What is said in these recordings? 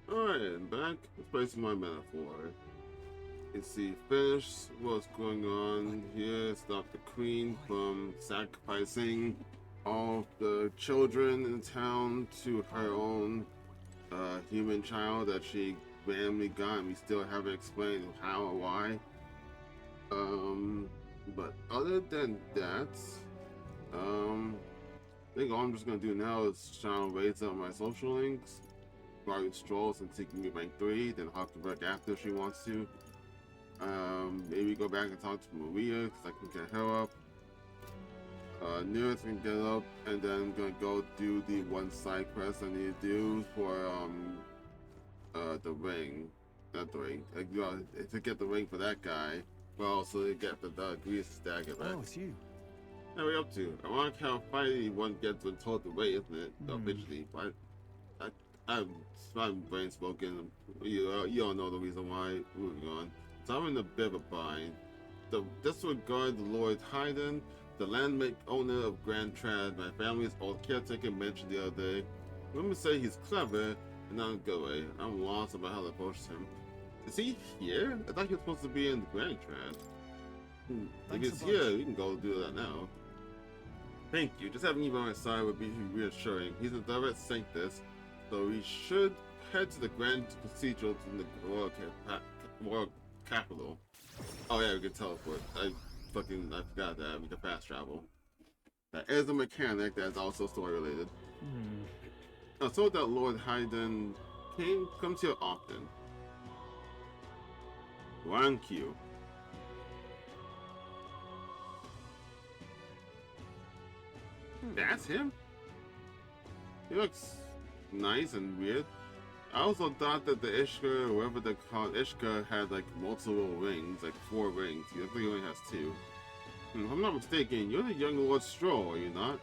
Alright, I'm back. Let's play some more metaphor. Let's see, finish what's going on here. Stop the queen from sacrificing all the children in town to her own human child that she randomly got, and we still haven't explained how or why. But other than that, I think all I'm just gonna do now is try to raise up my social links. Probably strolls and take me rank 3, then hop to back after if she wants to. Maybe go back and talk to Maria because I can get her up. Nearest can get up, and then I'm gonna go do the one side quest I need to do for the ring. Not the ring. Like, you know, to get the ring for that guy. But also to get the grease stack it back. Oh, it's you. What are we up to? I want to count finally one gets when told the way, isn't it? Officially, but I'm brain spoken. You all know the reason why. Moving on. So I'm in a bit of a bind. Disregard the Lord Hyden, the landmark owner of Grand Trad, my family's old caretaker mentioned the other day. Women say he's clever, and not in a good way. I'm lost about how to approach him. Is he here? I thought he was supposed to be in the Grand Trad. If he's here, we can go do that now. Thank you. Just having you by my side would be reassuring. He's a direct sanctus, so we should head to the Grand Cathedral in the royal capital. Oh yeah, we can teleport. I forgot that we can fast travel. That is a mechanic that's also story related. I saw that Lord Hyden comes here often. Thank you. That's him? He looks nice and weird. I also thought that the Ishka, whoever they call Ishka, had like multiple rings, like 4 rings. He looks like he only has 2. If I'm not mistaken, you're the young Lord Stroll, are you not?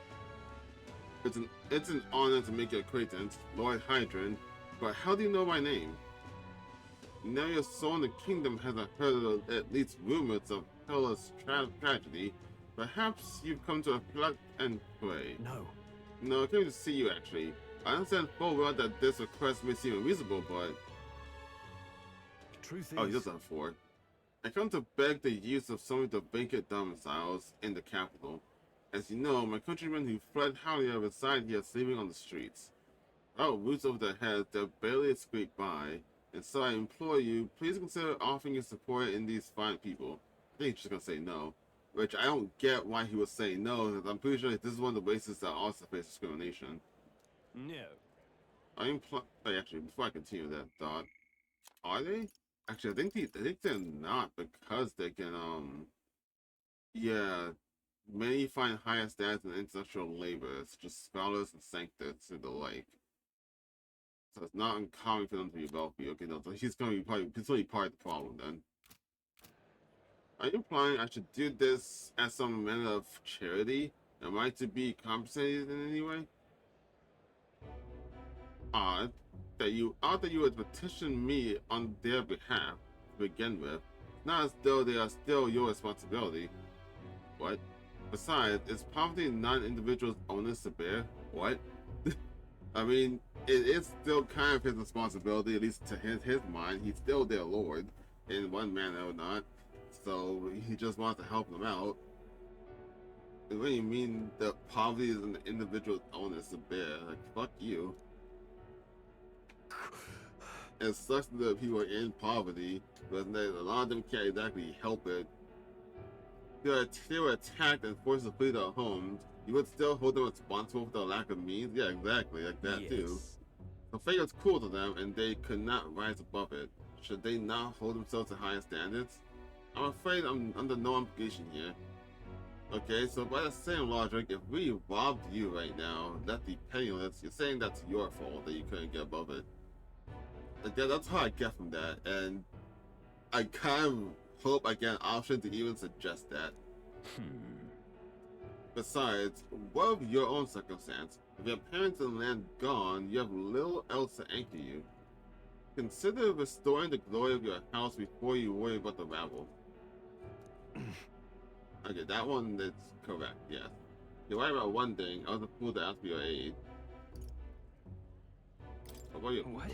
It's an honor to make your acquaintance, Lord Hydron, but how do you know my name? Now your soul in the kingdom hasn't heard of at least rumors of Hella's tragedy. Perhaps you've come to reflect and pray. No, I came to see you actually. I understand full well that this request may seem unreasonable, but... the truth is... Oh, he does have 4. I come to beg the use of some of the vacant domiciles in the capital. As you know, my countrymen who fled Halia reside here sleeping on the streets. Without roofs over their heads, they're barely scraped by, and so I implore you, please consider offering your support in these fine people. I think he's just gonna say no. Which I don't get why he would say no, because I'm pretty sure this is one of the races that also face discrimination. No. Actually, before I continue that thought, are they? Actually, I think they're not because they can, yeah, many find higher status in intellectual labor, such as scholars and sanctus and the like. So it's not uncommon for them to be wealthy. Okay, no, so he's gonna be part of the problem then. Are you implying I should do this as some manner of charity? Am I to be compensated in any way? Odd that you would petition me on their behalf to begin with, not as though they are still your responsibility. What? Besides, is poverty not an individual's onus to bear? What? I mean, it is still kind of his responsibility, at least to his mind. He's still their lord, in one manner or not. So he just wants to help them out. What do you mean that poverty is an individual's onus to bear? Like, fuck you. It sucks that people are in poverty, but a lot of them can't exactly help it. They were attacked and forced to flee their homes. You would still hold them responsible for their lack of means? Yeah, exactly, like that too. The fate was cool to them, and they could not rise above it. Should they not hold themselves to higher standards? I'm afraid I'm under no obligation here. Okay, so by the same logic, if we robbed you right now, left you penniless, you're saying that's your fault that you couldn't get above it. Like that's how I get from that, and I kind of hope I get an option to even suggest that. Besides, what of your own circumstance? With your parents and land gone, you have little else to anchor you. Consider restoring the glory of your house before you worry about the rabble. Okay, that one is correct, yes. You're right about one thing, I was a fool to ask for your aid. What about your What?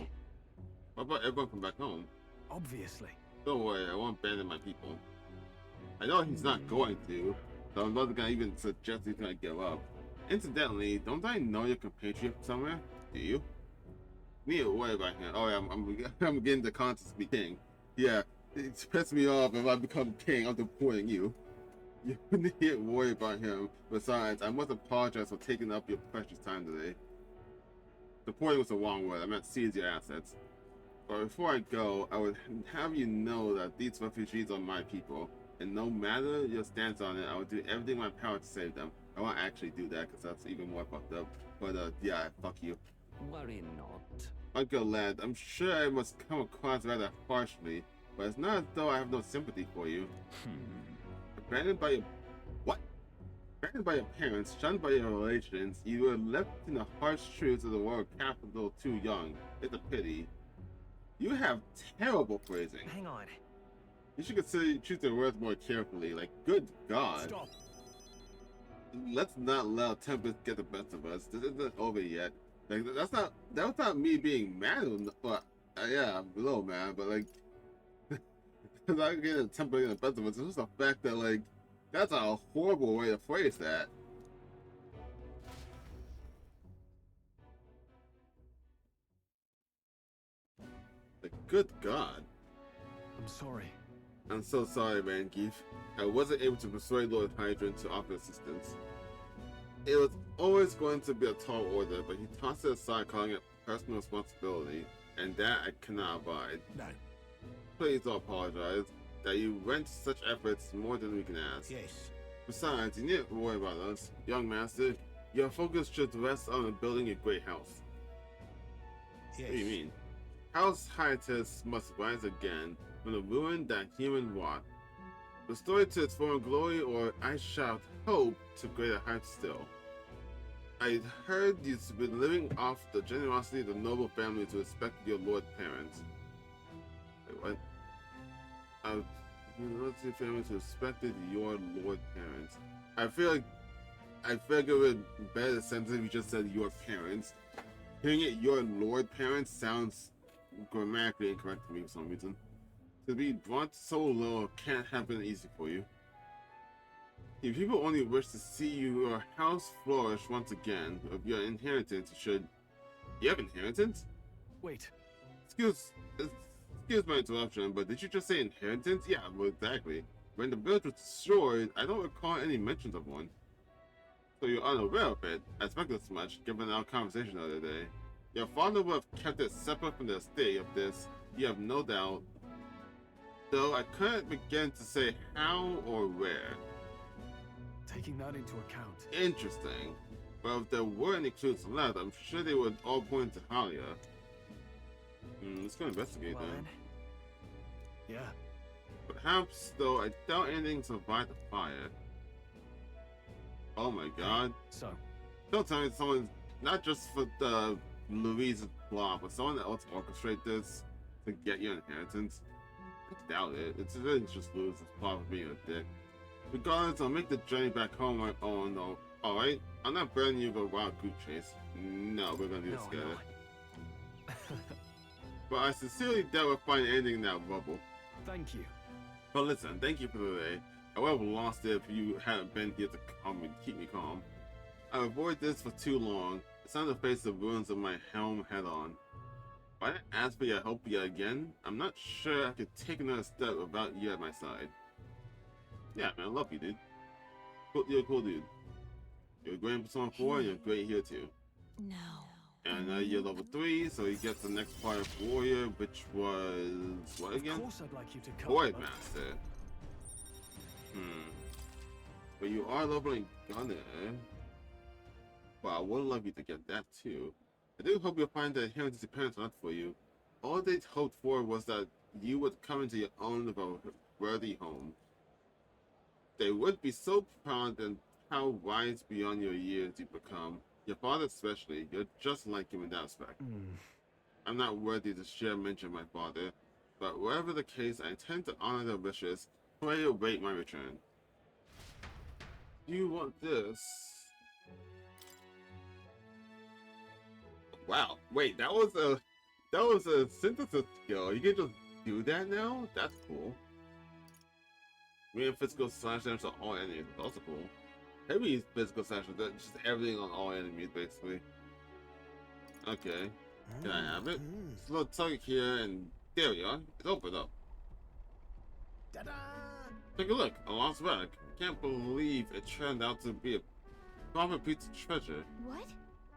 What about everyone from back home? Obviously. Don't worry, I won't abandon my people. I know he's not going to, so I'm not gonna even suggest he's gonna give up. Incidentally, don't I know your compatriot somewhere? Do you? Need to worry about him. Oh yeah, I'm getting the contest to be king. Yeah, it's pissed me off if I become king. I'm deporting you. You need to worry about him. Besides, I must apologize for taking up your precious time today. Deporting was the wrong word. I meant seize your assets. But before I go, I would have you know that these refugees are my people, and no matter your stance on it, I will do everything in my power to save them. I won't actually do that because that's even more fucked up. But yeah, fuck you. Worry not. Uncle lad, I'm sure I must come across rather harshly, but it's not as though I have no sympathy for you. Abandoned by your... What? Abandoned by your parents, shunned by your relations, you were left in the harsh truths of the world capital too young. It's a pity. You have terrible phrasing. Hang on. You should consider choose your words more carefully. Like, good God. Stop. Let's not let tempers get the best of us. This isn't over yet. Like, that was not me being mad, but yeah, I'm a little mad, but like, because I get a temper getting the best of us. It's just the fact that, like, that's a horrible way to phrase that. Like, good God. I'm sorry. I'm so sorry, Mankeith. I wasn't able to persuade Lord Hydrant to offer assistance. It was always going to be a tall order, but he tossed it aside, calling it personal responsibility, and that I cannot abide. No. Please don't apologize. That you went to such efforts more than we can ask. Yes. Besides, you needn't worry about us, young master. Your focus should rest on building a great house. Yes. What do you mean? House Hiatus must rise again from the ruin that human wrought. Restore it to its former glory, or I shall hope to greater heights still. I heard you've been living off the generosity of the noble family to respect your lord parents. Wait, what? Generosity family to respected your lord parents. I feel like it would be better sentence if you just said your parents. Hearing it your lord parents sounds grammatically incorrect to me for some reason. To be brought so low can't happen easy for you. If people only wish to see your house flourish once again, of your inheritance should... You have inheritance? Wait. Excuse my interruption, but did you just say inheritance? Yeah, well, exactly. When the village was destroyed, I don't recall any mentions of one. So you're unaware of it. I expected as much, given our conversation the other day. Your father would have kept it separate from the estate of this, you have no doubt. Though I couldn't begin to say how or where. Taking that into account. Interesting. Well, if there were any clues left, I'm sure they would all point to Halia. Let's go investigate Well, then. Yeah. Perhaps, though, I doubt anything survived the fire. Oh my God. So, Don't tell me someone, not just for the Louise's plot, but someone else orchestrate this to get your inheritance. I doubt it. It's really just Louise's plot for being a dick. Regardless, I'll make the journey back home on my own, though. Alright? I'm not burning you with a wild goose chase. No, we're gonna do this together. But I sincerely doubt we'll find anything in that rubble. Thank you. But listen, thank you for today. I would have lost it if you hadn't been here to calm and keep me calm. I've avoided this for too long. It's time to face the ruins of my helm head on. If I didn't ask for your help yet again, I'm not sure I could take another step without you at my side. Yeah, man, I love you, dude. You're a cool dude. You're great in Persona 4, and you're great here too. No. And you're level 3, so you get the next part of Warrior, which was... what again? Of course I'd like you to come. Void Master. But you are leveling Gunner. Well, I would love you to get that too. I do hope you'll find that inheritance parents not for you. All they hoped for was that you would come into your own of a worthy home. They would be so proud and how wise beyond your years you've become. Your father especially, you're just like him in that respect. I'm not worthy to share mention of my father, but whatever the case, I intend to honor their wishes. Pray await my return. You want this? Wow, wait, that was a... That was a synthesis skill. You can just do that now? That's cool. Physical slash damage on all enemies. That's also cool. Maybe physical slash, just everything on all enemies, basically. Okay. Can I have it? It's a little tug here, and there we are. It's opened up. Ta-da! Take a look. A lost relic. Can't believe it turned out to be a proper piece of treasure. What?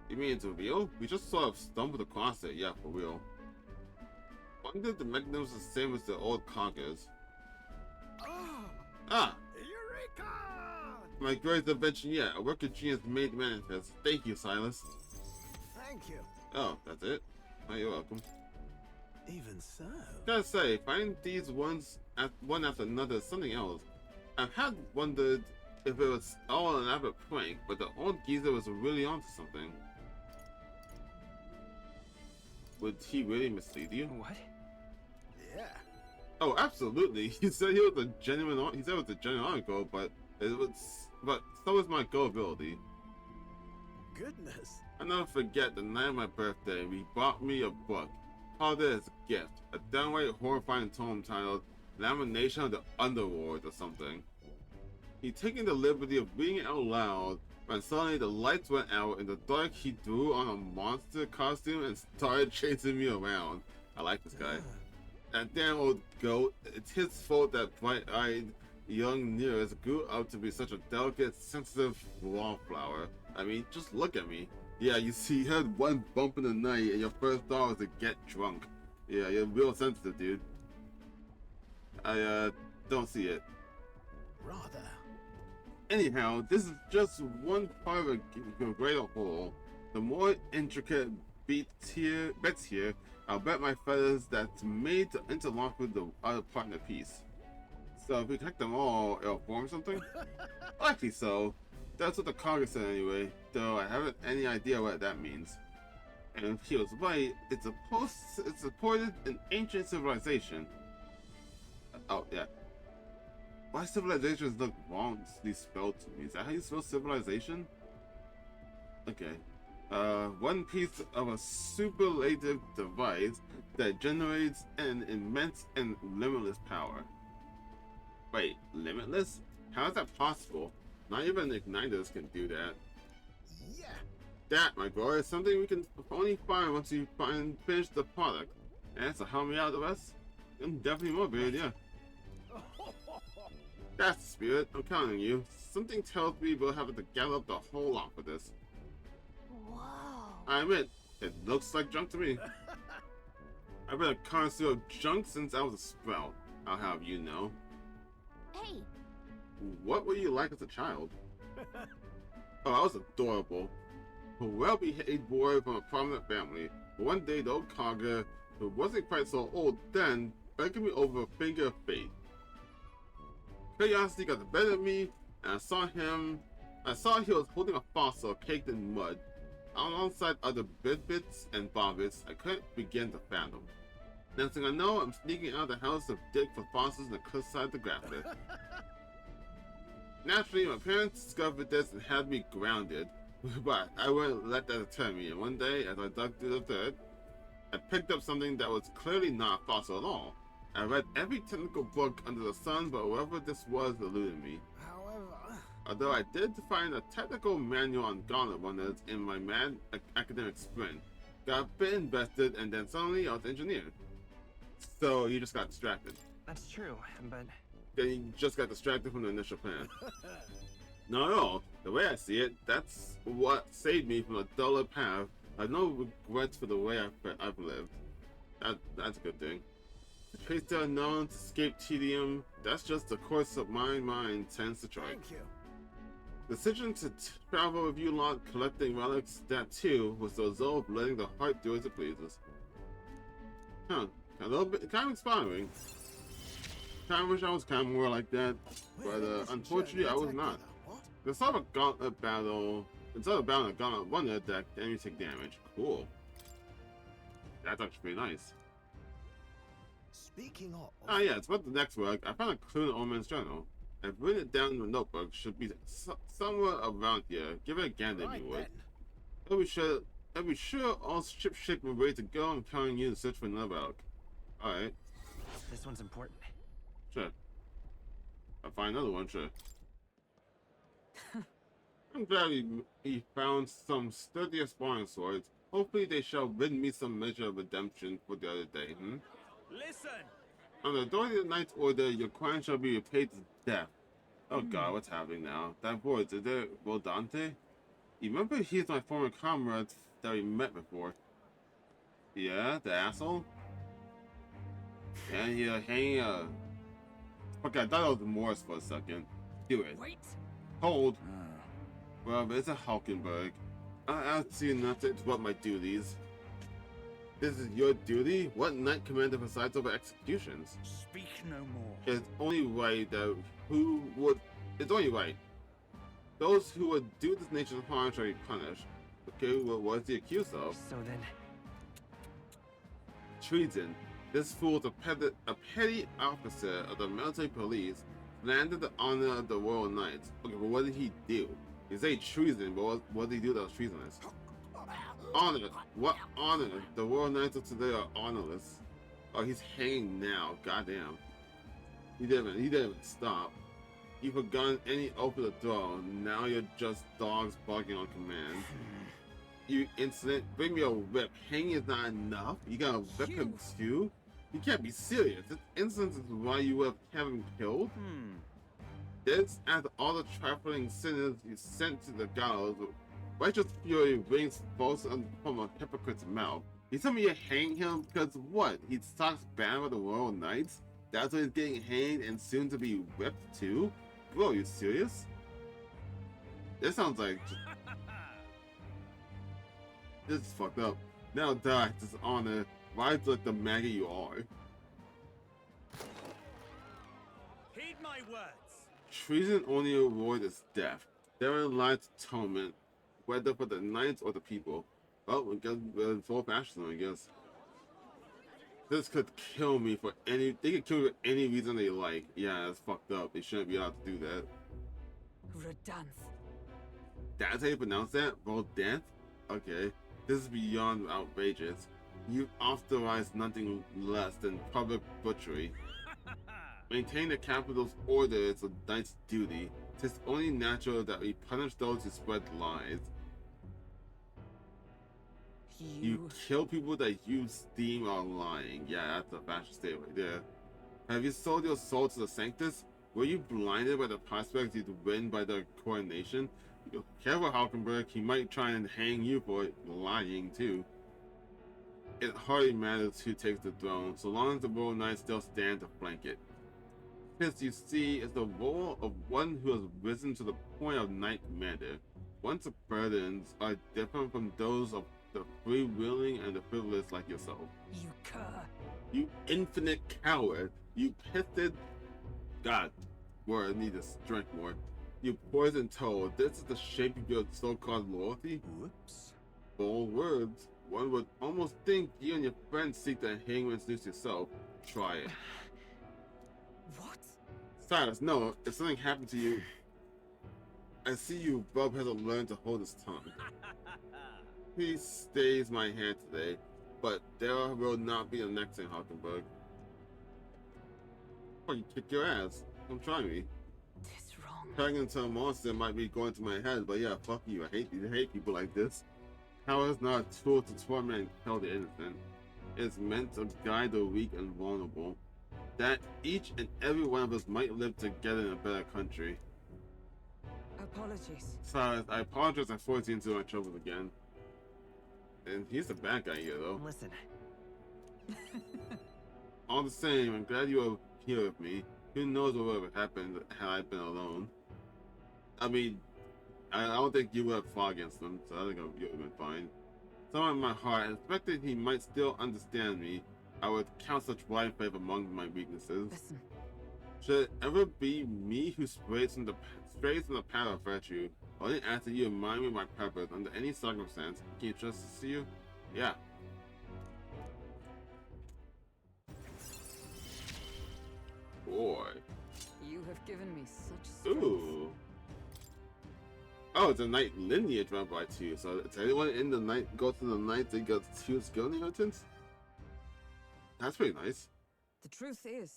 You mean it's real? We just sort of stumbled across it, yeah, for real. Wonder the mechanism is the same as the old conkers. Oh, Ah! Eureka! My greatest invention yet. A work of genius made manifest. Thank you, Silas. Thank you. Oh, that's it? Oh, you're welcome. Even so. Gotta say, finding these ones one after another is something else. I've had wondered if it was all an elaborate prank, but the old geezer was really onto something. Would he really mislead you? What? Yeah. Oh, absolutely. He said he was a genuine. He said it was a genuine article, but so was my gullibility. Goodness. I'll never forget the night of my birthday. He bought me a book. Called it as a gift. A downright horrifying tome titled "Lamination of the Underworld" or something. He'd taken the liberty of reading it out loud when suddenly the lights went out. In the dark, he threw on a monster costume and started chasing me around. I like this guy. That damn old goat. It's his fault that bright-eyed young Nearest grew up to be such a delicate, sensitive wallflower. I mean, just look at me. Yeah, you see, you had one bump in the night and your first thought was to get drunk. Yeah, you're real sensitive, dude. I, don't see it. Rather. Anyhow, this is just one part of a greater whole. The more intricate bits here, I'll bet my feathers that's made to interlock with the other part in the piece. So if we connect them all, it'll form something? Likely so. That's what the Kaga said anyway, though I haven't any idea what that means. And if he was right, it's supported an ancient civilization. Oh, yeah. Why civilizations look wrongly spelled to me? Is that how you spell civilization? Okay. One piece of a superlative device that generates an immense and limitless power. Wait, limitless? How is that possible? Not even igniters can do that. Yeah. That, my boy, is something we can only find once you finish the product. And so help me out the rest? I'm definitely motivated, yeah. That's the spirit. I'm counting on you. Something tells me we'll have to gather up the whole lot for this. Whoa. I admit, it looks like junk to me. I've been a connoisseur of junk since I was a sprout. I'll have you know. Hey. What were you like as a child? Oh, I was adorable. A well-behaved boy from a prominent family. But one day, the old Kaga, who wasn't quite so old then, begged me over a finger of fate. Curiosity got the better of me, and I saw he was holding a fossil caked in mud. Alongside other bits and bobbits, I couldn't begin to fathom. Next thing I know, I'm sneaking out of the house to dig for fossils on the cliffside to grab it. Naturally, my parents discovered this and had me grounded, but I wouldn't let that deter me, and one day, as I dug through the dirt, I picked up something that was clearly not a fossil at all. I read every technical book under the sun, but whoever this was eluded me. However. Although I did find a technical manual on gauntlet runners in my mad academic sprint. Got a bit invested, and then suddenly I was engineered. So you just got distracted. That's true, but Then you just got distracted from the initial plan. Not at all. The way I see it, that's what saved me from a duller path. I have no regrets for the way I've lived. That's a good thing. To chase the unknown, to escape tedium, that's just the course of my mind tends to chart. Thank you. The decision to travel with you lot collecting relics, that too, was the result of letting the heart do as it pleases. Huh, a little bit, kind of inspiring. Kind of wish I was kind of more like that, but unfortunately I was not. It's not a gauntlet battle, it's not about a gauntlet runner that enemies take damage. Cool. That's actually pretty nice. Speaking of. Ah yeah, it's about the next work. I found a clue in the old man's journal. I've written it down in the notebook. Should be somewhere around here. Give it a gander if you would. Then. But we should I'll be sure all ship shape are ready to go. I'm counting you to search for another elk. Alright, This one's important. sure. I'll find another one, sure. I'm glad he found some sturdier sparring swords. Hopefully they shall rid me some measure of redemption for the other day, Listen! On the authority of the Knight's Order, your crime shall be repaid to death. Oh god, what's happening now? That boy, is there Rodante? You remember he's my former comrade that we met before? Yeah, the asshole? And you're hanging Okay, I thought that was Morris for a second. Do it. Wait! Hold. Well, it's a Hulkenberg. I'll see enough to interrupt my duties. This is your duty? What knight commander presides over executions? Speak no more. It's only right that it's only right. Those who would do this nation's harm shall be punished. Okay, well, what is he accused of? So then, Treason. This fool is a petty officer of the military police, slandered the honor of the Royal Knights. Okay, but what did he do? He said treason, but what did he do that was treasonous? Honor. What honor? The Royal Knights of today are honorless. Oh, he's hanging now. Goddamn. He didn't even stop. You've forgotten any oath of the throne. Now you're just dogs barking on command. You insolent. Bring me a whip. Hanging is not enough. You gotta whip him too? You can't be serious. This insolence is why you have him killed? This, after all the trifling sinners you sent to the gallows, righteous fury rings false from a hypocrite's mouth. You tell me you're hanging him because what? He stalks bad with the Royal Knights? That's why he's getting hanged and soon to be whipped too? Bro, are you serious? This sounds like this is fucked up. Now die, dishonor, rise like the maggot you are. heed my words. Treason only reward is death. Therein lies atonement, whether for the knights or the people. Well, we guess we're in full fashion, I guess. This could kill me for any. They could kill me for any reason they like. Yeah, that's fucked up. They shouldn't be allowed to do that. Rodance. That's how you pronounce that? Rodance? Okay. This is beyond outrageous. You authorize nothing less than public butchery. Maintain the capital's order is a knight's duty. 'Tis only natural that we punish those who spread lies. You kill people that you deem are lying. Yeah, that's a fashion state right there. Have you sold your soul to the Sanctus? Were you blinded by the prospect you'd win by the coronation? Careful, Hulkenberg. He might try and hang you for lying too. It hardly matters who takes the throne, so long as the Royal Knights still stand to flank it. This, you see, is the role of one who has risen to the point of Knight Commander. One's burdens are different from those of the freewheeling and the frivolous like yourself. You cur. You infinite coward. You pissed. God, word, I need to drink more. You poison toad. This is the shape of your so-called loyalty? Whoops. Bold words. One would almost think you and your friends seek the hangman's noose yourself. Try it. What? Silas, no, if something happened to you, I see you, Bub hasn't learned to hold his tongue. He stays my hand today, but there will not be a next thing, Hulkenberg. Oh, you kick your ass. Come try me. This wrong. Turning into a monster might be going to my head, but yeah, fuck you. I hate people like this. Power is not a tool to torment and kill the innocent. It's meant to guide the weak and vulnerable. That each and every one of us might live together in a better country. Apologies. Silas, I apologize I forced you into my troubles again. And he's the bad guy here, though. Listen. All the same, I'm glad you are here with me. Who knows what would have happened had I been alone. I mean, I don't think you would have fought against him, so I think you would have been fine. Somewhere in my heart, I expected he might still understand me. I would count such wide faith among my weaknesses. Listen. Should it ever be me who strays from the path of virtue? Only after you remind me of my purpose under any circumstance. Can you trust to see you? Yeah. Boy. You have given me such strength. Ooh. Oh, it's a knight lineage run by 2. So does anyone in the knight go to the knight that gets 2 skill inheritance? That's pretty nice. The truth is,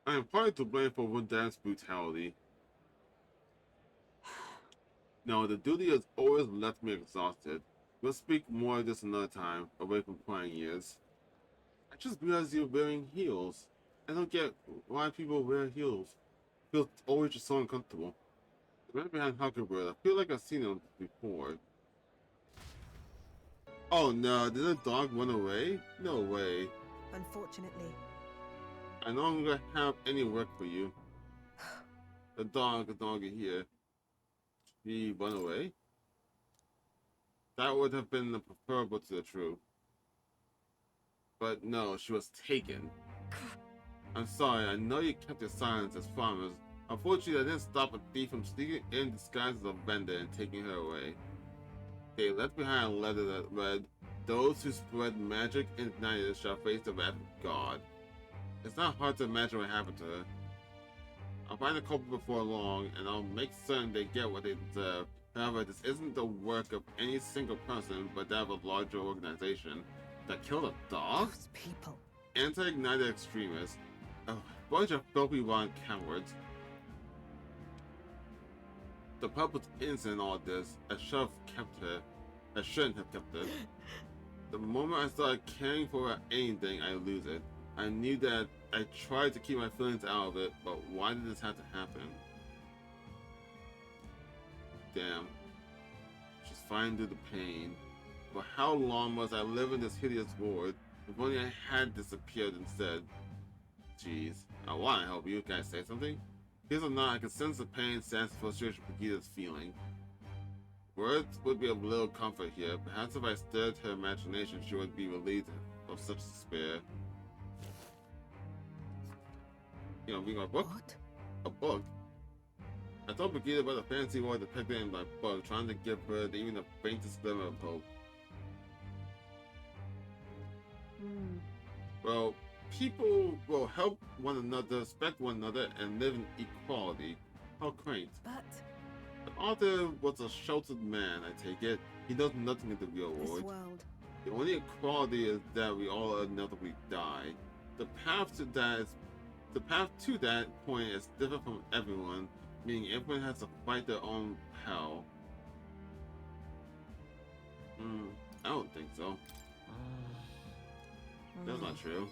I am partly to blame for Wundan's brutality. No, the duty has always left me exhausted. We'll speak more of this another time, away from playing years. I just realized you're wearing heels. I don't get why people wear heels. It feels always just so uncomfortable. The man behind Huckleberry, I feel like I've seen him before. Oh no, did the dog run away? No way. unfortunately. I no longer have any work for you. The dog is here. He run away? That would have been the preferable to the truth. But no, she was taken. I'm sorry, I know you kept your silence as promised. Unfortunately, I didn't stop a thief from sneaking in disguised as a vendor and taking her away. They left behind a letter that read, "Those who spread magic and ignited shall face the wrath of God." It's not hard to imagine what happened to her. I'll find the culprit before long, and I'll make certain they get what they deserve. However, this isn't the work of any single person, but that of a larger organization. That killed a dog? Those people. Anti-ignited extremists. A bunch of filthy rotten cowards. The pup was innocent in all this. I should have kept her. I shouldn't have kept her. The moment I started caring for her anything, I lose it. I knew that I tried to keep my feelings out of it, but why did this have to happen? Damn. She's fighting through the pain. For how long must I live in this hideous world? If only I had disappeared instead. Jeez. I want to help you. Can I say something? Here's or not, I can sense the pain, sadness, and frustration Brigida's feeling. Words would be of little comfort here. Perhaps if I stirred her imagination, she would be relieved of such despair. You know, reading my book? What? A book? I told Brigida about the fancy world depicted in my book, trying to give her even the faintest glimmer of hope. Well, people will help one another, respect one another, and live in equality. How quaint. But The author was a sheltered man, I take it. He knows nothing in the real this world. world. The only equality is that we all inevitably die. The path to that point is different from everyone, meaning everyone has to fight their own hell. I don't think so. That's not true.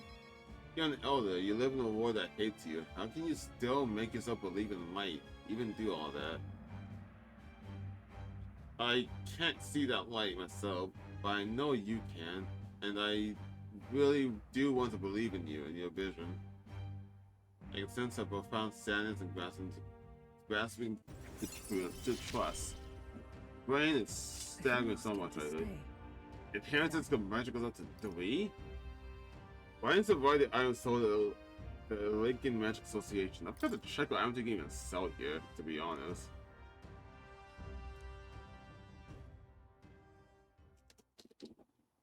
You're an elder, you live in a world that hates you. How can you still make yourself believe in light, even do all that? I can't see that light myself, but I know you can, and I really do want to believe in you and your vision. I can sense a profound sadness and grasping to trust. Brain is staggering so much lately. Inheritance conversion goes up to 3? Why didn't avoid the item sold at the Lincoln Magic Association? I've got to check what items you can even sell here, to be honest.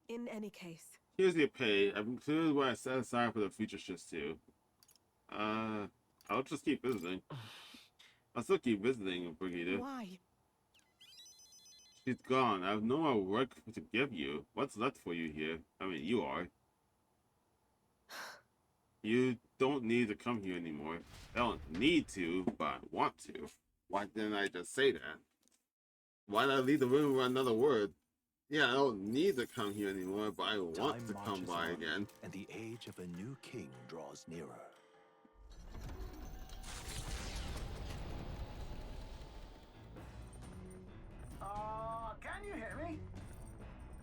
In any case, Here's your pay. I've included what I set aside for the future shifts too. I'll just keep visiting. I'll still keep visiting, Brigida. why? She's gone. I have no more work to give you. What's left for you here? I mean, you are. You don't need to come here anymore. I don't need to, but I want to. Why didn't I just say that? Why did I leave the room with another word? Yeah, I don't need to come here anymore, but I want to come by again. And the age of a new king draws nearer. Can you hear me?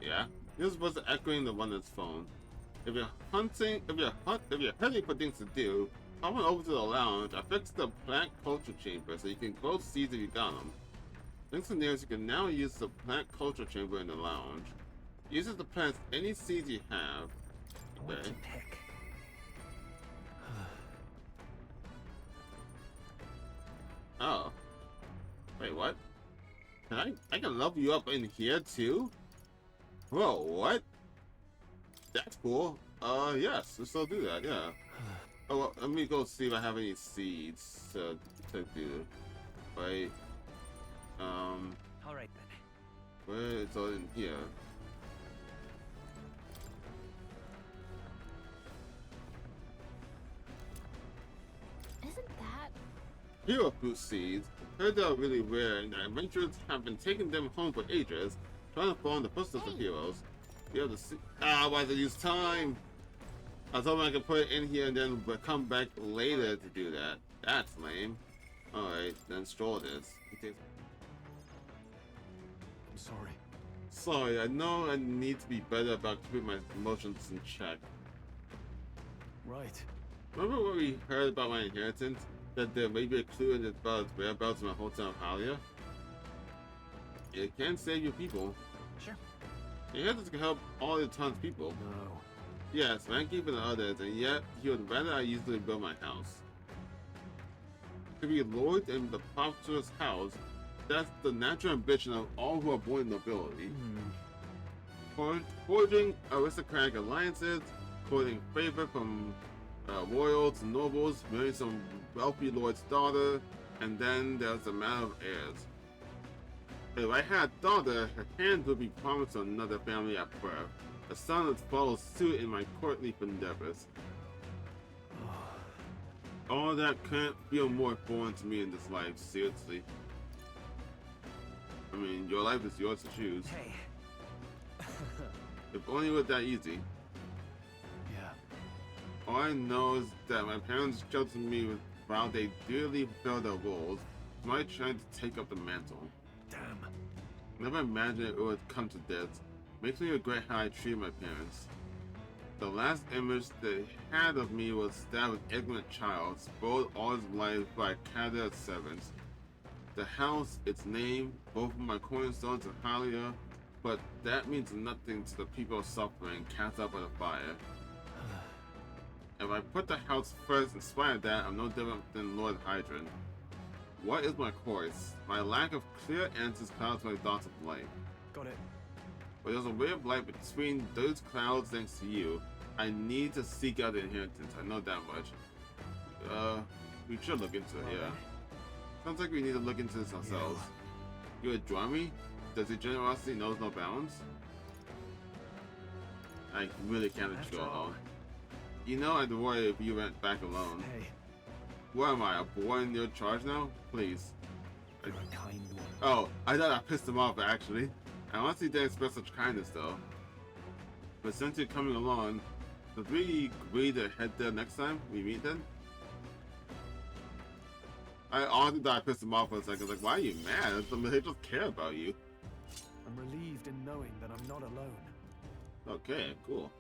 Yeah, this was echoing the one on his phone. If you're hunting for things to do, come on over to the lounge. I fixed the plant culture chamber so you can grow seeds if you got them. Thanks to Nears, you can now use the plant culture chamber in the lounge. Uses the plants any seeds you have. What Okay. to pick? Oh. Wait, what? I can level you up in here too? Whoa, what? That's cool. Yes, let's still do that, yeah. Oh, well, let me go see if I have any seeds to do. Wait. All right then. Where it's all in here. Isn't that? Hero fruit seeds. Heard they are really rare, and adventurers have been taking them home for ages, trying to follow in the footsteps of heroes. You have to see. Ah, why did I use time? I was hoping I could put it in here and then come back later to do that. That's lame. Alright, then stroll this. I'm sorry. Sorry, I know I need to be better about keeping my emotions in check. Right. Remember what we heard about my inheritance? That there may be a clue in about its whereabouts in my hometown of Halia? It can save your people. Sure. Inheritance can help all the town's people. No. Yes, thank you for the others, and yet he would rather I usually build my house. To be lord in the prosperous house, that's the natural ambition of all who are born in nobility. Forging aristocratic alliances, courting favor from royals and nobles, marrying some wealthy lord's daughter, and then there's the matter of heirs. If I had a daughter, her hand would be promised to another family at birth. A son would follow suit in my courtly endeavors. All that can't feel more foreign to me in this life, seriously. I mean, your life is yours to choose. Hey. If only it was that easy. Yeah. All I know is that my parents chose me while they dearly fulfilled their roles. So I tried to take up the mantle. Damn. Never imagined it would come to this. Makes me regret how I treated my parents. The last image they had of me was that of an ignorant child, spoiled all his life by a cadre of servants. The house, its name, both of my cornerstones of Halia, but that means nothing to the people suffering cast out by the fire. If I put the house first in spite of that, I'm no different than Lord Hydron. What is my course? My lack of clear answers clouds my thoughts of life. Got it. But there's a way of light between those clouds thanks to you. I need to seek out the inheritance, I know that much. We should look into it, yeah. Sounds like we need to look into this ourselves. You would join me? Does your generosity knows no bounds? I really can't let you go alone. You know I'd worry if you went back alone. Hey, What am I, a boy in your charge now? Please. you're a kind one. Oh, I thought I pissed him off actually. I honestly didn't expect such kindness though. But since you're coming along, did we agree to head there next time we meet then? I honestly thought I pissed him off for a second. Like, why are you mad? They just care about you. I'm relieved in knowing that I'm not alone. Okay, cool.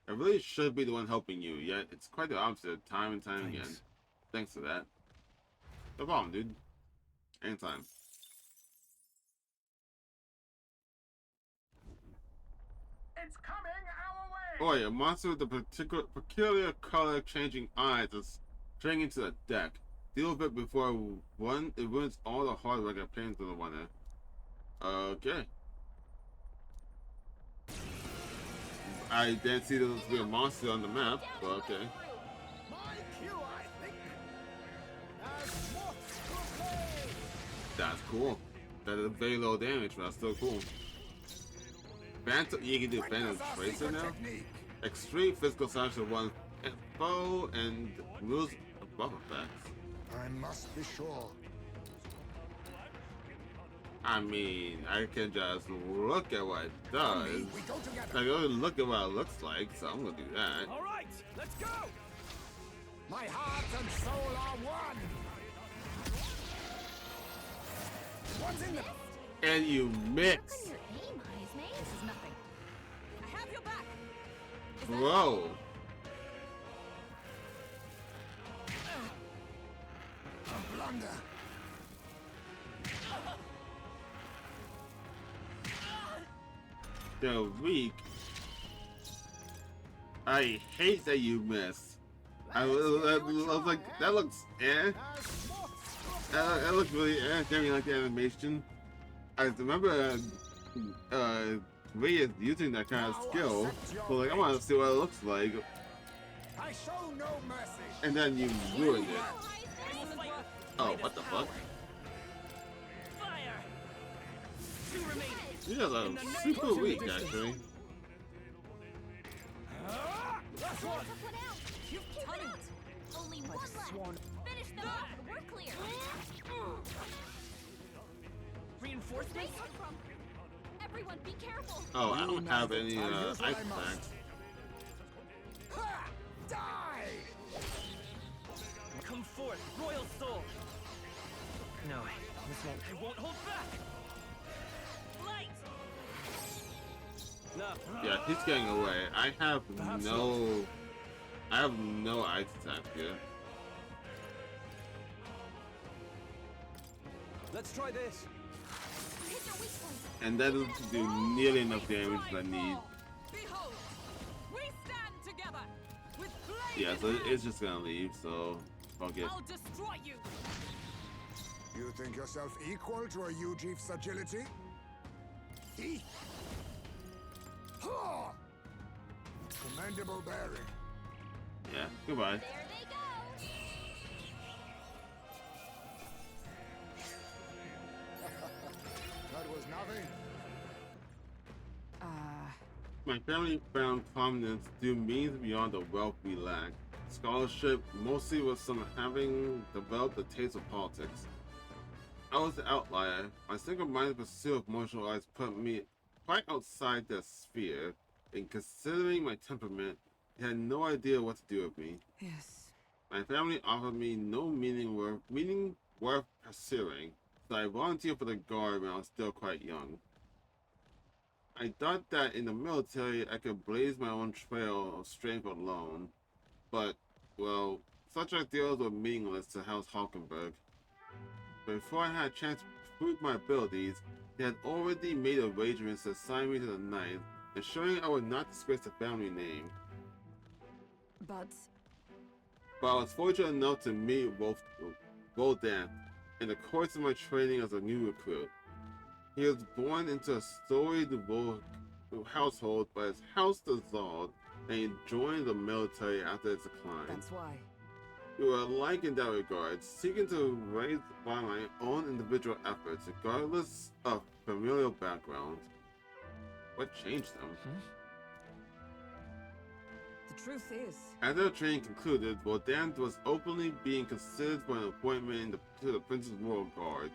I really should be the one helping you, yet it's quite the opposite time and time again. Thanks for that. No problem, dude. Anytime. It's coming our way. Boy, a monster with a peculiar color changing eyes is straying into the deck. Deal with it before it ruins all the hard work I put into the winner. Okay. I didn't see there was to be a monster on the map, but okay. My cue, I think. That's cool. That is very low damage, but that's still cool. Phantom, you can do Phantom Tracer now? Extreme physical size of one foe and moves above effects. I must be sure. I mean, I can just look at what it does. We go together. I can only look at what it looks like, so I'm gonna do that. All right, let's go. My heart and soul are one. What's in the... And you mix. How come your aim eyes, mate? This is nothing. I have your back. Whoa. A blunder. They're weak. I hate that you miss. I was like, that looks eh. That looks really eh. Damn, like the animation. I remember Ray is using that kind of skill. So like, I want to see what it looks like. I show no mercy. And then you ruined it. Oh, what the fuck? Two remain. You guys are super weak, actually. Last one. Took one out. You've keep it out. Only one left. Swan. Finish them off. We're clear. Reinforcements? Everyone, be careful. Oh, I don't have any ice attacks. Ha! Die! Come forth, royal soul. No, this won't. I won't hold back. Light. No. Yeah, he's getting away. I have no ice attack here. Let's try this. Hit your weak point. And that doesn't do nearly enough damage that I need. Behold, we stand together with flame. Yeah, so it's just gonna leave, so fuck it. I'll destroy you. You think yourself equal to a Ujief's agility? Eek. Ha! Commendable bearing. Yeah, goodbye. There they go. That was nothing. My family found prominence through means beyond the wealth we lack. Scholarship mostly was from having developed a taste of politics. I was the outlier. My single-minded pursuit of martial arts put me quite outside their sphere, and considering my temperament, they had no idea what to do with me. Yes. My family offered me no meaning worth pursuing, so I volunteered for the guard when I was still quite young. I thought that in the military I could blaze my own trail of strength alone, but, well, such ideals were meaningless to House Halkenberg. Before I had a chance to prove my abilities, they had already made arrangements to assign me to the Ninth, ensuring I would not disgrace the family name. But But I was fortunate enough to meet Voldan in the course of my training as a new recruit. He was born into a storied household, but his house dissolved, and he joined the military after its decline. that's why. We were alike in that regard, seeking to raise by my own individual efforts, regardless of familial background. What changed them? The truth is, After the training concluded, Voldan was openly being considered for an appointment to the Prince's Royal Guard.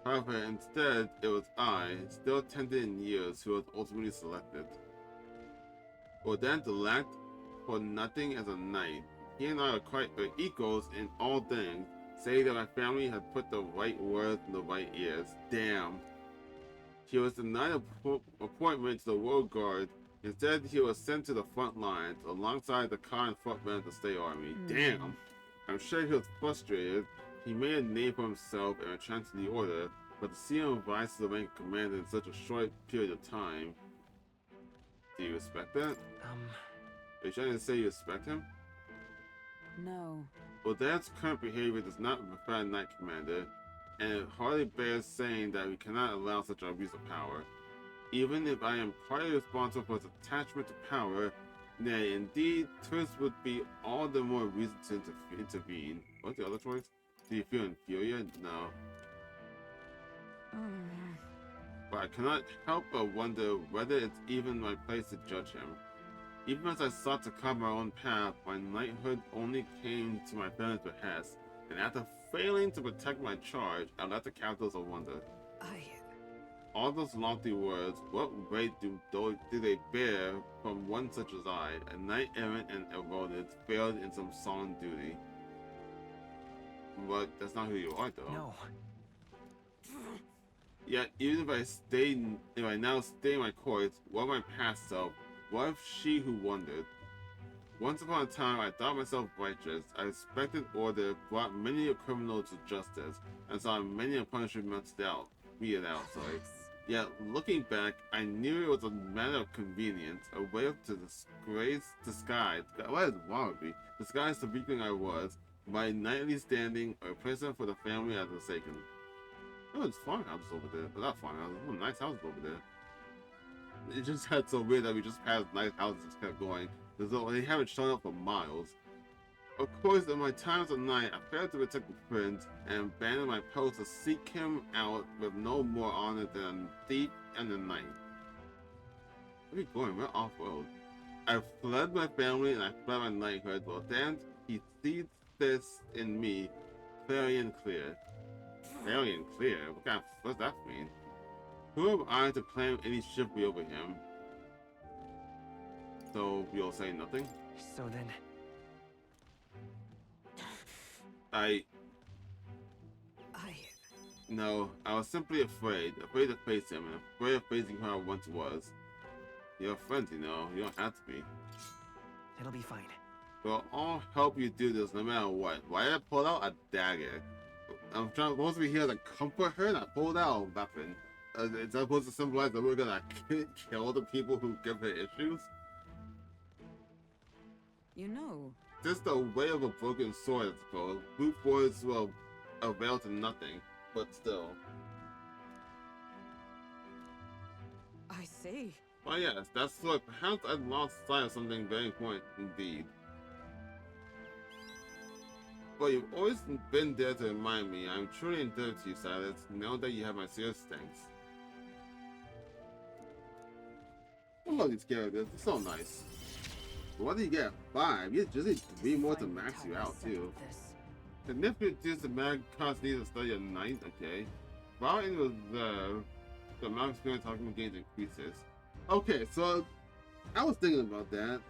However, instead, it was I, still tender in years, who was ultimately selected. Voldan lacked for nothing as a knight. He and I are equals in all things, save that my family had put the right words in the right ears. Damn. He was denied appointment to the Royal Guard. Instead, he was sent to the front lines, alongside the Khan frontman of the State Army. Damn. I'm sure he was frustrated. He made a name for himself and returned to the Order, but to see him rise to the rank of commander in such a short period of time... Do you respect that? Are you trying to say you respect him? no. Well, Dad's current behavior does not reflect Knight Commander, and it hardly bears saying that we cannot allow such an abuse of power. Even if I am partly responsible for his attachment to power, nay, indeed, Twist would be all the more reason to intervene. What's the other choice? Do you feel inferior? No. But I cannot help but wonder whether it's even my place to judge him. Even as I sought to carve my own path, my knighthood only came to my family's behest, and after failing to protect my charge, I left the capitals of wonder. All those lofty words, what weight do they bear from one such as I, a knight errant and eroded, failed in some solemn duty? But that's not who you are, though. No. Yet, even if I now stay my course, what of my past self? What of she who wondered? Once upon a time, I thought myself righteous. I respected order, brought many a criminal to justice, and saw many a punishment meted out. Yet, looking back, I knew it was a matter of convenience, a way to disguise. What is wrong with me? Disguise the weakling I was, my knightly standing, or present for the family I had forsaken. Oh, it's farmhouses over there, but not farmhouses. Oh, nice houses over there. It just had so weird that we just passed nice houses and just kept going. They haven't shown up for miles. Of course, in my times of night, I failed to protect the prince and abandoned my post to seek him out with no more honor than a thief and a knight. Where are you going? We're off-road. I fled my family and I fled my knighthood. Well, then he sees this in me, clarion clear. Clarion clear? What's that mean? Who am I to claim any chivalry over him? So you'll say nothing? So then, No, I was simply afraid to face him, and afraid of facing who I once was. You're friends, you know, you don't have to be. it'll be fine. Well, I'll help you do this no matter what. Why did I pull out a dagger? I'm supposed to be here to comfort her, and I pulled out a weapon. Is that supposed to symbolize that we're gonna kill the people who give her issues? You know, Just the way of a broken sword, I suppose. Brute force will avail to nothing, but still. I see. Well, yes, that's what. Perhaps I've lost sight of something very important indeed. But you've always been there to remind me. I'm truly indebted to you, Silas. Know that you have my serious thanks. I love these characters. They're so nice. But what do you get? 5? You just need 3 more to max you out, too. Significant reduce the mag cost needed to study at night. Okay. While in reserve, the amount of experience talking gains increases. Okay, so I was thinking about that.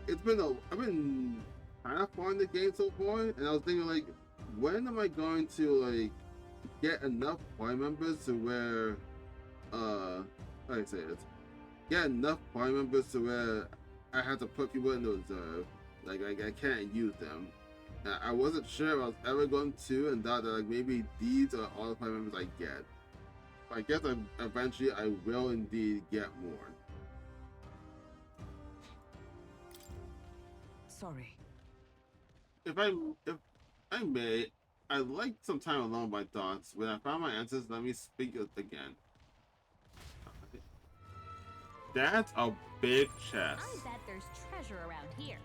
I've been kind of far in the game so far, and I was thinking like, when am I going to like get enough party members to where, how do I say it? Get enough party members to where I have to put people in the reserve. Like I can't use them. I wasn't sure if I was ever going to, and thought that like maybe these are all the party members I get. I guess eventually I will indeed get more. Sorry. If I may, I'd like some time alone with my thoughts. When I found my answers, let me speak it again. That's a big chest. I bet there's treasure around here.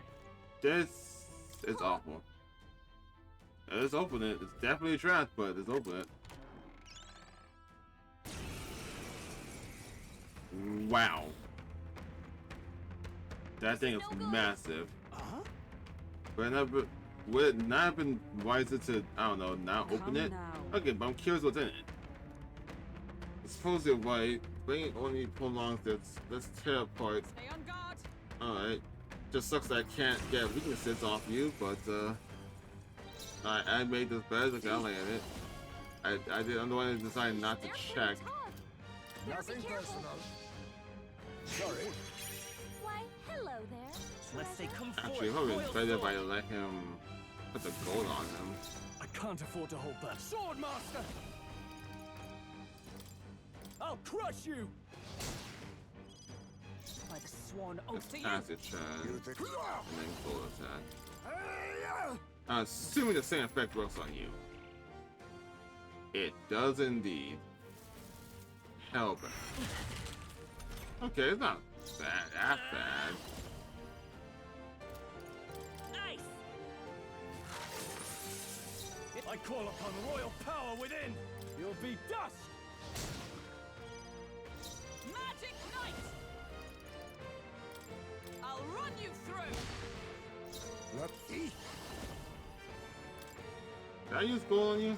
This is awful. Let's open it. It's definitely trash, but let's open it. Wow. That thing is massive. Would it not have been wiser to, I don't know, not open it? Now. Okay, but I'm curious what's in it. I suppose you're right. Bringing only prolongs this. Let's tear apart. Stay on guard. Alright. Just sucks that I can't get weaknesses off you, but I made this better. Okay, I'll land it. I'm the one who decided not to check. Nothing personal. Sorry. Why, hello there. Let's say come forward. Actually, it would have Royal been better if sword. I let him put the gold on him. I can't afford to hold back. Sword master! I'll crush you! By the sworn oath Just to you! passive turn, You and think... then gold attack. I'm assuming the same effect works on you. It does indeed. Hellbound. Okay, it's not that bad. Nice! I call upon royal power within! You'll be dust! Magic Knight! I'll run you through! Let's see. Did I use gold on you?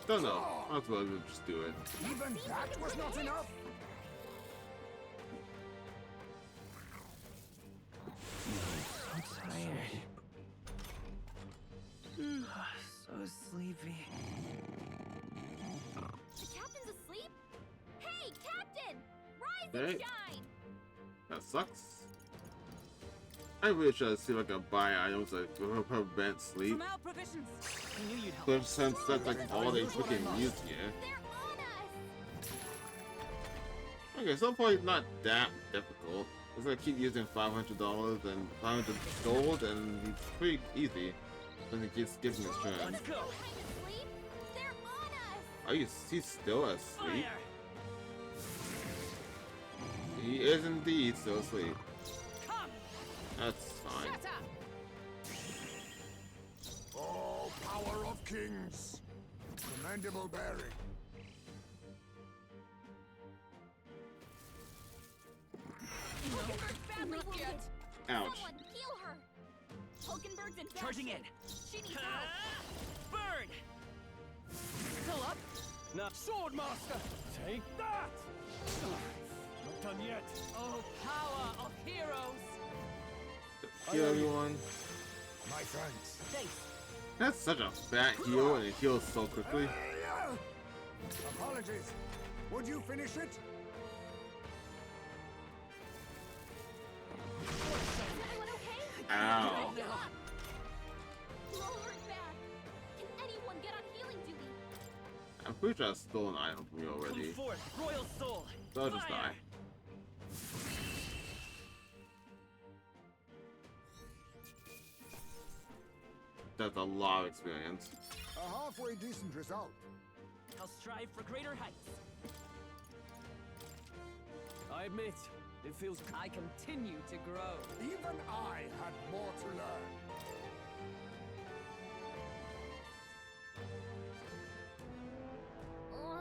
Don't know. Might as well just do it. Even that was not enough. I'm tired. So sleepy. The captain's asleep? Hey, Captain! Rise Hey. and shine! That sucks. I really should see if I can buy items that prevent sleep. From our provisions. I knew you'd help. But since that's like all they freaking use here. They're on us! Okay, so far it's not that difficult. It's gonna keep using $500 and 500 gold, and it's pretty easy. Then it just gives me his turn. Let's go! Kind of sleep? They're on us! Are you? He's still asleep? Fire! He is indeed still asleep. Come! That's fine. Shut up! power of kings. Commendable bearing. Hulkenberg's badly wounded. Ouch. Someone heal her. Hulkenberg's in bad Charging shape. in. She needs help. Burn! Still up? No. Swordmaster! Take that! Not done yet. Oh, power of heroes! Heal everyone. My thanks. Thanks. That's such a fat heal, and it heals so quickly. Apologies. Would you finish it? Is everyone okay? Ow. Get up. You all hurt bad. Can anyone get on healing duty? I'm pretty sure I stole an item from you Come already. forth, royal soul! So I'll just Fire! die. That's a lot of experience. A halfway decent result. I'll strive for greater heights. I admit, it feels... I continue to grow. Even I had more to learn. Ugh.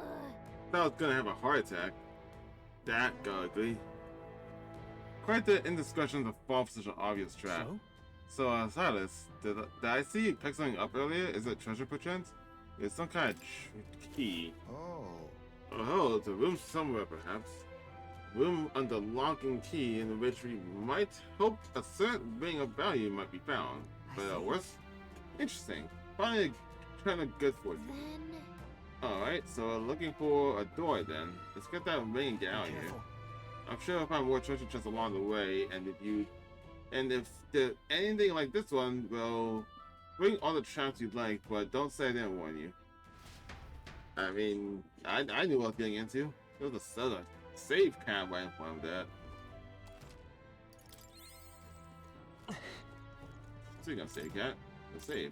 Thought I was gonna have a heart attack. That got ugly. Quite the indiscretion to fall for such an obvious trap. So, Silas, did I see you pick something up earlier? Is it treasure perchance? It's some kind of key. Oh. Oh, it's a room somewhere, perhaps. Room under lock and key in which we might hope a certain ring of value might be found. But worse? Interesting. Probably kind of good for you. Then Alright, so looking for a door then. Let's get that ring and get out of here. Careful. I'm sure I'll find more treasure chests along the way, and if there's anything like this one, well, bring all the traps you'd like, but don't say I didn't warn you. I mean, I knew what I was getting into. It was a save cam right in front of that. So you're gonna save, cat? Let's save.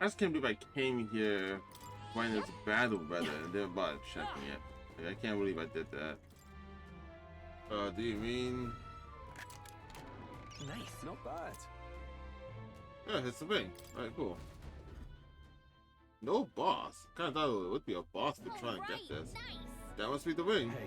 I just can't believe I came here when there's a battle weather and then about checking it. Like, I can't believe I did that. Do you mean? Nice. Not bad. Yeah, it's the ring. Alright, cool. No boss. Kinda thought it would be a boss to try and get this. nice. That must be the ring. Hey,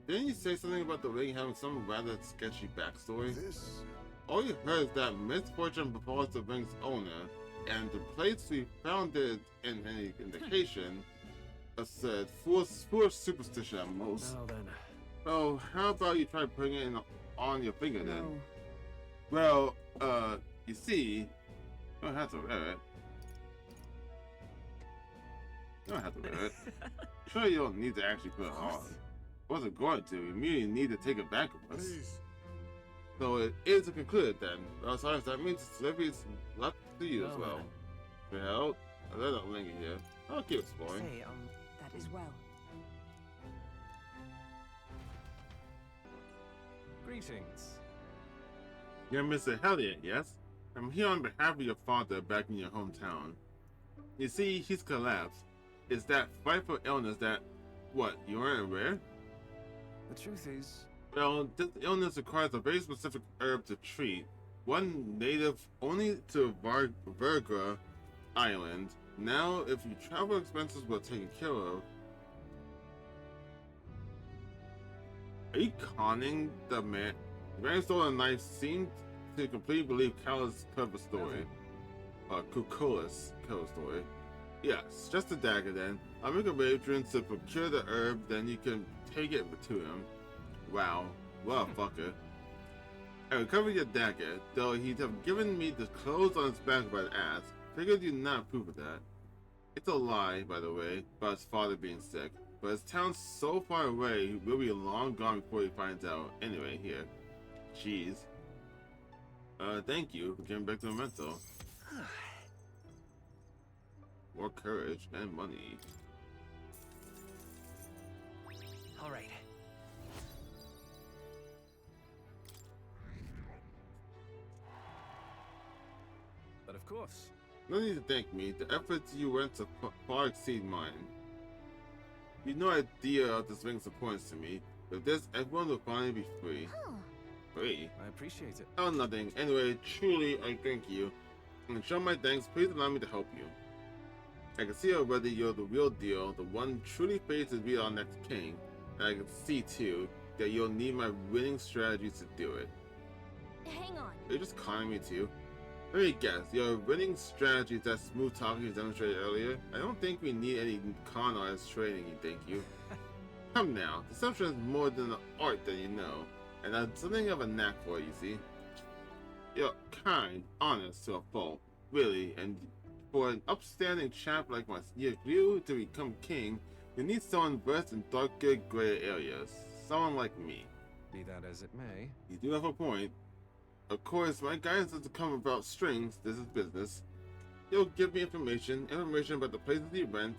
Didn't you say something about the ring having some rather sketchy backstory? This All you heard is that misfortune befalls the ring's owner, and the place we found it in any indication said full superstition at most. now then. Oh, how about you try putting it on your finger then? No. Well, you see, you don't have to wear it. You don't have to wear it. Sure, you don't need to actually put it on. Wasn't going to. You merely need to take it back with us. please. So it is concluded then. Well, sorry, that means delivery is left to you as Well, well. Well, there's a link here. I'll keep exploring. Say, that is well. Greetings. You're Mr. Helliot, yes? I'm here on behalf of your father back in your hometown. You see, he's collapsed. It's that frightful illness that, what, you aren't aware? The truth is, Well, this illness requires a very specific herb to treat. One native only to Vergra Island. Now, if your travel expenses were taken care of... Are you conning the man? The man who stole a knife seemed to completely believe Kala's clever story. Kukula's clever story. Yes, just a dagger then. I'll make arrangements to procure the herb, then you can take it to him. Wow, what a fucker. I recovered your dagger, though he'd have given me the clothes on his back if I'd asked. Figured you'd not approve of that. It's a lie, by the way, about his father being sick. But his town's so far away, we'll be long gone before he finds out. Anyway, here. Jeez. Thank you for giving back the memento. More courage and money. All right. but of course. No need to thank me. The efforts you went to far exceed mine. You've no idea of this ring's importance to me. With this, everyone will finally be free. Huh. free. I appreciate it. Oh, nothing. Anyway, truly, I thank you. And to show my thanks, please allow me to help you. I can see already you're the real deal, the one truly fated to be our next king. And I can see, too, that you'll need my winning strategies to do it. Hang on. You're just conning me, too. Let me guess, your winning strategy is that smooth talking you demonstrated earlier? I don't think we need any con artist training, thank you. Come now, deception is more than an art that you know, and that's something of a knack for, you see. You're kind, honest to a fault, really, and for an upstanding chap like you to become king, you need someone versed in darker, gray areas. Someone like me. Be that as it may. You do have a point. Of course, my guidance doesn't come about strings. This is business. You'll give me information about the places you rent,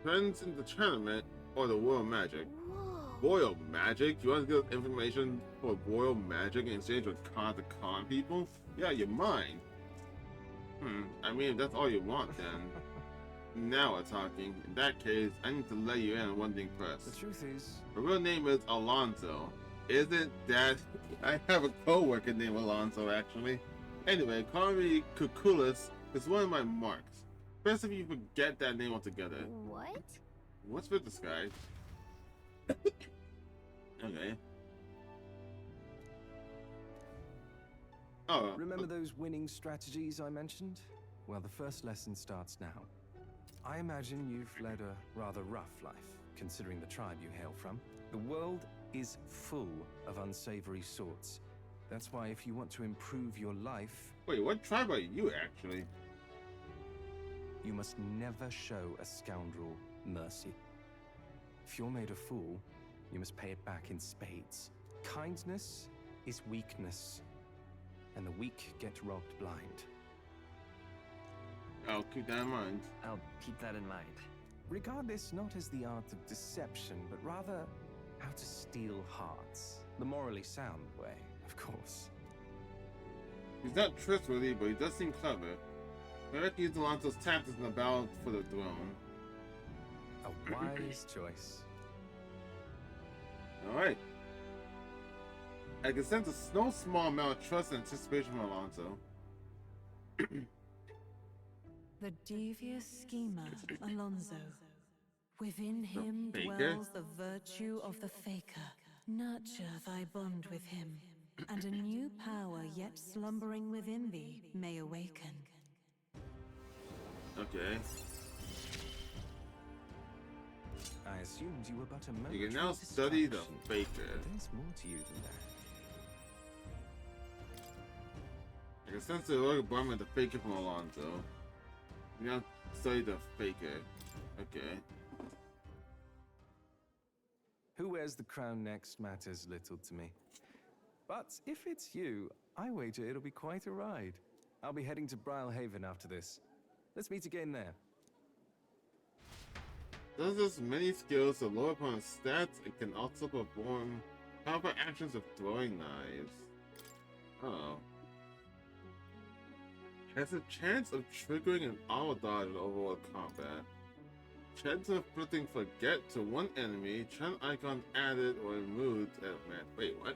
trends in the tournament, or the royal magic. Whoa. Royal magic? You want to give us information for royal magic in exchange with con to con people? Yeah, your mind. I mean, if that's all you want, then. Now we're talking. In that case, I need to let you in on one thing first. The truth is, My real name is Alonso. Isn't that... I have a co-worker named Alonso, actually. Anyway, call me Cuculus is one of my marks. Best if you forget that name altogether. What? What's with this guy? Okay. Oh, remember those winning strategies I mentioned? Well, the first lesson starts now. I imagine you've led a rather rough life, considering the tribe you hail from. The world is full of unsavory sorts. That's why if you want to improve your life, wait, what tribe are you, actually? you must never show a scoundrel mercy. If you're made a fool, you must pay it back in spades. Kindness is weakness, and the weak get robbed blind. I'll keep that in mind. I'll keep that in mind. Regard this not as the art of deception, but rather how to steal hearts. The morally sound way, of course. He's not trustworthy, but he does seem clever. I reckon use Alonso's tactics in the battle for the throne. A wise choice. Alright. I can sense no small amount of trust and anticipation from Alonso. The devious schemer, Alonso. Within him faker? dwells the virtue of the faker. Nurture thy bond with him, and a new power yet slumbering within thee may awaken. Okay. I assumed you were but a momentary You can now study the distraction. faker. There's more to you than that. I can sense the royal environment of the faker from Alonso. You now study the faker. Okay. Who wears the crown next matters little to me. But if it's you, I wager it'll be quite a ride. I'll be heading to Brilehaven after this. Let's meet again there. Does this many skills to lower opponent's stats and can also perform powerful actions of throwing knives. Oh. Has a chance of triggering an auto dodge in overall combat. Chance of inflicting forget to one enemy, trend icon added or removed at wait, what?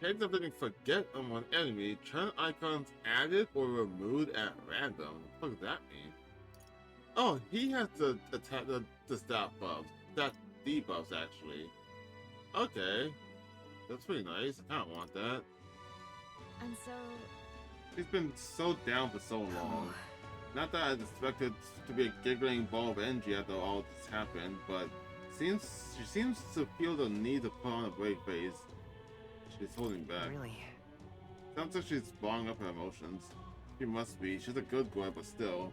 Chance of inflicting forget on one enemy, trend icons added or removed at random. What does that mean? Oh, he has to attack the stat buffs. Stat debuffs, actually. Okay. That's pretty nice. I don't want that. And so, He's been so down for so long. Not that I expected to be a giggling ball of energy after all this happened, but she seems to feel the need to put on a brave face. She's holding back. Really? Sounds like she's balling up her emotions. She must be. She's a good girl, but still.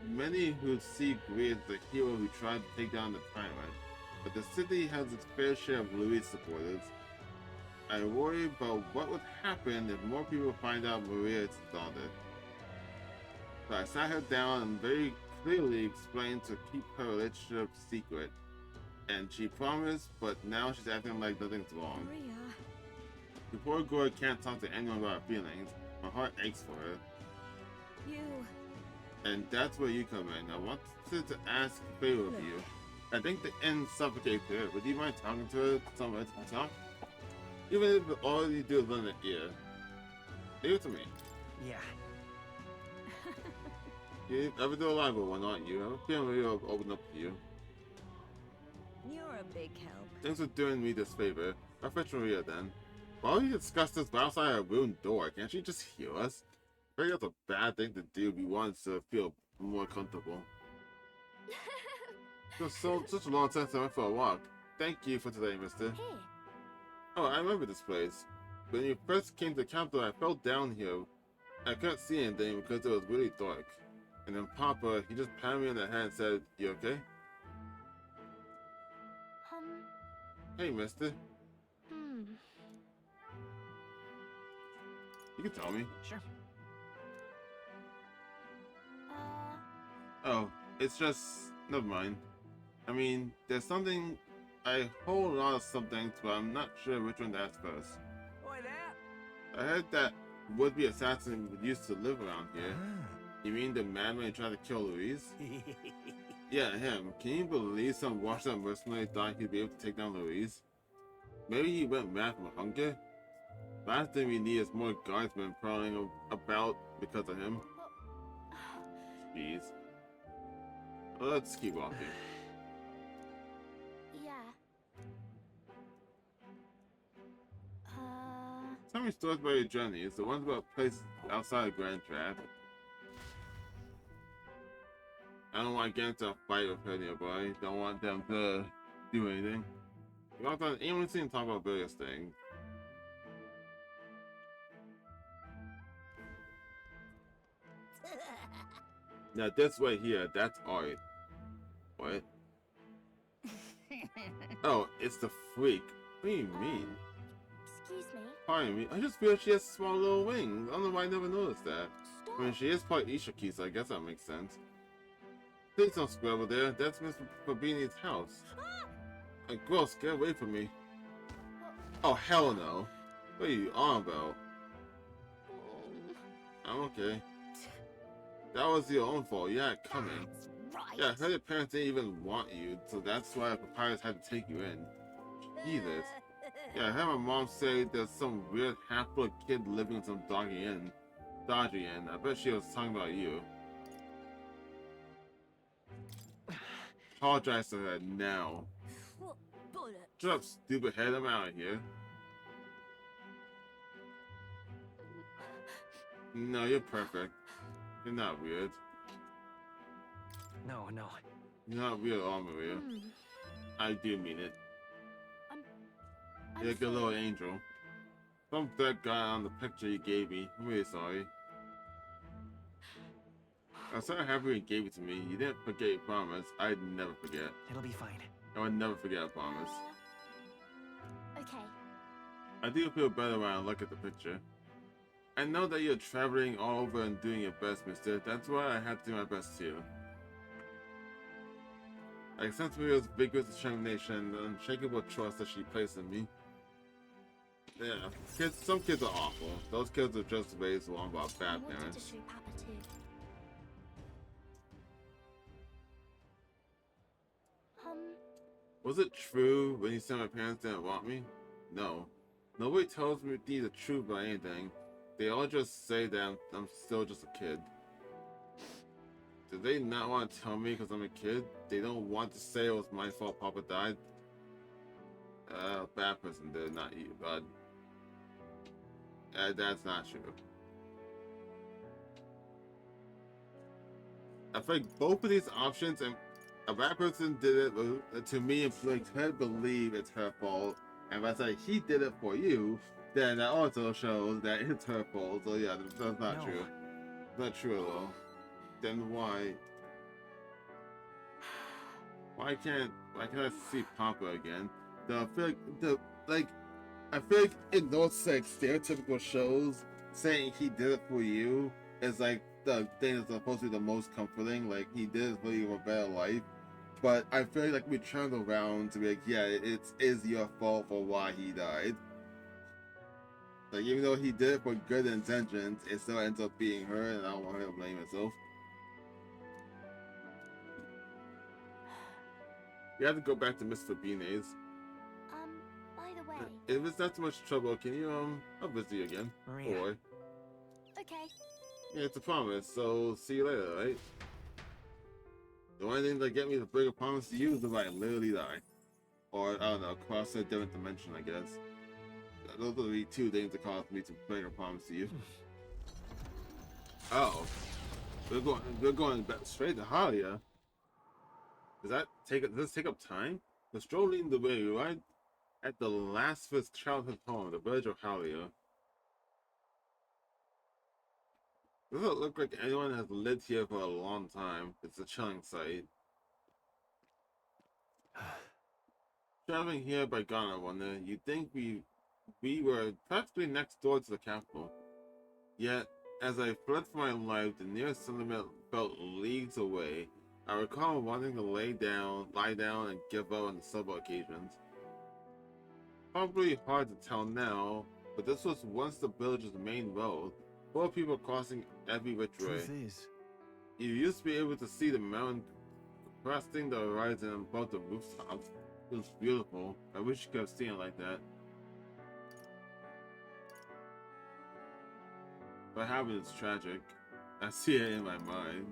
Many who see Gui as the hero who tried to take down the tyrant, but the city has its fair share of Louis supporters. I worry about what would happen if more people find out Maria installed it. So I sat her down and very clearly explained to keep her relationship secret. And she promised, but now she's acting like nothing's wrong. Maria. The poor girl can't talk to anyone about her feelings. My heart aches for her. You. And that's where you come in. I wanted to ask a favor of you. I think the end suffocates her. Would you mind talking to her somewhere to talk? Even if all you do is lend an ear. Leave it to me. Yeah. You ever do a live one, aren't you? I have a feeling maybe I'll open up to you. You're a big help. Thanks for doing me this favor. I'll fetch Maria then. Why would you discuss this outside a ruined door? Can't she just heal us? I think that's a bad thing to do if you want us to feel more comfortable. It's such a long time since I went for a walk. Thank you for today, mister. Here. Oh, I remember this place. When you first came to the capital, I fell down here. I couldn't see anything because it was really dark. And then Papa, he just patted me on the head and said, "You okay?" Hey, mister. You can tell me. Sure. Oh, it's just... never mind. I mean, there's something... I hold on to some things, but I'm not sure which one to ask first. Oi there! I heard that would-be assassin used to live around here. You mean the madman who tried to kill Louise? Yeah, him. Can you believe some washed-up mercenary thought he'd be able to take down Louise? Maybe he went mad from hunger? Last thing we need is more guardsmen prowling about because of him. Jeez. Well, let's keep walking. Yeah. Tell me stories about your journeys, the ones about places outside of Grand Trap. I don't want to get into a fight with her nearby. Don't want them to do anything. You walked on anyone seen talk about various things. Now this way here, that's art. What? Oh, it's the freak. What do you mean? Excuse me. Pardon me, I just feel she has small little wings. I don't know why I never noticed that. Stop. I mean, she is part Ishiki, so I guess that makes sense. Please don't squabble there. That's Mr. Fabini's house. Gross, get away from me. Oh, hell no. What are you on about? I'm okay. That was your own fault. You had it coming. Right. Yeah, I heard your parents didn't even want you, so that's why Papyrus had to take you in. Jesus. Yeah, I heard my mom say there's some weird half-blood kid living in some dodgy inn. I bet she was talking about you. Apologize to her now. Bullet. Shut up, stupid head. I'm out of here. No, you're perfect. You're not weird. No. You're not weird at all, Maria. I do mean it. You're like a little angel. Some dead guy on the picture you gave me. I'm really sorry. I'm so happy you gave it to me. You didn't forget your promise. I'd never forget. It'll be fine. I would never forget a promise. Okay. I do feel better when I look at the picture. I know that you're traveling all over and doing your best, mister. That's why I had to do my best too. I sense Maria's vigorous determination and unshakable trust that she placed in me. Yeah, some kids are awful. Those kids are just raised wrong by I bad wanted to parents. show Papa too. Was it true when you said my parents didn't want me? No. Nobody tells me the truth about anything. They all just say that I'm still just a kid. Do they not want to tell me because I'm a kid? They don't want to say it was my fault Papa died? Bad person did, not you, bud. That's not true. I feel like both of these options, and a bad person did it to me and makes her believe it's her fault. And if I say he did it for you, then that also shows that it's her fault. So yeah, that's not true. Not true at all. Then why? Why can't I see Papa again? I feel like in those like stereotypical shows, saying he did it for you is like the thing that's supposed to be the most comforting. Like he did it for you a better life. But I feel like we turned around to be like, yeah, it is your fault for why he died. Like even though he did it for good intentions, it still ends up being her, and I don't want her to blame herself. You have to go back to Miss Fabine's. By the way. If it's not too much trouble, can you, I'll visit you again. Maria. Boy. Okay. Yeah, it's a promise, so see you later, right? The only thing that get me to break a promise to you is if I literally die. Or, I don't know, cross a different dimension, I guess. Those are the two things that cause me to break a promise to you. Oh. We're going back straight to Halia. Does this take up time? The stroll leading the way right at the last of his childhood home, the village of Halia. Doesn't look like anyone has lived here for a long time. It's a chilling sight. Traveling here by Ghana one day, you'd think we were practically next door to the capital. Yet, as I fled for my life, the nearest settlement felt leagues away. I recall wanting to lie down, and give up on several occasions. Probably hard to tell now, but this was once the village's main road, full of people crossing every which way. Truth is, You used to be able to see the mountain cresting the horizon above the rooftops. It was beautiful. I wish you could have seen it like that. What happened is tragic. I see it in my mind.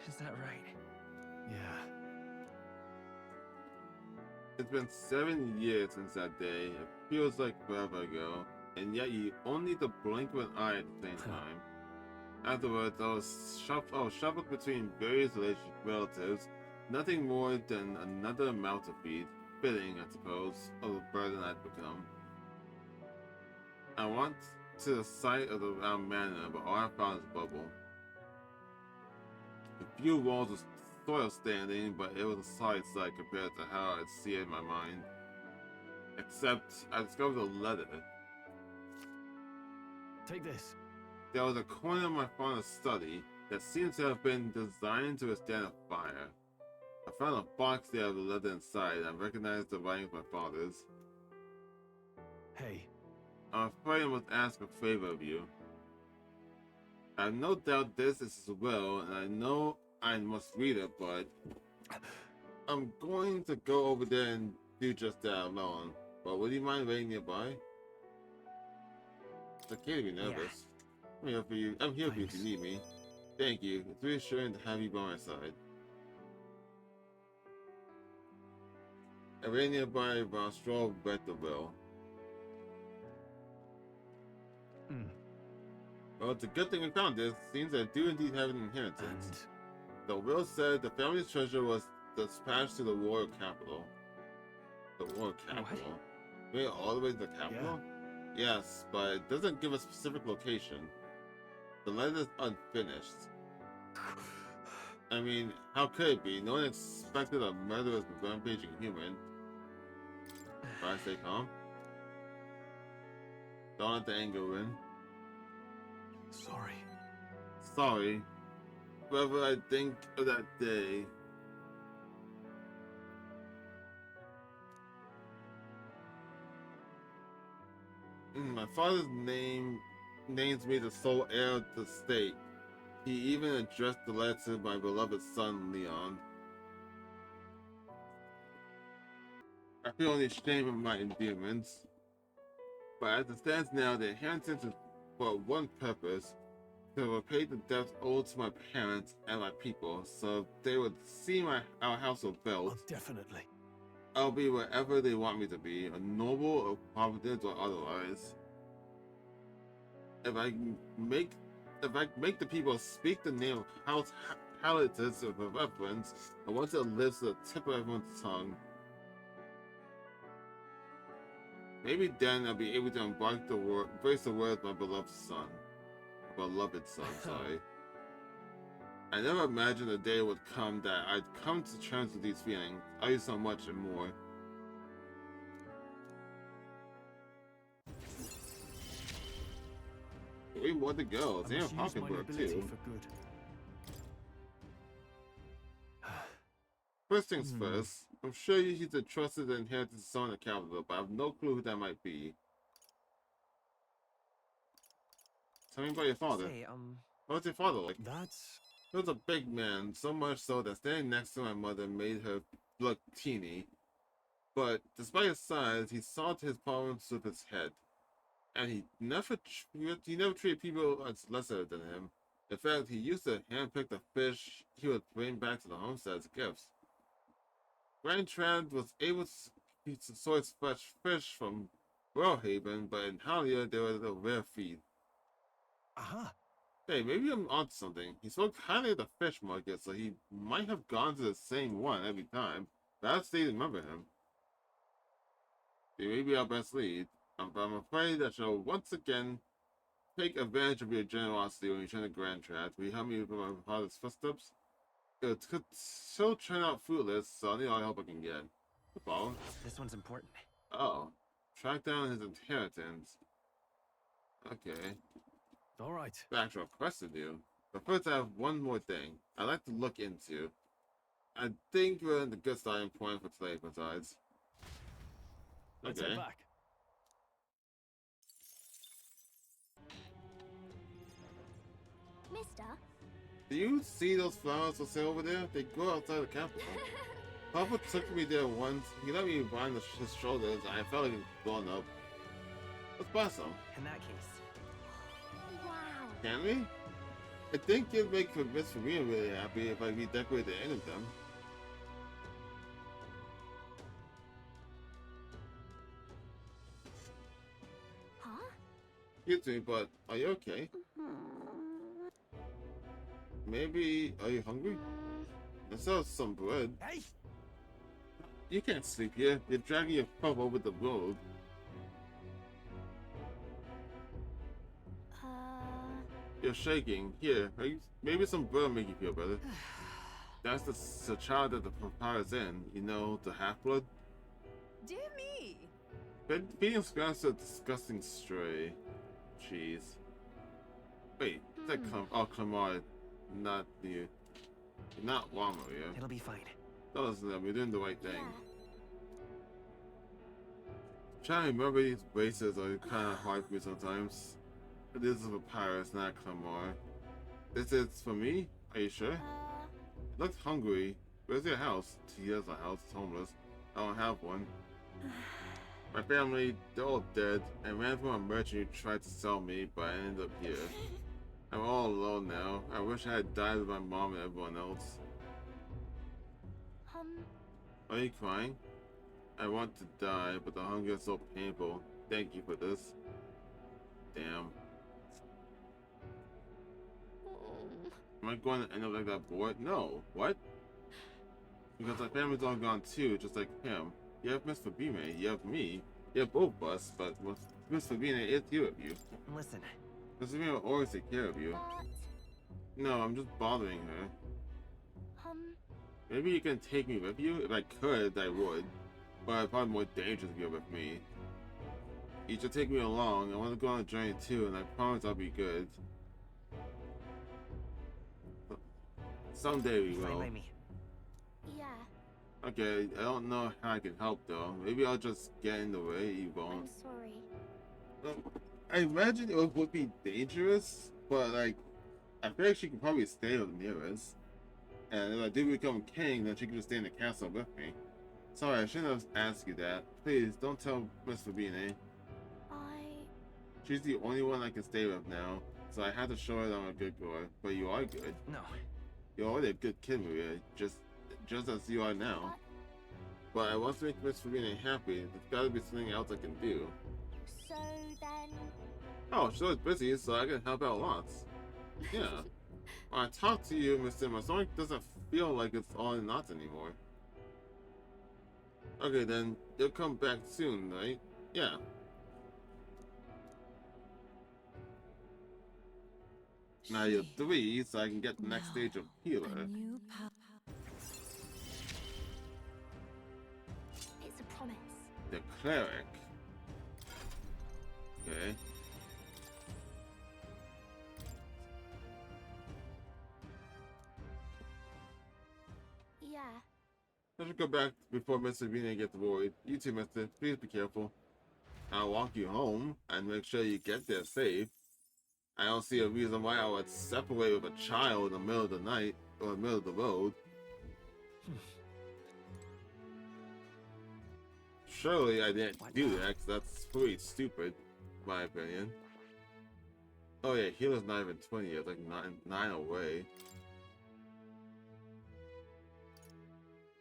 Is that right? yeah. It's been 7 years since that day. It feels like forever ago. And yet you only need to blink of an eye at the same time. Afterwards, I was shuffled between various relatives. Nothing more than another mouth to feed. Fitting, I suppose, of the burden I'd become. I went to the site of the round manor, but all I found is bubble. A few walls of soil standing, but it was a solid sight compared to how I'd see it in my mind. Except, I discovered a letter. Take this. There was a corner of my father's study that seemed to have been designed to withstand a fire. I found a box there with a letter inside, and I recognized the writing of my father's. Hey, I'm afraid I must ask a favor of you. I have no doubt this is as well, and I know I must read it, but I'm going to go over there and do just that alone. But would you mind waiting nearby? It's okay to be nervous. I'm here for you. I'm here for you if you need me. Thank you. It's reassuring to have you by my side. I ran nearby while a straw read the will. Well, it's a good thing we found this. Seems I do indeed have an inheritance. and The will said the family's treasure was dispatched to the royal capital. The royal capital? Wait, all the way to the capital? Yes, but it doesn't give a specific location. The letter is unfinished. I mean, how could it be? No one expected a murderous rampaging human. But I stay calm. Don't let the anger win. sorry. Sorry. Whatever I think of that day. My father's names me the sole heir of the state. He even addressed the letter to my beloved son, Leon. I feel only shame of my endearments. But as it stands now, the inheritance is for one purpose, to repay the debts owed to my parents and my people, so they would see our household built. Oh, definitely. I'll be wherever they want me to be, a noble or providence or otherwise. If I make the people speak the name of House Hiatus with reverence, I want it lives to the tip of everyone's tongue. Maybe then I'll be able to embrace the word of my beloved son. Sorry. I never imagined a day would come that I'd come to terms with these feelings. I owe you so much and more. We more to go. I They have must use my pocketbook nobility too. for good. First things first, I'm sure he's a trusted and inherited son of the capital, but I have no clue who that might be. Tell me about your father. Say, What's your father like? That's He was a big man, so much so that standing next to my mother made her look teeny. But despite his size, he solved his problems with his head. And he never treated people as lesser than him. In fact, he used to handpick the fish he would bring back to the homestead as gifts. Grand Trad was able to source fresh fish from Brilehaven, but in Halia they were a rare feed. Aha! Hey, maybe I'm onto something. He spoke highly of the fish market, so he might have gone to the same one every time. But I'd still remember him. He may be our best lead, but I'm afraid I shall once again take advantage of your generosity when you turn to Grand Trad. Will you help me with my father's footsteps? It could still turn out fruitless, so I need all the help I can get. Follow? This one's important. Oh. Track down his inheritance. Okay. Alright. Back to a quest to do. But first I have one more thing I'd like to look into. I think we're in the good starting point for today, besides. Let's Okay. head back. Mister? Do you see those flowers for sale over there? They grow outside the capital. Papa took me there once. He let me behind his shoulders, and I felt like a grown up. Let's buy some. In that case, Wow. Can we? I think it'd make Miss Farina really happy if I redecorate the end of them. Huh? Excuse me, but are you okay? Maybe, are you hungry? Let's have some bread. Hey! You can't sleep here. You're dragging your pup over the road. You're shaking. Here, maybe some bread will make you feel better. That's the child that the papyrus in. You know, the half-blood. Dear me! Feeding scraps to a disgusting stray. Jeez. Wait, is that Clamar, not you. You're not Wama, yeah? it'll be fine. That was them. You're doing the right thing. Yeah. Trying to remember these braces are kind of hard for me sometimes. This is a papyrus, not Clamar. This is for me? Are you sure? Looks hungry. Where's your house? He has a house. It's homeless. I don't have one. My family, they're all dead. I ran from a merchant who tried to sell me, but I ended up here. I'm all alone now. I wish I had died with my mom and everyone else. Are you crying? I want to die, but the hunger is so painful. Thank you for this. Damn. Am I going to end up like that boy? No. What? Because my family's all gone too, just like him. You have Miss Fabime, you have me, you have both of us, but with Miss Fabine, it's you of you. Listen, Miss Fabine will always take care of you. No, I'm just bothering her. Maybe you can take me with you? If I could, I would. But it's probably more dangerous if you're with me. You should take me along. I want to go on a journey too, and I promise I'll be good. Someday we fine will. by me. Yeah. Okay, I don't know how I can help though. Maybe I'll just get in the way, you I'm won't. sorry. I imagine it would be dangerous, but like, I feel like she could probably stay near us. And if I do become king, then she can just stay in the castle with me. Sorry, I shouldn't have asked you that. Please, don't tell Miss Fabine. She's the only one I can stay with now, so I had to show her that I'm a good boy. But you are good. No, You're already a good kid, Maria, just as you are now. But I want to make Miss Fabine happy. There's gotta be something else I can do. So then... Oh, she's always busy, so I can help out lots. Yeah. When I talk to you, Miss Sim, my stomach doesn't feel like it's all in knots anymore. Okay, then you'll come back soon, right? Yeah. Now you're 3, so I can get the next stage of healer. A new It's a promise. The cleric. Okay. Yeah. I should go back before Mr. Vina gets worried. You too, mister. Please be careful. I'll walk you home and make sure you get there safe. I don't see a reason why I would separate with a child in the middle of the night or the middle of the road. surely I didn't do that, because that's pretty stupid, in my opinion. Oh yeah, healer's not even 20 yet, like 9 away.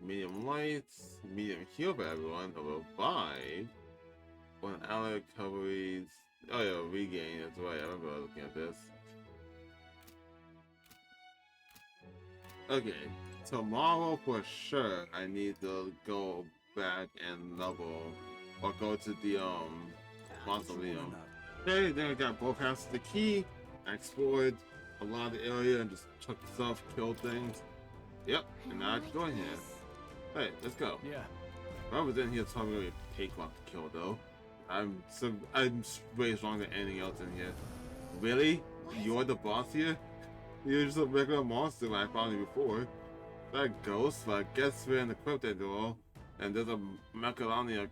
Medium lights, medium heal for everyone, a revive. When ally recoveries. Oh yeah, regain, that's right, I remember looking at this. Okay, tomorrow for sure I need to go back and level, or go to the mausoleum. Okay, then I got both halves of the key. I explored a lot of the area and just took stuff, killed things. Yep, and now I can go in here. Hey, let's go. Yeah. Whoever's in here told me to take long to kill though. I'm way stronger than anything else in here. Really? You're the boss here? You're just a regular monster when I found you before. That ghost, but I guess we're in the crypt after all. And there's a melancholia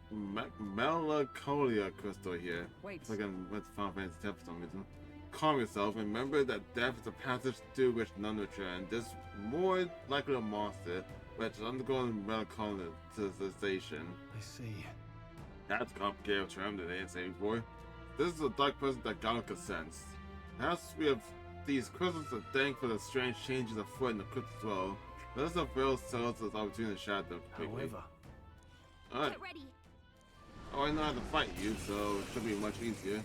crystal here. Wait. It's like I'm with Final Fantasy X for some reason. Calm yourself. Remember that death is a passage through which none return. This more likely a monster, which is undergoing melancholicization. I see. That's a complicated term that they didn't say before. This is a dark presence that Gallica sensed. Perhaps we have these crystals to thank for the strange changes afoot in the crypt as well. Let us avail ourselves of this opportunity to shatter them quickly. However, Alright. Get ready. Oh, I know how to fight you, so it should be much easier.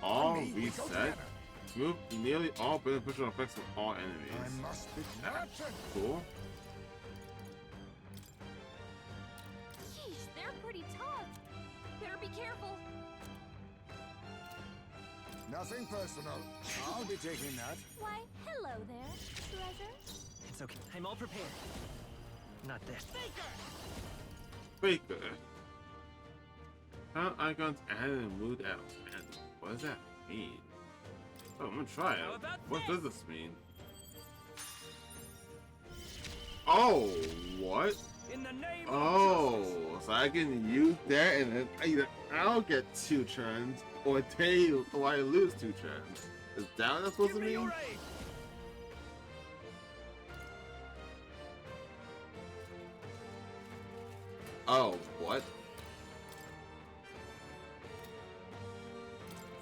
All reset. Remove nearly all beneficial effects of all enemies. I must be nurtured. Cool. Sheesh, they're pretty tough. Better be careful. Nothing personal. I'll be taking that. Why, hello there, treasure. It's okay. I'm all prepared. Not this. Faker. Count icons added and moved out. And what does that mean? Oh, I'm gonna try How it. about What this? does this mean? Oh, what? in the name of Oh, justice. so I can use that and then either I'll get 2 turns or I lose 2 turns. Is that what that's supposed Give to me your mean? aid. Oh, what?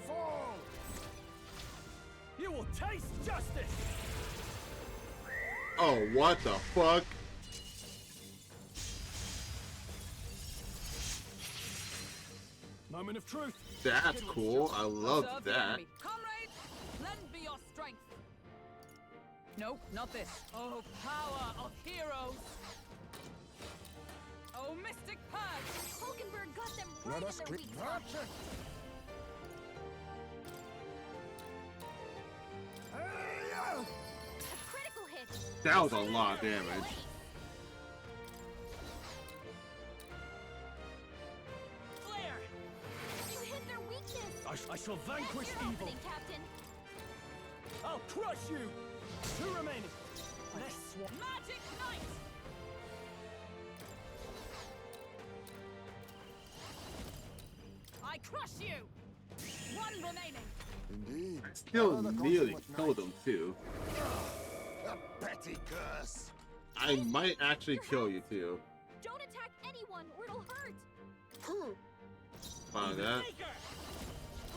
Fall! You will taste justice. Oh, what the fuck? Moment of truth. That's cool. I love Serve the that. enemy. Comrades, lend me your strength. No, not this. Oh, power of heroes. Oh, mystic purge. Hulkenberg got them right Let in us their click weak spot. nurtured. Hey-ya! A critical hit. That was a lot of damage. Flare! You hit their weakness. I shall vanquish That's your evil. opening, Captain. I'll crush you. 2 remaining. Less swap. Magic Knight. I crush you. 1 remaining. Indeed. I still Another nearly consummate killed knight. him too. A petty curse. I might actually kill you too. Don't attack anyone or it'll hurt. Find that. Faker!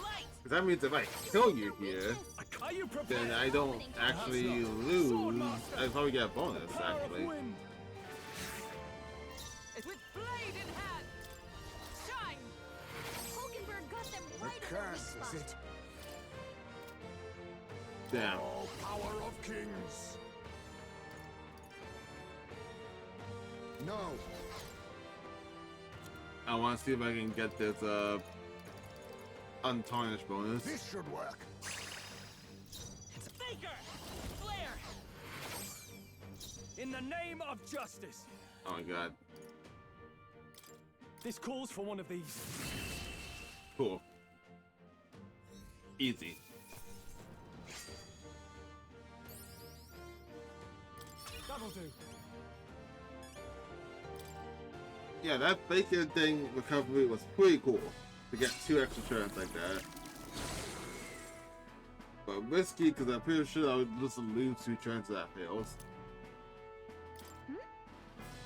Light! Because that means if I kill you here, Are you prepared? then I don't actually lose. I probably get a bonus The power of actually. wind. With blade in hand. Shine. Hulkenberg got them The right in their weak curse spot. is it. Damn. Oh, power of kings. No. I want to see if I can get this untarnished bonus. This should work. It's Faker! Flare! In the name of justice. Oh my god. This calls for one of these. Cool. Easy. That'll do. Yeah, that bacon thing recovery was pretty cool. To get 2 extra turns like that. But risky because I'm pretty sure I would just lose 2 turns if that fails.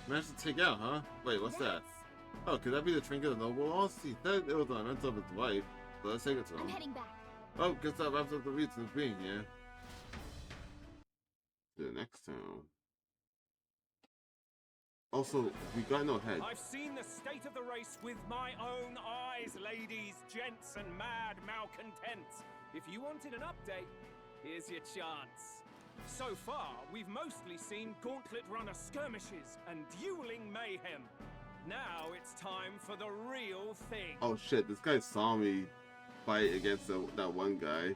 Managed to take out, huh? Wait, what's that? Oh, could that be the trinket of Noble Lost? He said it was an event of his wife, so let's take it to him. I'm heading back. Oh, guess that wraps up the reason of being here. To the next town. Also, we got no head. I've seen the state of the race with my own eyes, ladies, gents, and mad malcontents. If you wanted an update, here's your chance. So far, we've mostly seen gauntlet runner skirmishes and dueling mayhem. Now it's time for the real thing. Oh shit, this guy saw me fight against that one guy.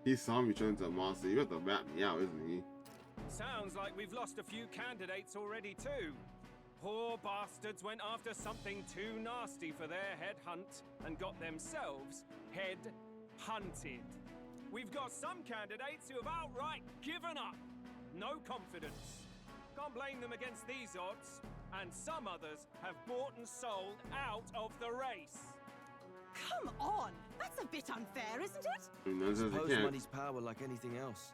He saw me turn into a monster. You have to rat me out, isn't he? Sounds like we've lost a few candidates already too. Poor bastards went after something too nasty for their head hunt and got themselves head hunted. We've got some candidates who have outright given up. No confidence. Can't blame them against these odds. And some others have bought and sold out of the race. Come on! That's a bit unfair, isn't it? I Suppose money's power like anything else.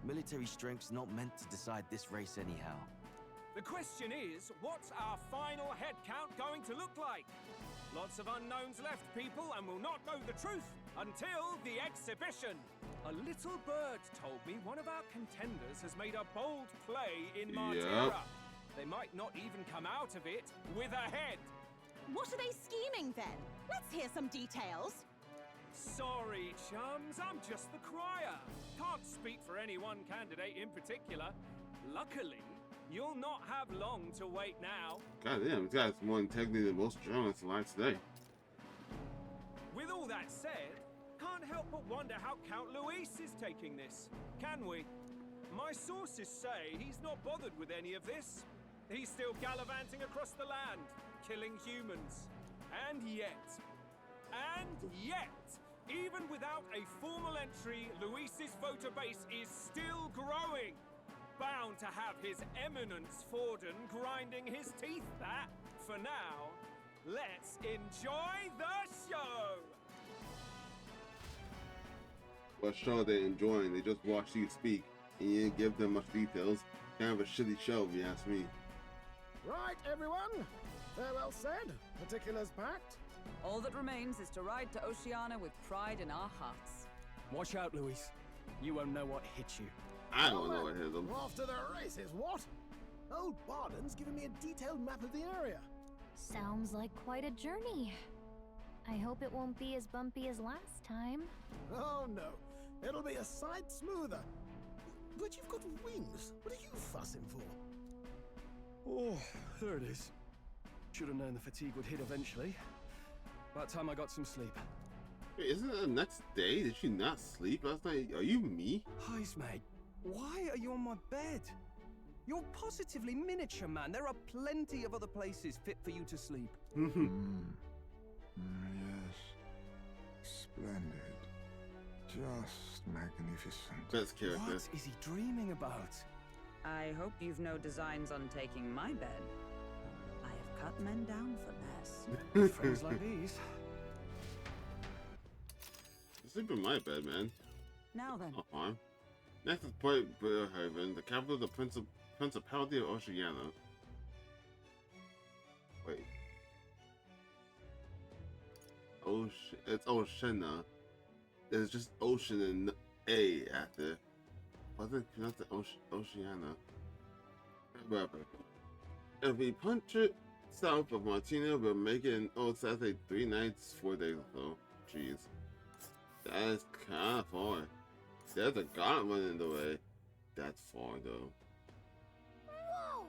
Military strength's not meant to decide this race anyhow. The question is, what's our final head count going to look like? Lots of unknowns left, people, and we'll not know the truth until the exhibition. A little bird told me one of our contenders has made a bold play in Martera. They might not even come out of it with a head. What are they scheming then? Let's hear some details. Sorry, chums, I'm just the crier. Can't speak for any one candidate in particular. Luckily, you'll not have long to wait now. God damn, this guy's more integrity than most journalists alive today. With all that said, can't help but wonder how Count Luis is taking this, can we? My sources say he's not bothered with any of this. He's still gallivanting across the land, killing humans. And yet, even without a formal entry, Luis's voter base is still growing. Bound to have His Eminence Forden grinding his teeth at. For now, let's enjoy the show! What show are they enjoying? They just watch you speak, and you didn't give them much details. Kind of a shitty show, if you ask me. Right, everyone. Farewell said. Particulars packed. All that remains is to ride to Oceania with pride in our hearts. Watch out, Luis. You won't know what hit you. I don't know what hit them. We're off to the races, what? Old Barden's giving me a detailed map of the area. Sounds like quite a journey. I hope it won't be as bumpy as last time. Oh no, it'll be a sight smoother. But you've got wings. What are you fussing for? Oh, there it is. Should have known the fatigue would hit eventually. About time I got some sleep. Wait, isn't it the next day? Did she not sleep last night? Are you me? Heis, mate. Why are you on my bed? You're positively miniature, man. There are plenty of other places fit for you to sleep. Yes. Splendid. Just magnificent. Best character. What is he dreaming about? I hope you've no designs on taking my bed. I have cut men down for less. Friends like these. Sleep in my bed, man. Now then. Oh, fine. Next is Port Brilehaven, the capital of the Principality of Oceania. Wait. It's Oceania. There's just ocean and A after. Wasn't not the Oceania. Whatever. If we punch it south of Martina, we'll make it in Saturday 3 nights, 4 days or so. Jeez. That is kind of far. There's a gauntlet in the way. That's far though. Whoa!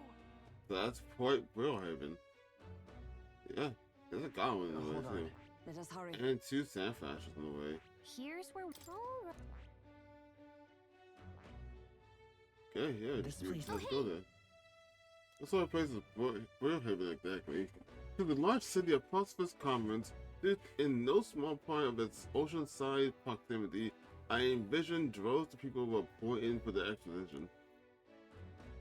So that's Port Brilehaven. Yeah, there's a gauntlet in the way too. Let us hurry. And 2 sand flashes in the way. Here's where. Okay, yeah, This let's place- go there. What sort of place is Brilehaven exactly? To the large city of prosperous commerce, in no small part of its oceanside proximity, I envision droves of people were pouring in for the expedition.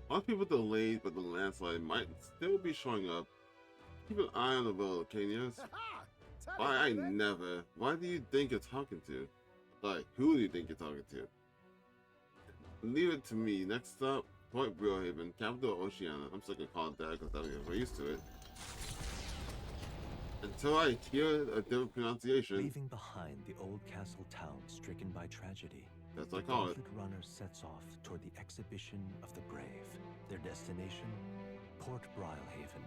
A lot of people delayed, but the landslide might still be showing up. Keep an eye on the road, Canias. Why I never? Why do you think you're talking to? Like, who do you think you're talking to? Leave it to me. Next stop, Port Brilehaven, capital of Oceania. I'm still gonna call it that because I'm used to it. Until I hear a different pronunciation. Leaving behind the old castle town stricken by tragedy, that's what I call it. The runner sets off toward the exhibition of the brave. Their destination, Port Brilehaven,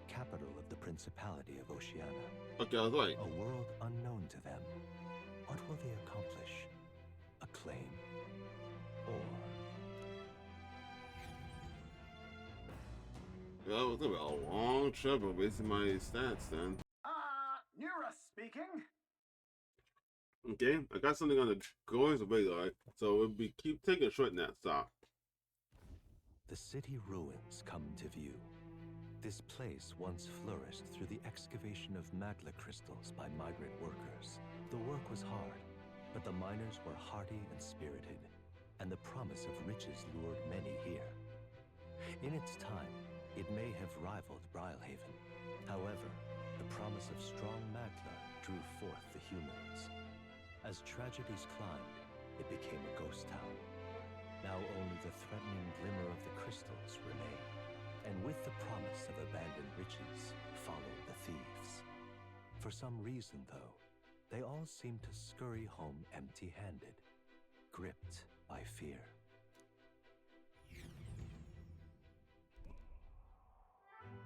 capital of the Principality of Oceania. Okay, I was right. A world unknown to them. What will they accomplish? Acclaim? Or... Yeah, it was gonna be a long trip of wasting my stats then. Nura speaking. Okay, I got something on the going radar, so we'll keep taking a short nap stop. The city ruins come to view. This place once flourished through the excavation of magma crystals by migrant workers. The work was hard, but the miners were hardy and spirited, and the promise of riches lured many here. In its time, it may have rivaled Brilehaven. However, the promise of strong magma drew forth the humans. As tragedies climbed, it became a ghost town. Now only the threatening glimmer of the crystals remain. And with the promise of abandoned riches followed the thieves. For some reason, though, they all seem to scurry home empty-handed, gripped by fear.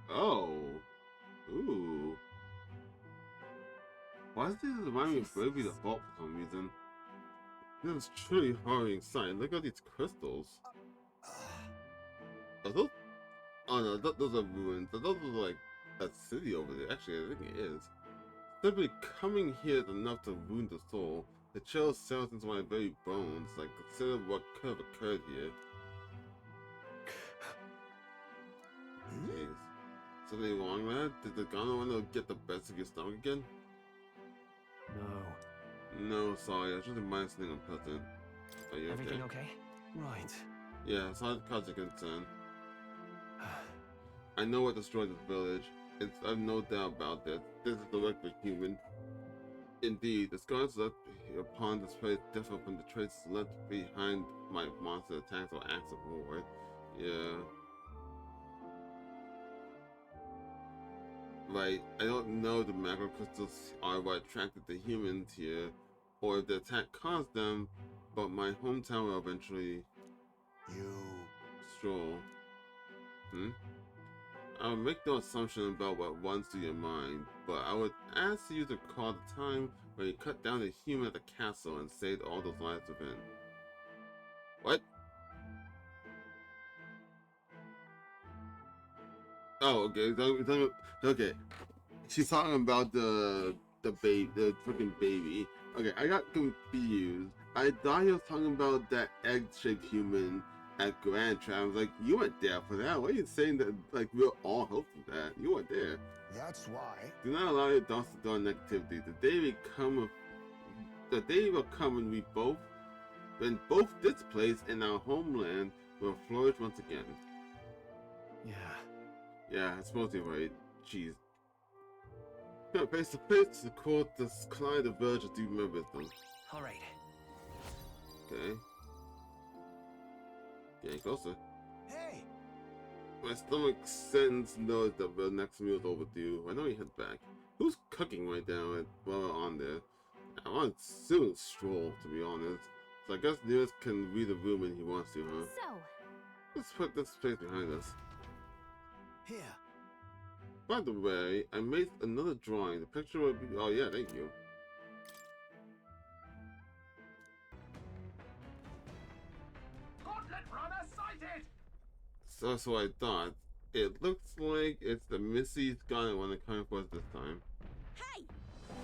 Oh. Ooh. Why does this remind me of Baby the Vault for some reason? This is truly horrifying sight. Look at these crystals. Are those? Oh no, those are ruins. Those are like a city over there. Actually, I think it is. Simply coming here is enough to wound the soul. The chill settles into my very bones. Like, consider what could have occurred here. Jeez. Something wrong, lad? Did the gonorrhea get the best of your stomach again? No. No, sorry. I was just reminding something unpleasant. Are you Everything okay? Right. Yeah, sorry to cause your concern. I know what destroyed this village. I've no doubt about that. This is the work of a human. Indeed, the scars left upon this place differ from the traces left behind my monster attacks or acts of war. Yeah. Right, I don't know if the macro crystals are what attracted the humans here, or if the attack caused them, but my hometown will eventually... stroll. I would make no assumption about what runs through your mind, but I would ask you to recall the time when you cut down a human at the castle and saved all those lives within. What? Oh, okay. Okay. She's talking about the freaking baby. Okay, I got confused. I thought he was talking about that egg-shaped human at Grand Trap. I was like, you weren't there for that. Why are you saying that? Like, we're all help for that. You weren't there. That's why. Do not allow your thoughts to dwell on negativity. The day will come when both this place and our homeland will flourish once again. Yeah, I suppose you're right. Jeez. Face to face to quote this Clyde the Virgin, do you remember them? Alright. Okay. Getting closer. Hey! My stomach sends notice that the next meal is overdue. Why don't we head back? Who's cooking right now while we're on there? I want to soon stroll, to be honest. So I guess Nearest can read the room when he wants to, huh? So, Let's put this place behind us. Here. By the way, I made another drawing. The picture will be... Oh yeah, thank you. Gauntlet runner sighted! So that's what I thought. It looks like it's the Missy Scarlet one that coming for us this time. Hey!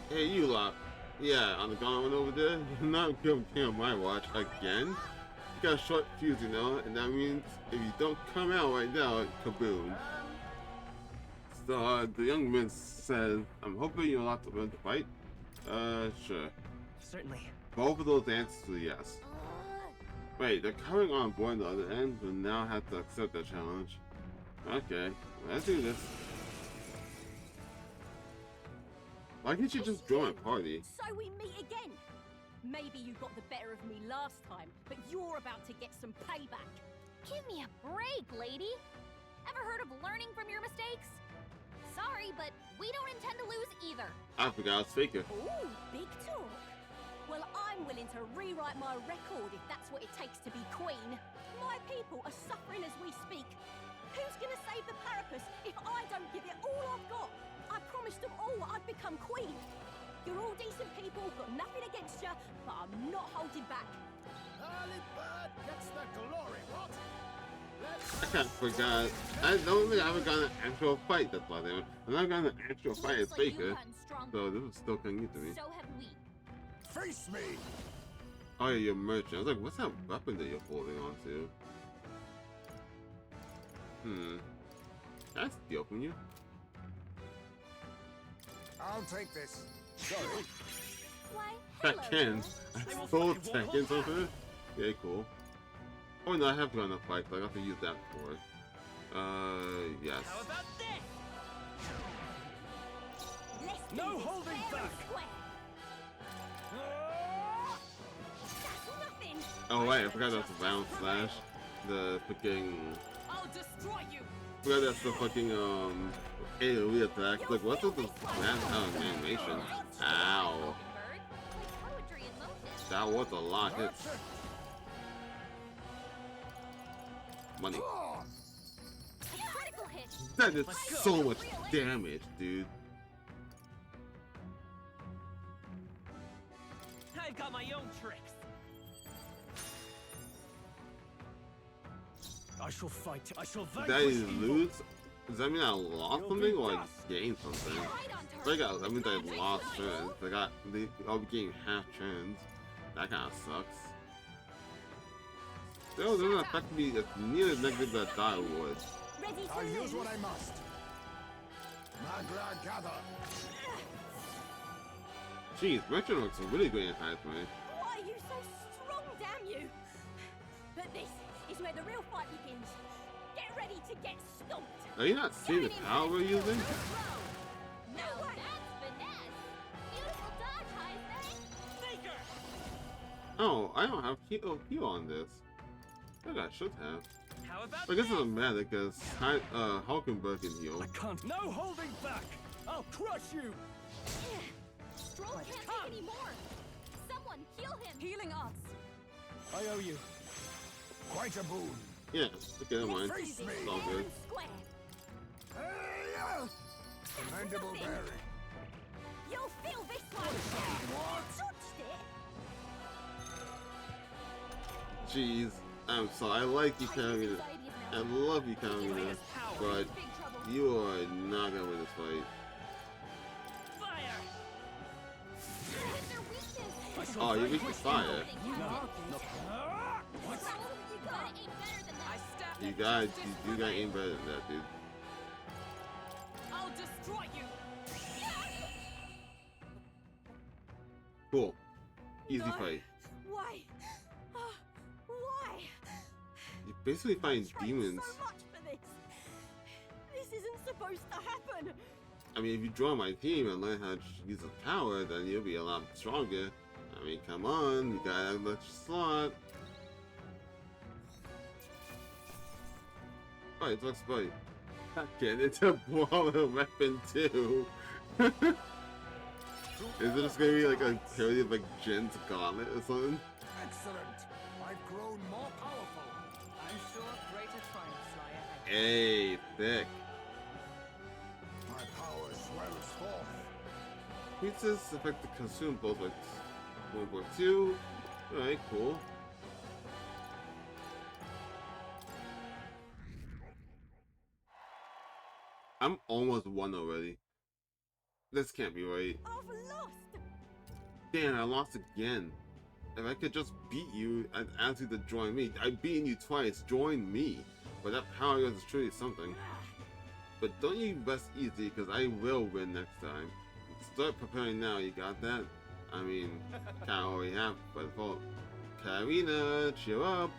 Hey, you lot. Yeah, on the Gauntlet one over there. You're not coming on my watch again. You got a short fuse, you know, and that means if you don't come out right now, kaboom. So the young man says, I'm hoping you're allowed to learn to fight. Sure. Certainly. Both of those answers are yes. Wait, they're coming on board the other end, but now have to accept the challenge. Okay, let's do this. Why can't you just join a party? So we meet again. Maybe you got the better of me last time, but you're about to get some payback. Give me a break, lady. Ever heard of learning from your mistakes? Sorry, but we don't intend to lose either. I forgot I was Faker. Ooh, big talk. Well, I'm willing to rewrite my record if that's what it takes to be queen. My people are suffering as we speak. Who's gonna save the Parapus if I don't give it all I've got? I promised them all I'd become queen. You're all decent people, got nothing against you, but I'm not holding back. Early bird gets the glory, what? I kind of forgot. I don't think I haven't gotten an actual fight. That's why I'm not gotten an actual fight as Faker. So this is still kind of new to me. So have we. Face me! Oh yeah, you're merchant. I was like, what's that weapon that you're holding on to? Can I steal from you? I'll take this. Sorry. Why, I can. I stole seconds of it. Okay, cool. Oh no, I have gone to fight, so I have to use that for it. Yes. How about this? No holding back! Oh right, I forgot that's the round slash. The fucking... I'll destroy you! I forgot that's the fucking, AoE attack. Like, what's with the animation? Ow. That was a lot of hits. Money. That did so much damage, dude. I've got my own tricks. I shall fight. I shall Did vanquish I lose? Does that mean I lost something or I gained something? I mean I lost turns. I'll be getting half turns. That kind of sucks. Still, doesn't affect me as near as negative as I thought it would. I'll use what I must. Magla gather. Jeez, Merchant looks really great in high me. Why are you so strong, damn you? But this is where the real fight begins. Get ready to get stomped. Are you not seeing the power we're using? No way. That's finesse. Beautiful dodge, Heisman. Oh, I don't have heal on this. I think I should have. How about I guess it doesn't matter because Hulkenberg can heal. I can't. No holding back! I'll crush you! Stroll can't take any more. Someone heal him. Healing arts. I owe you. Quite a boon. Yeah, okay, never mind. Face me. It's all good. Commendable berry. You'll feel this one. What? Touched it. Jeez, I'm sorry. I like you, Kamina. I love you, Kamina. But you are not gonna win this fight. Oh, you reached the fire. You gotta aim better than that, dude. I'll destroy you. Cool. Easy fight. Why? Why? You're basically fighting demons. So much for this. This isn't supposed to happen. I mean, if you join my team and learn how to use the power, then you'll be a lot stronger. I mean, come on, you got an extra slot. Alright, let's fight. Okay, it's a brawler weapon too. Is it just gonna be like a parody of like Jin's gauntlet or something? Excellent. I've grown more powerful. I'm sure greater triumphs lie ahead. Hey, thick. My power swells forth. Pieces affect the consumables like 1.2. Alright, cool. I'm almost won already. This can't be right. I've lost. Damn, I lost again. If I could just beat you and ask you to join me. I've beaten you twice, join me. But that power is truly something. But don't you rest easy, because I will win next time. Start preparing now, you got that? I mean, kinda already have, by default. Karina, cheer up!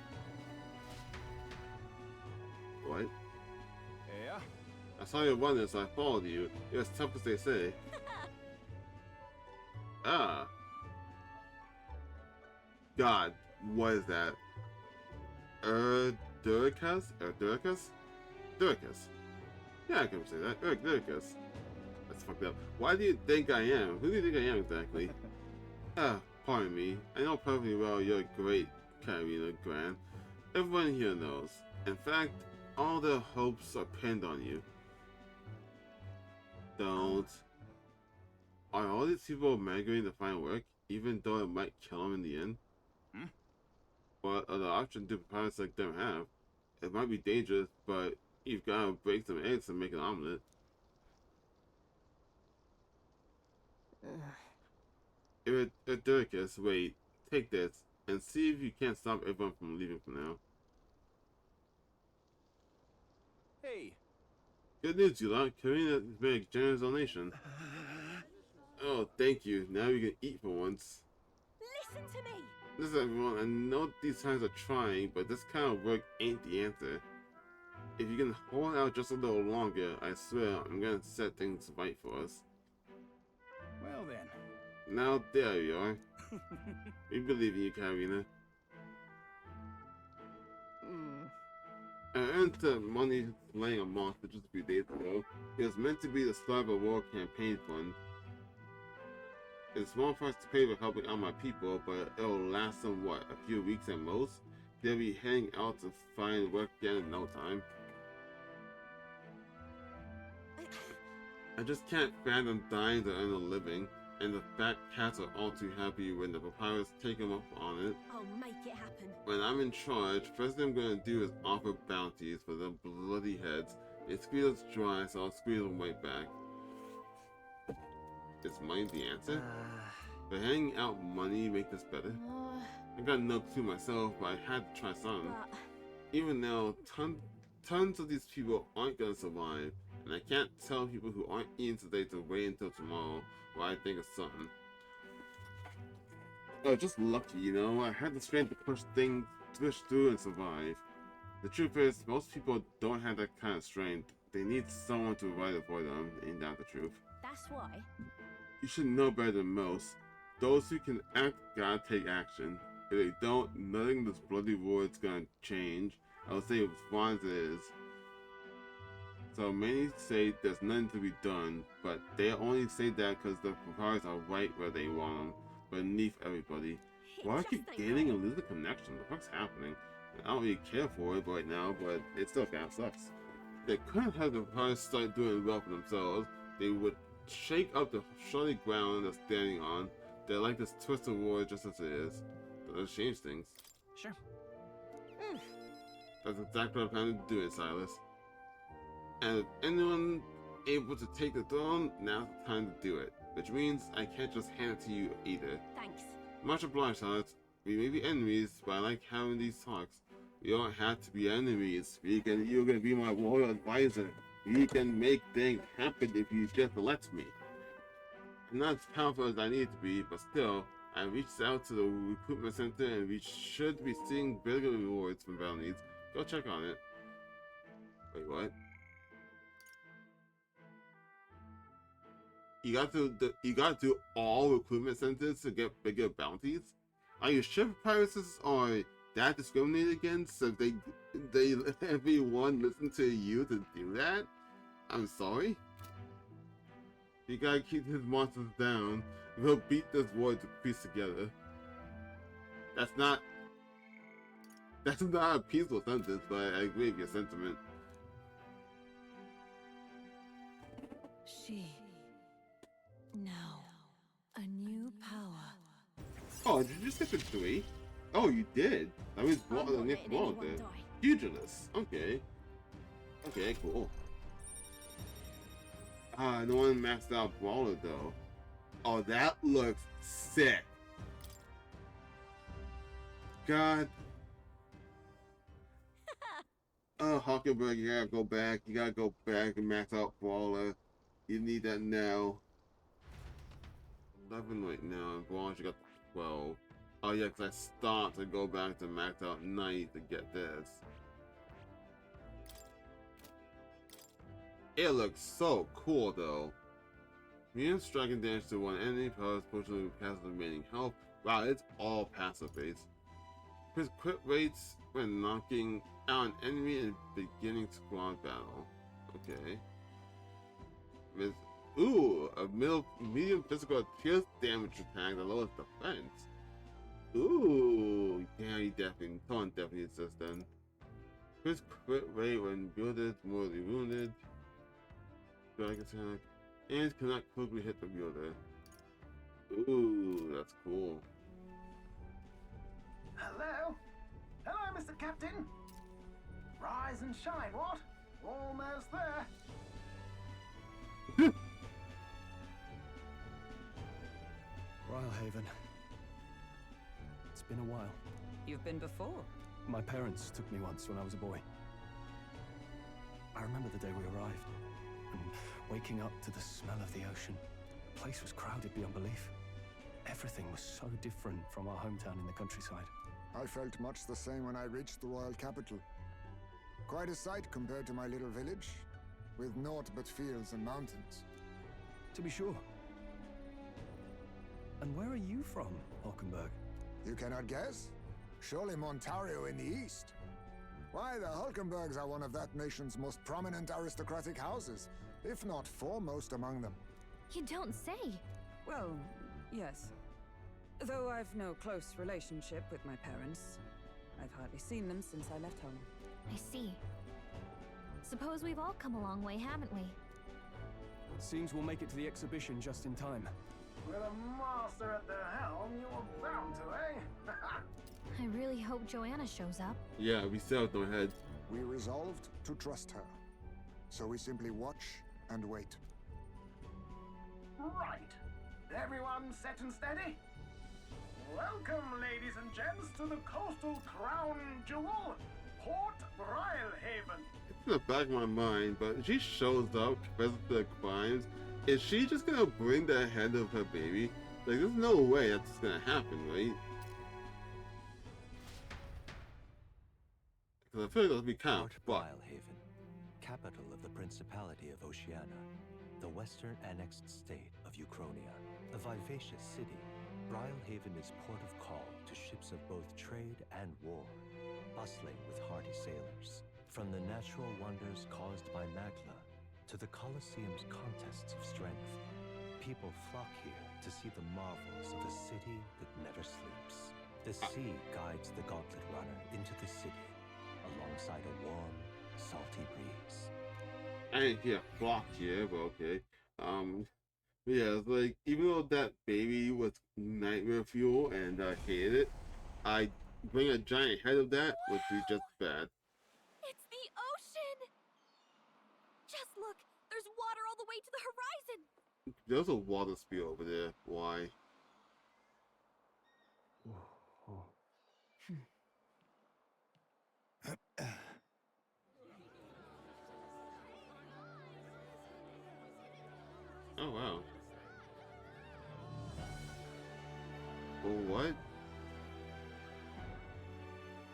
What? Yeah? I saw you running, so I followed you. It was tough as they say. Ah. God, what is that? Erduricus? Erduricus? Duricus. Yeah, I can say that. Erduricus. That's fucked up. Why do you think I am? Who do you think I am exactly? Pardon me. I know perfectly well you're a great Karina Grant. Everyone here knows. In fact, all their hopes are pinned on you. Don't. Are all these people migrating to find work, even though it might kill them in the end? What other option do pirates like them have? It might be dangerous, but you've got to break some eggs and make an omelet. Erduricus, wait, take this, and see if you can't stop everyone from leaving for now. Hey! Good news, you lot. Karina has been a generous donation. Oh, thank you. Now we can eat for once. Listen to me! Listen, everyone, I know these times are trying, but this kind of work ain't the answer. If you can hold out just a little longer, I swear I'm gonna set things right for us. Well then. Now there you are. We believe in you, Karina. I earned the money laying a monster just a few days ago. It was meant to be the start of a war campaign fund. It's small price to pay for helping out my people, but it'll last them, what, a few weeks at most? They'll be heading out to find work again in no time. I just can't fathom dying to earn a living, and the fat cats are all too happy when the papyrus take them up on it. I'll make it happen. When I'm in charge, first thing I'm gonna do is offer bounties for the bloody heads. They squeeze us dry, so I'll squeeze them right back. Is money the answer? But handing out money make this better? I got no clue myself, but I had to try something. Even now, tons of these people aren't gonna survive, and I can't tell people who aren't eating today to wait until tomorrow while I think of something. Oh, just lucky, you know? I had the strength to push through and survive. The truth is, most people don't have that kind of strength. They need someone to ride it for them, ain't that the truth? That's why. You should know better than most. Those who can act gotta take action. If they don't, nothing in this bloody war is gonna change. I would say it's fine as it is. So many say there's nothing to be done, but they only say that because the papyrus are right where they want them, beneath everybody. Why do I keep gaining and losing connection? What the fuck's happening? I don't really care for it right now, but it still kinda sucks. They couldn't have the papyrus start doing well for themselves. They would shake up the shoddy ground they're standing on. They're like this twisted war just as it is. But let's change things. Sure. That's exactly what I plan to do, Silas. And if anyone able to take the throne, now's the time to do it. Which means I can't just hand it to you either. Thanks. Much obliged, Silas. We may be enemies, but I like having these talks. We don't have to be enemies. You're gonna be my royal advisor. You can make things happen if you just let me. I'm not as powerful as I need to be, but still, I reached out to the recruitment center and we should be seeing bigger rewards from battle needs. Go check on it. Wait, what? You got to do all recruitment centers to get bigger bounties? Are you sure pirates are that discriminated against? So they everyone listen to you to do that? I'm sorry. You gotta keep his monsters down. We'll beat this war to peace together. That's not a peaceful sentence, but I agree with your sentiment. She. Now, a new power. Oh, did you just get the 3? Oh, you did. That means I'm not the letting next ball anyone there. die. Pugilist. Okay. Okay, cool. No one maxed out Brawler though. Oh, that looks sick. God. Oh, Hockenberg, you gotta go back. You gotta go back and max out Brawler. You need that now. 11 right now, and Brawler, you got 12. Oh yeah, because I stopped to go back to max out Knight to get this. It looks so cool though. Medium striking damage to one enemy, powers fortunately passes the remaining health. Wow, it's all passive based. His crit rates when knocking out an enemy in beginning squad battle. Okay. With a medium physical pierce damage attack that lowers defense. Ooh, yeah, he definitely, Taunt definitely assists then. Crit rate when wielded, mortally wounded. Drag attack. And cannot quickly hit the wielder. Ooh, that's cool. Hello? Hello, Mr. Captain? Rise and shine, what? Almost there. Brilehaven. It's been a while. You've been before? My parents took me once when I was a boy. I remember the day we arrived, and waking up to the smell of the ocean. The place was crowded beyond belief. Everything was so different from our hometown in the countryside. I felt much the same when I reached the royal capital. Quite a sight compared to my little village, with naught but fields and mountains. To be sure. And where are you from, Hulkenberg? You cannot guess? Surely Montario in the east. Why, the Hulkenbergs are one of that nation's most prominent aristocratic houses, if not foremost among them. You don't say. Well, yes. Though I've no close relationship with my parents, I've hardly seen them since I left home. I see. Suppose we've all come a long way, haven't we? Seems we'll make it to the exhibition just in time. With a master at the helm, you were bound to, eh? I really hope Joanna shows up. Yeah, we still have no head. We resolved to trust her. So we simply watch and wait. Right. Everyone set and steady? Welcome, ladies and gents, to the coastal crown jewel, Port Brilehaven. It's in the back of my mind, but if she shows up, confesses to the crimes, is she just gonna bring the head of her baby? Like, there's no way that's gonna happen, right? Because I feel like that'll be kind of Port Brilehaven, capital of the Principality of Oceania, the western annexed state of Uchronia. A vivacious city, Brilehaven is port of call to ships of both trade and war, bustling with hardy sailors. From the natural wonders caused by Magla to the Colosseum's contests of strength, people flock here to see the marvels of a city that never sleeps. The sea guides the gauntlet runner into the city, alongside a warm, salty breeze. I didn't hear flock here, but okay. Yeah, it's like, even though that baby was nightmare fuel and I hated it, I bring a giant head of that would be just bad. It's the ocean! Just look, there's water all the way to the horizon! There's a water spill over there. Why? Oh wow. What?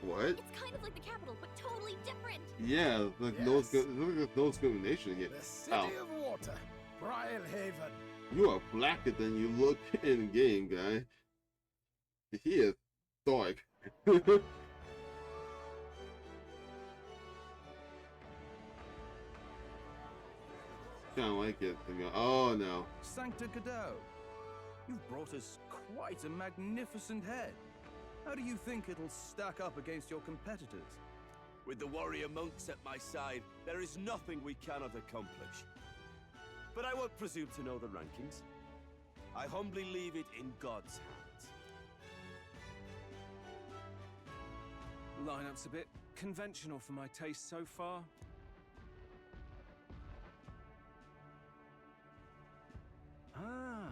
What? It's kind of like the capital, but totally different! Yeah, like Yes. no discrimination here. The city of water, Brilehaven. You are blacker than you look in game, guy. He is dark. Kinda like it. Oh no. Sancta Cadeau, you've brought us quite a magnificent head. How do you think it'll stack up against your competitors? With the warrior monks at my side, there is nothing we cannot accomplish. But I won't presume to know the rankings. I humbly leave it in God's hands. Lineup's a bit conventional for my taste so far. Oh,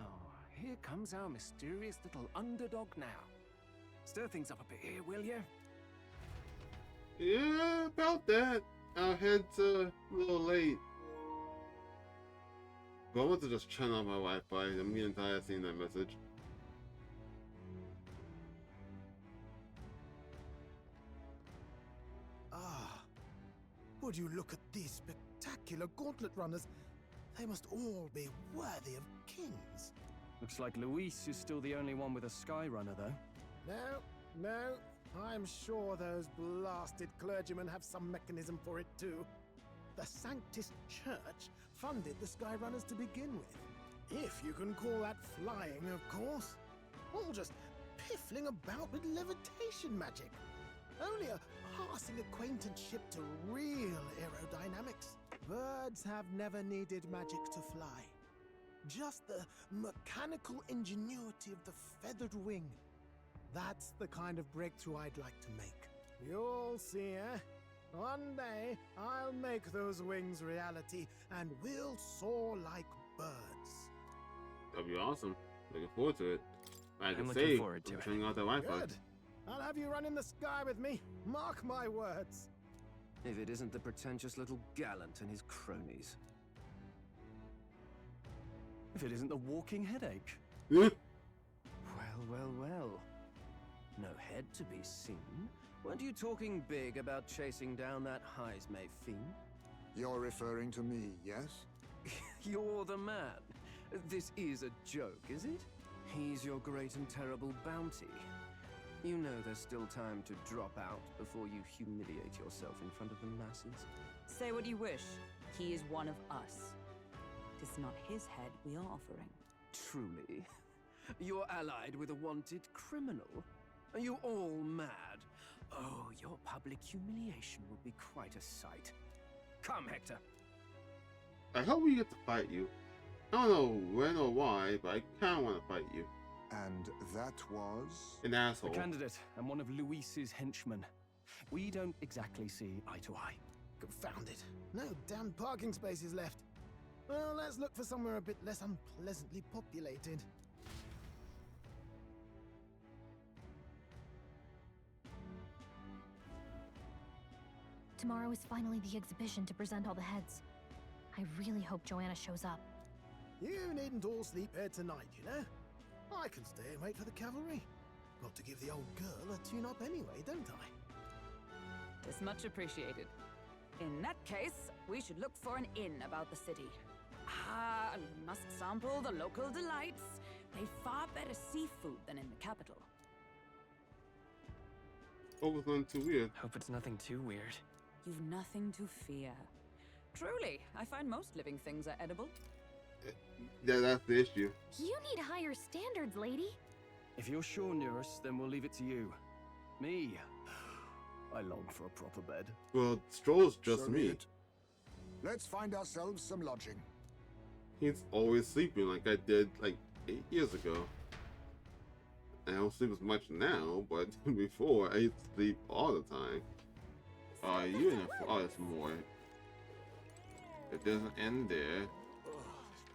here comes our mysterious little underdog now. Stir things up a bit here, will you? Yeah, about that. Our head's a little late. But I want to just turn on my Wi-Fi the entire seeing that message. Ah, would you look at these spectacular gauntlet runners? They must all be worthy of kings. Looks like Luis is still the only one with a Skyrunner, though. No, no, I'm sure those blasted clergymen have some mechanism for it too. The Sanctus Church funded the Skyrunners to begin with. If you can call that flying, of course. All just piffling about with levitation magic. Only a passing acquaintanceship to real aerodynamics. Birds have never needed magic to fly. Just the mechanical ingenuity of the feathered wing. That's the kind of breakthrough I'd like to make. You'll see, eh? One day, I'll make those wings reality, and we'll soar like birds. That'd be awesome. Looking forward to it. I can I'm say, looking forward to it. turning out that Wi-Fi. Good. I'll have you run in the sky with me. Mark my words. If it isn't the pretentious little gallant and his cronies. If it isn't the walking headache. Yeah. Well. No head to be seen. Weren't you talking big about chasing down that Heismay fiend? You're referring to me, yes? You're the man. This is a joke, is it? He's your great and terrible bounty. You know there's still time to drop out before you humiliate yourself in front of the masses. Say what you wish. He is one of us. Tis not his head we are offering. Truly? You're allied with a wanted criminal? Are you all mad? Oh, your public humiliation will be quite a sight. Come, Hector. I hope we get to fight you. I don't know when or why, but I kind of want to fight you. And that was? An asshole. A candidate and one of Luis's henchmen. We don't exactly see eye to eye. Confound it. No damn parking spaces left. Well, let's look for somewhere a bit less unpleasantly populated. Tomorrow is finally the exhibition to present all the heads. I really hope Joanna shows up. You needn't all sleep here tonight, you know? I can stay and wait for the cavalry. Got to give the old girl a tune-up anyway, don't I? Tis much appreciated. In that case, we should look for an inn about the city. We must sample the local delights. They've far better seafood than in the capital. Hope it's not too weird. Hope it's nothing too weird. You've nothing to fear. Truly, I find most living things are edible. Yeah, that's the issue. You need higher standards, lady. If you're sure, Nearest, then we'll leave it to you. Me, I long for a proper bed. Well, Stroll's just So be me. it. Let's find ourselves some lodging. He's always sleeping like I did like 8 years ago. I don't sleep as much now, but before I used to sleep all the time. You in a forest more. It doesn't end there.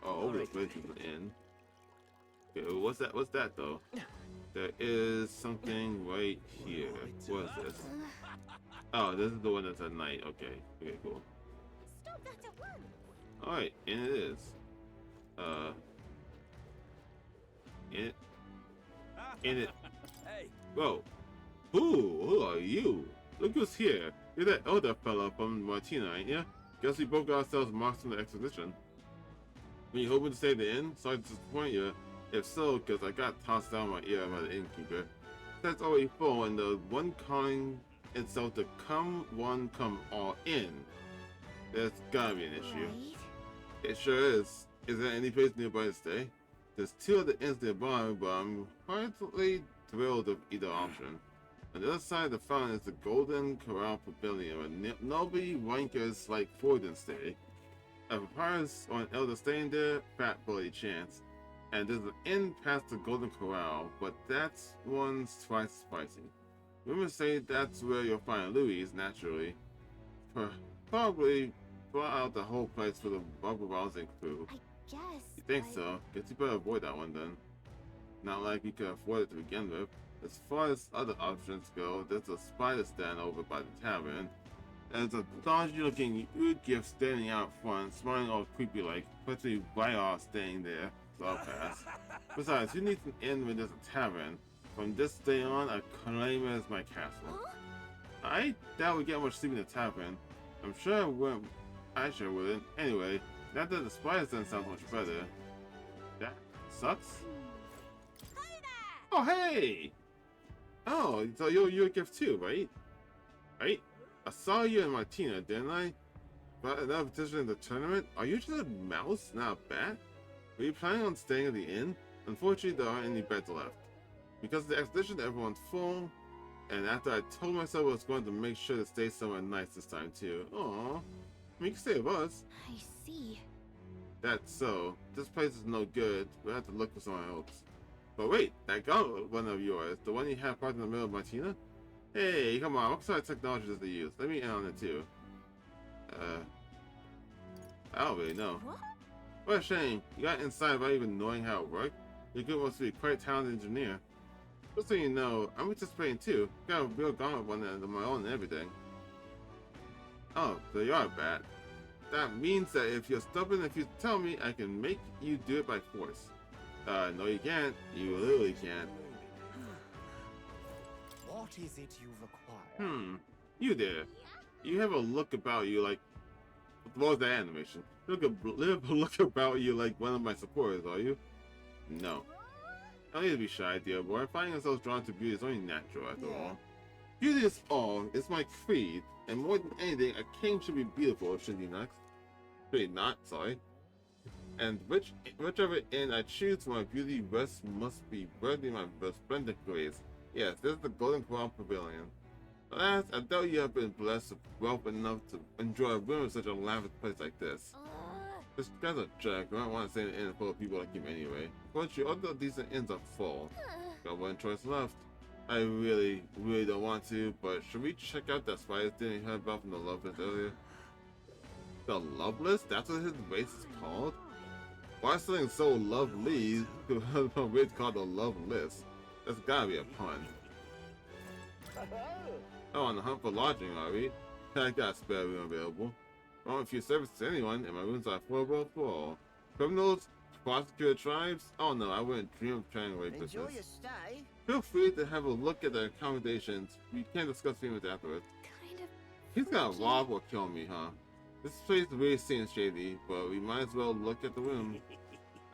Oh, over the place is an end. Okay, what's that? What's that though? There is something right here. What is this? Oh, this is the one that's at night. Okay. Okay, cool. Stop that at once! Alright, and it is. In it. Hey! Whoa. Who are you? Look who's here. You're that elder fella from Martina, ain't ya? Guess we both got ourselves marks from the exposition. Were you hoping to stay at the inn? Sorry to disappoint you. If so, because I got tossed down my ear by the innkeeper. That's already full, and the one calling itself to come one, come all in. There's gotta be an issue. Right? It sure is. Is there any place nearby to stay? There's 2 other inns nearby, but I'm heartily thrilled of either option. On the other side of the fountain is the Golden Corral Pavilion, where nobody wankers like Forden stay. If a papyrus or an elder staying there, fat bully chance. And there's an inn past the Golden Corral, but that's one's twice spicy. Rumors say that's where you'll find Louis, naturally. Probably brought out the whole place for the bubble rousing crew. I guess. You think so? Guess you better avoid that one then. Not like you could afford it to begin with. As far as other options go, there's a spider stand over by the tavern. There's a dodgy looking gift standing out front, smiling all creepy like, especially Briar staying there, so I'll pass. Besides, who needs an inn when there's a tavern? From this day on, I claim it as my castle. Huh? I doubt we get much sleep in the tavern. I'm sure I wouldn't. I sure wouldn't. Anyway, not that the spider stand sounds much better. That sucks. Hi there! Oh hey! Oh, so you're a gift too, right? Right? I saw you and Martina, didn't I? But another petition in the tournament? Are you just a mouse, not a bat? Were you planning on staying at the inn? Unfortunately, there aren't any beds left. Because of the expedition, everyone's full, and after I told myself I was going to make sure to stay somewhere nice this time too. Aww. I mean, you can stay with us. I see. That's so. This place is no good. We'll have to look for somewhere else. But wait, that gauntlet one of yours, the one you have parked in the middle of Martina? Hey, come on, what sort of technology does it use? Let me in on it too. I don't really know. What a shame. You got inside without even knowing how it worked. You could must be a quite talented engineer. Just so you know, I'm participating too. Got a real gauntlet one of my own and everything. Oh, so you are a bat. That means that if you're stubborn, if you tell me, I can make you do it by force. No you can't. You literally can't. What is it you require? You there. You have a look about you like... What was that animation? Look about you like one of my supporters, are you? No. I don't need to be shy, dear boy. Finding ourselves drawn to beauty is only natural, after all. Beauty is all. It's my creed. And more than anything, a king should be beautiful, should he not? Should he not? Sorry. And whichever inn I choose for my beauty rest must be worthy of my resplendent grace. Yes, this is the Golden Crown Pavilion. Alas, I doubt you have been blessed with wealth enough to enjoy a room in such a lavish place like this. This guy's a jerk. I don't want to stay in an inn full of people like him anyway. Fortunately, all the decent inns are full. Got one choice left. I really don't want to, but should we check out that spider thing you heard about from the Love List earlier? The Love List? That's what his race is called? Why is something so lovely a race called the Love List? That's gotta be a pun. Oh, on the hunt for lodging, are we? I got a spare room available. I don't refuse service to anyone, and my rooms are affordable for all. Criminals? Prosecutor tribes? Oh no, I wouldn't dream of trying away business. Enjoy your stay. Feel free to have a look at the accommodations. We can discuss payments afterwards. Kind of. He's gonna rob or kill me, huh? This place really seems shady, but we might as well look at the room.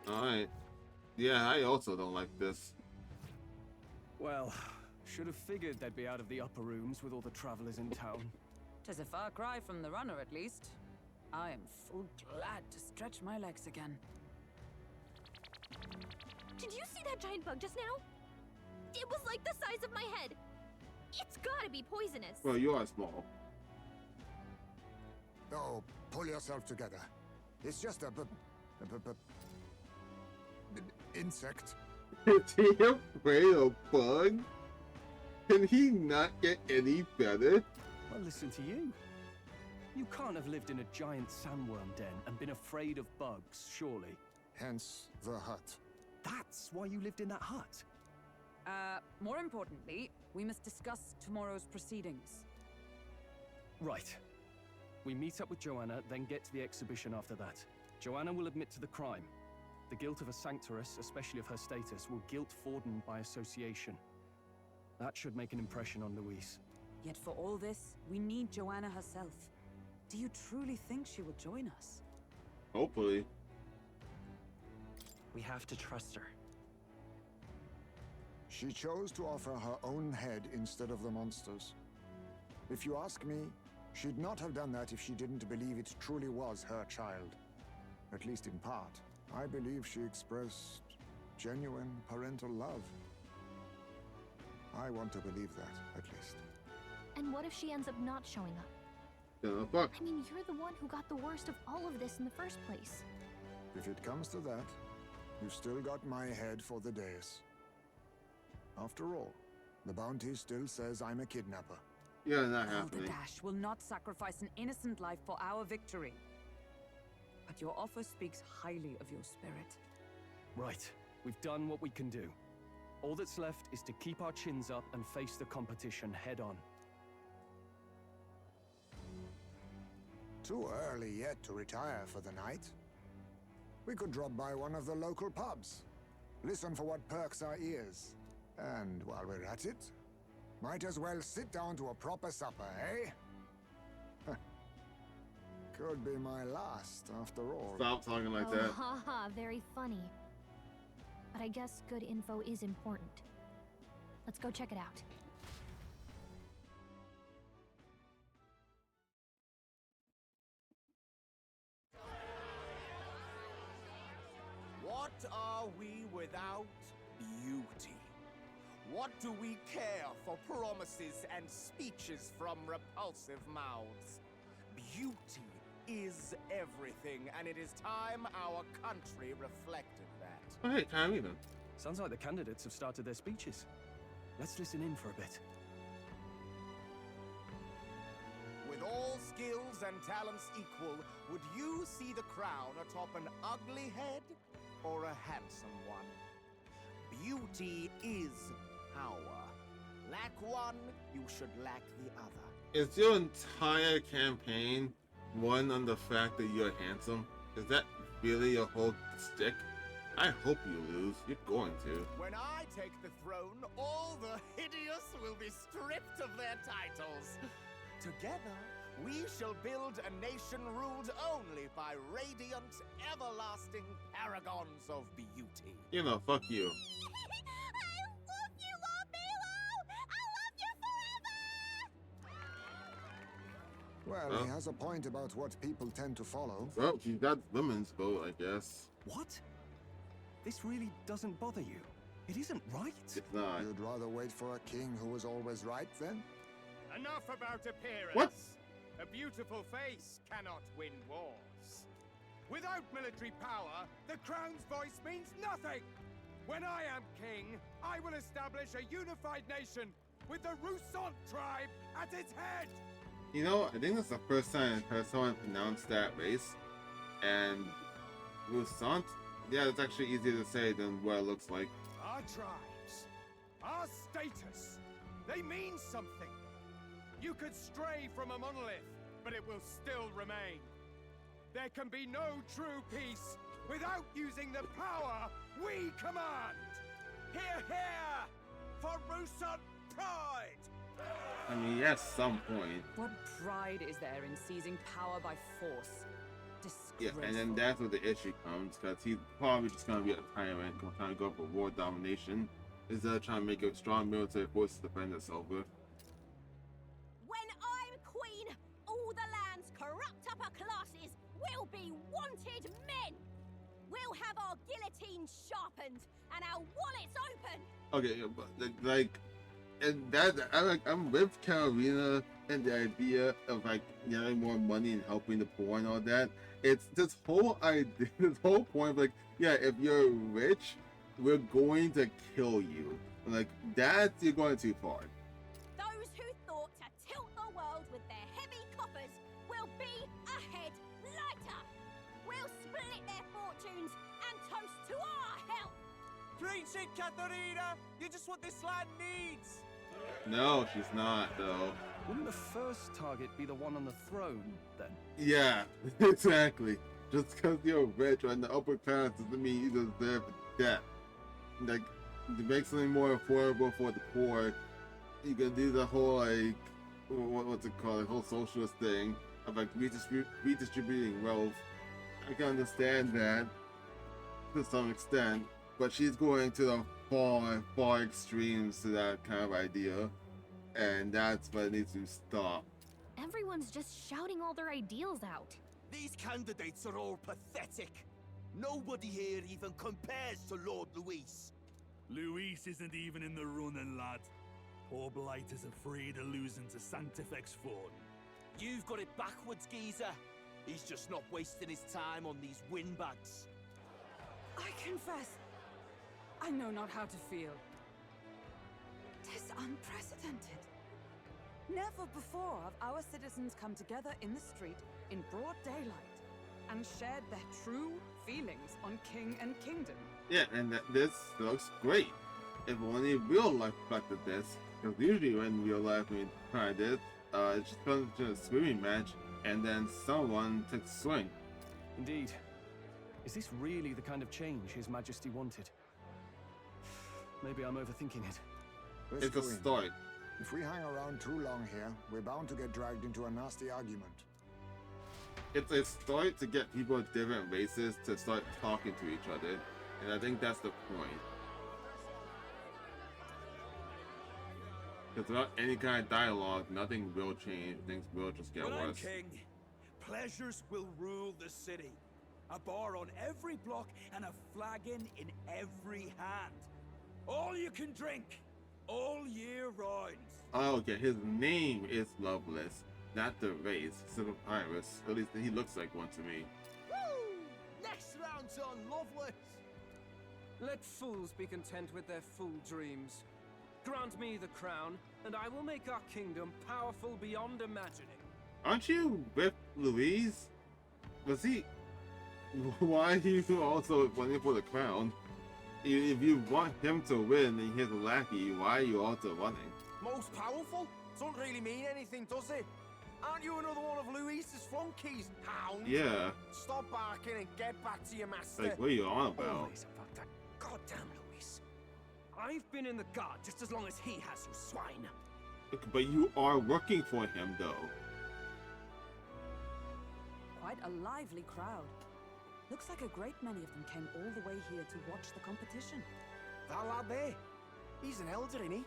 Alright. Yeah, I also don't like this. Well, should have figured they'd be out of the upper rooms with all the travelers in town. 'Tis a far cry from the runner, at least. I am full glad to stretch my legs again. Did you see that giant bug just now? It was like the size of my head. It's gotta be poisonous. Well, you are small. Oh, pull yourself together. It's just a insect. Is he afraid of bugs? Can he not get any better? Well, listen to you. You can't have lived in a giant sandworm den and been afraid of bugs, surely. Hence the hut. That's why you lived in that hut? More importantly, we must discuss tomorrow's proceedings. Right. We meet up with Joanna, then get to the exhibition after that. Joanna will admit to the crime. The guilt of a sanctoress, especially of her status, will guilt Forden by association. That should make an impression on Louise. Yet for all this, we need Joanna herself. Do you truly think she will join us? Hopefully. We have to trust her. She chose to offer her own head instead of the monster's. If you ask me, she'd not have done that if she didn't believe it truly was her child. At least in part. I believe she expressed genuine parental love. I want to believe that, at least. And what if she ends up not showing up? Fuck. I mean, you're the one who got the worst of all of this in the first place. If it comes to that, you've still got my head for the dais. After all, the bounty still says I'm a kidnapper. Yeah, not happening. Dash will not sacrifice an innocent life for our victory. But your offer speaks highly of your spirit. Right. We've done what we can do. All that's left is to keep our chins up and face the competition head on. Too early yet to retire for the night. We could drop by one of the local pubs. Listen for what perks our ears. And while we're at it, might as well sit down to a proper supper, eh? Could be my last, after all. Stop talking like that. Haha, very funny. But I guess good info is important. Let's go check it out. What are we without beauty? What do we care for promises and speeches from repulsive mouths? Beauty is everything, and it is time our country reflected that. Oh, hey, Kyrie then. Sounds like the candidates have started their speeches. Let's listen in for a bit. With all skills and talents equal, would you see the crown atop an ugly head or a handsome one? Beauty is power. Lack one, you should lack the other. Is your entire campaign won on the fact that you're handsome? Is that really your whole stick? I hope you lose. You're going to. When I take the throne, all the hideous will be stripped of their titles. Together, we shall build a nation ruled only by radiant, everlasting paragons of beauty. You know, fuck you. Well, he has a point about what people tend to follow. Well, you got women's vote, I guess. What? This really doesn't bother you? It isn't right? It's not. You'd rather wait for a king who was always right, then? Enough about appearance. What? A beautiful face cannot win wars. Without military power, the crown's voice means nothing. When I am king, I will establish a unified nation with the Roussant tribe at its head. You know, I think that's the first time I heard someone pronounce that race. And Roussant? Yeah, it's actually easier to say than what it looks like. Our tribes, our status, they mean something. You could stray from a monolith, but it will still remain. There can be no true peace without using the power we command. Hear, hear! For Roussant pride! I mean, at some point. What pride is there in seizing power by force? Yeah, and then that's where the issue comes, because he's probably just going to be a tyrant, trying to go for world domination, instead of trying to make a strong military force to defend itself with. When I'm queen, all the land's corrupt upper classes will be wanted men. We'll have our guillotines sharpened and our wallets open. Okay, yeah, but like, and that I'm with Carolina and the idea of like getting more money and helping the poor and all that. It's this whole idea, this whole point of like, yeah, if you're rich, we're going to kill you. Like that, you're going too far. Those who thought to tilt the world with their heavy coffers will be a head lighter. We'll split their fortunes and toast to our help. Preach it, Katharina! You're just what this land needs! No, she's not, though. Wouldn't the first target be the one on the throne, then? Yeah, exactly. Just because you're rich or in the upper class doesn't mean you deserve death. Like, to make something more affordable for the poor, you can do the whole, like, what's it called, the whole socialist thing of, like, redistributing wealth. I can understand that to some extent, but she's going to the far extremes to that kind of idea, and that's what needs to stop. Everyone's just shouting all their ideals out. These candidates are all pathetic. Nobody here even compares to Lord Luis. Luis isn't even in the running, lad. Poor Blight is afraid of losing to Sanctifex Ford. You've got it backwards, geezer. He's just not wasting his time on these windbags. I confess, I know not how to feel. 'Tis unprecedented. Never before have our citizens come together in the street in broad daylight and shared their true feelings on king and kingdom. Yeah, and this looks great. If only real life reflected this, because usually in real life when you try this, it's just comes to a swimming match, and then someone takes a swing. Indeed. Is this really the kind of change His Majesty wanted? Maybe I'm overthinking it. It's a start. If we hang around too long here, we're bound to get dragged into a nasty argument. It's a start to get people of different races to start talking to each other, and I think that's the point. Because without any kind of dialogue, nothing will change. Things will just get When I'm worse. king, pleasures will rule the city. A bar on every block and a flagon in every hand. All you can drink, all year round. Oh, okay, his name is Loveless, not the race. Silver Pirates. At least he looks like one to me. Woo! Next round's on Loveless. Let fools be content with their fool dreams. Grant me the crown, and I will make our kingdom powerful beyond imagining. Aren't you with Louise? Was he? Why are you also running for the crown? If you want him to win and he's a lackey, why are you also running? Most powerful? Doesn't really mean anything, does it? Aren't you another one of Louise's flunkies, hound? Yeah. Stop barking and get back to your master. Like, what are you on about? Always about that goddamn Luis. I've been in the guard just as long as he has, you swine. But you are working for him, though. Quite a lively crowd. Looks like a great many of them came all the way here to watch the competition. That lad there, he's an elder, ain't he?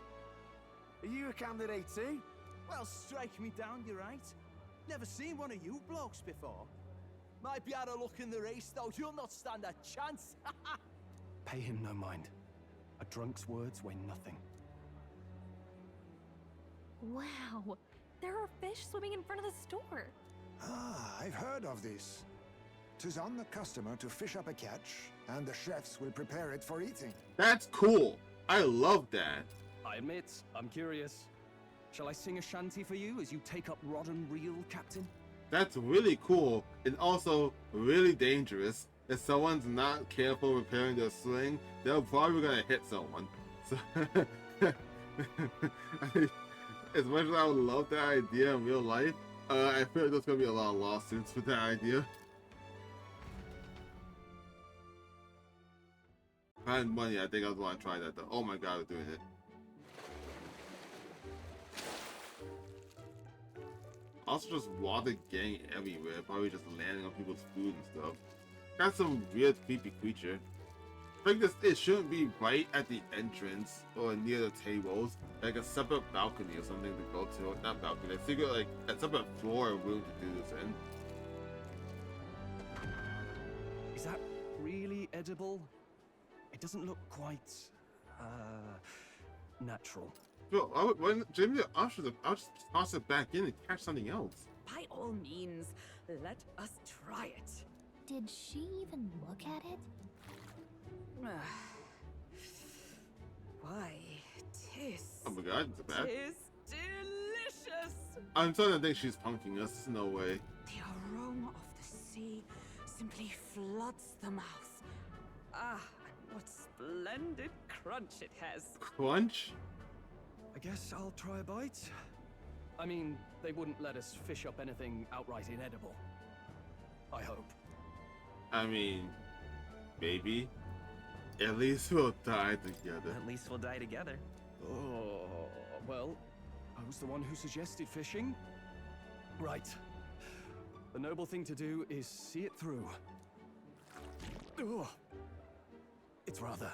Are you a candidate too? Well, strike me down, you're right. Never seen one of you blokes before. Might be out of luck in the race, though. You'll not stand a chance. Pay him no mind. A drunk's words weigh nothing. Wow, there are fish swimming in front of the store. Ah, I've heard of this. 'Tis on the customer to fish up a catch, and the chefs will prepare it for eating. That's cool. I love that. I admit, I'm curious. Shall I sing a shanty for you as you take up rod and reel, Captain? That's really cool and also really dangerous. If someone's not careful repairing their sling, they're probably gonna hit someone. So, as much as I would love that idea in real life, I feel like there's gonna be a lot of lawsuits with that idea. If I had money, I think I would want to try that though. Oh my god, I'm doing it. Also just water getting everywhere, probably just landing on people's food and stuff. Got some weird creepy creature. I think it shouldn't be right at the entrance or near the tables, like a separate balcony or something to go to. Not balcony, I figure like a separate floor or room to do this in. Is that really edible? It doesn't look quite, natural. Yo, when Jamie ushers it, I'll just toss it back in and catch something else. By all means, let us try it. Did she even look at it? Why, tis. Oh my god, it's bad. Tis delicious. I'm starting to think she's punking us. There's no way. The aroma of the sea simply floods the mouth. Ah, and what splendid crunch it has. Crunch? I guess I'll try a bite. I mean, they wouldn't let us fish up anything outright inedible. I hope. I mean, maybe. At least we'll die together. At least we'll die together. Oh, well, I was the one who suggested fishing. Right. The noble thing to do is see it through. Ugh. It's rather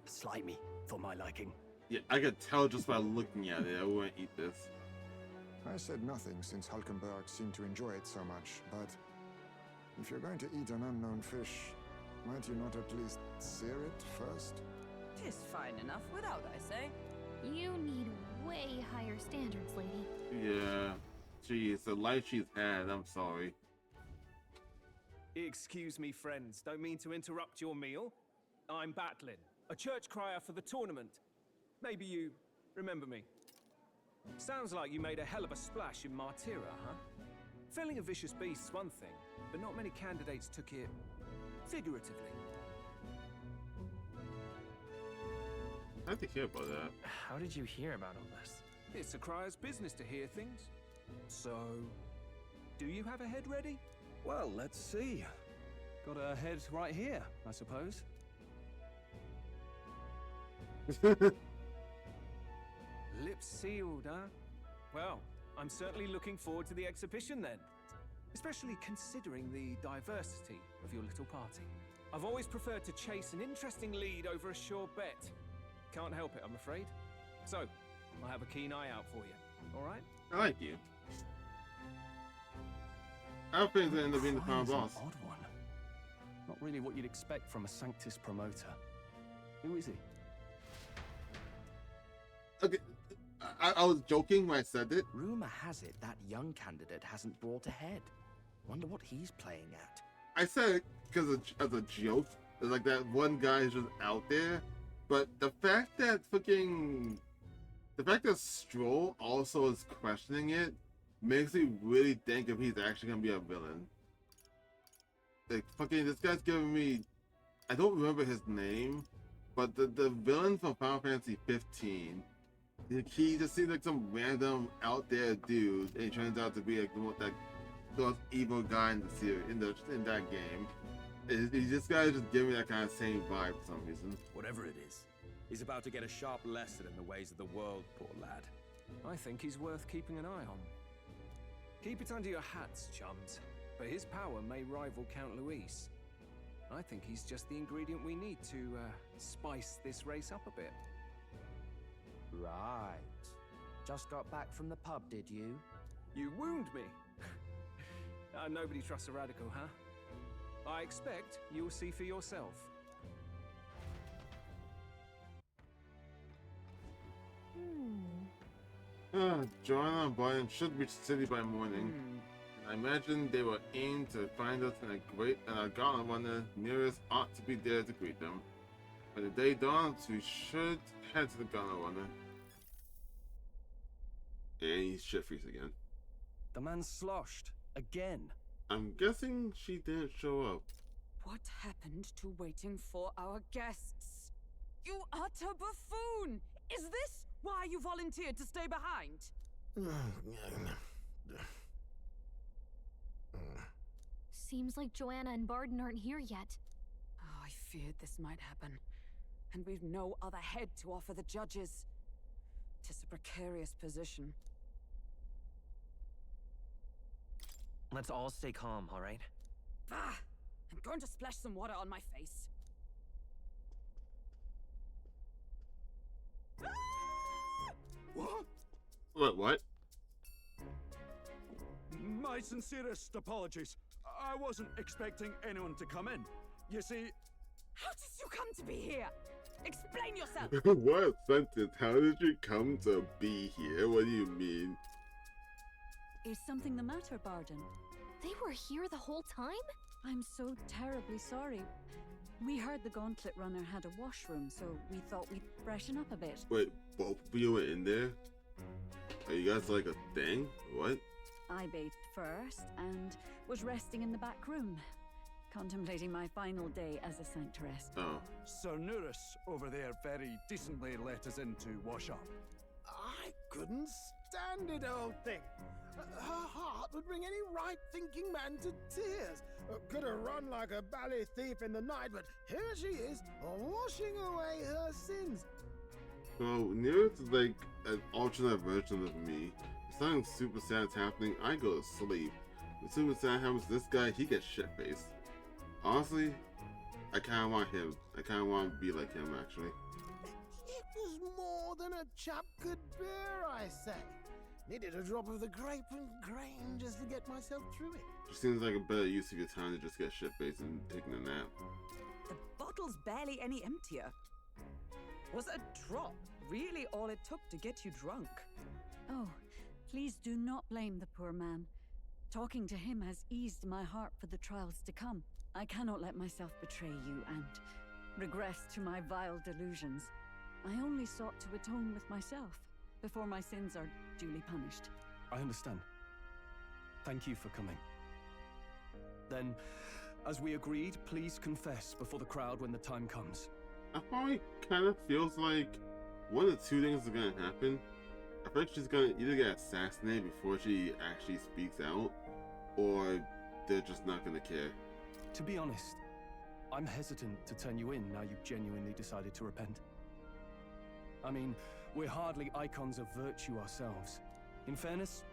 slimy for my liking. Yeah, I could tell just by looking at it. I wouldn't eat this. I said nothing since Hulkenberg seemed to enjoy it so much, but if you're going to eat an unknown fish, might you not at least sear it first? 'Tis fine enough without, I say. You need way higher standards, lady. Yeah. Jeez, the life she's had, I'm sorry. Excuse me, friends. Don't mean to interrupt your meal. I'm Batlin, a church crier for the tournament. Maybe you remember me. Sounds like you made a hell of a splash in Martyra, huh? Felling a vicious beast's one thing, but not many candidates took it figuratively. How'd you hear about that? How did you hear about all this? It's a crier's business to hear things. So, do you have a head ready? Well, let's see. Got a head right here, I suppose. Lips sealed, huh? Well, I'm certainly looking forward to the exhibition then. Especially considering the diversity of your little party. I've always preferred to chase an interesting lead over a sure bet. Can't help it, I'm afraid. So, I'll have a keen eye out for you. All right? I like you. I think it's gonna end up being the final Crime boss. is an odd one. Not really what you'd expect from a Sanctus promoter. Who is he? Okay, I was joking when I said it. Rumor has it that young candidate hasn't brought ahead. Wonder what he's playing at. I said it because as a joke. It's like that one guy is just out there. But the fact that Stroll also is questioning it makes me really think if he's actually gonna be a villain. Like fucking this guy's giving me, I don't remember his name, but the villain from Final Fantasy 15. He just seems like some random out there dude, and he turns out to be like the most evil guy in the series in that game. This guy is just giving me that kind of same vibe for some reason. Whatever it is, he's about to get a sharp lesson in the ways of the world, poor lad. I think he's worth keeping an eye on. Keep it under your hats, chums, but his power may rival Count Luis. I think he's just the ingredient we need to spice this race up a bit. Right. Just got back from the pub, did you? You wound me. Nobody trusts a radical, huh? I expect you'll see for yourself. Joanna and Brian should reach the city by morning. I imagine they will aim to find us in a gauntlet runner nearest ought to be there to greet them. When the day dawns, we should head to the gauntlet runner. And he's shit-faced again. The man's sloshed. Again. I'm guessing she didn't show up. What happened to waiting for our guests? You utter buffoon! Is this why you volunteered to stay behind? Seems like Joanna and Barden aren't here yet. Oh, I feared this might happen. And we've no other head to offer the judges. 'Tis a precarious position. Let's all stay calm, all right? Ah! I'm going to splash some water on my face. What? What? My sincerest apologies. I wasn't expecting anyone to come in. You see... How did you come to be here? Explain yourself! What sentence? How did you come to be here? What do you mean? Is something the matter, Barden? They were here the whole time? I'm so terribly sorry. We heard the Gauntlet Runner had a washroom, so we thought we'd freshen up a bit. Wait, both of you were in there? Are you guys like a thing? What? I bathed first and was resting in the back room, contemplating my final day as a sanctoress. Oh. Sir Nuris over there very decently let us in to wash up. I couldn't stand it, old thing. Her heart would bring any right-thinking man to tears. Could have run like a bally thief in the night, but here she is, washing away her sins. Well, Nearest is like an alternate version of me. If something super sad's happening, I go to sleep. When super sad happens to this guy, he gets shit-faced. Honestly, I kinda want him. I kinda want to be like him, actually. It was more than a chap could bear, I say. Needed a drop of the grape and grain just to get myself through it. Just seems like a better use of your time to just get shit-faced and taking a nap. The bottle's barely any emptier. Was a drop really all it took to get you drunk? Oh, please do not blame the poor man. Talking to him has eased my heart for the trials to come. I cannot let myself betray you and regress to my vile delusions. I only sought to atone with myself before my sins are duly punished. I understand. Thank you for coming. Then, as we agreed, please confess before the crowd when the time comes. I probably kind of feels like one of the two things is gonna happen. I feel like she's gonna either get assassinated before she actually speaks out, or they're just not gonna care. To be honest, I'm hesitant to turn you in now you've genuinely decided to repent. I mean, we're hardly icons of virtue ourselves. In fairness,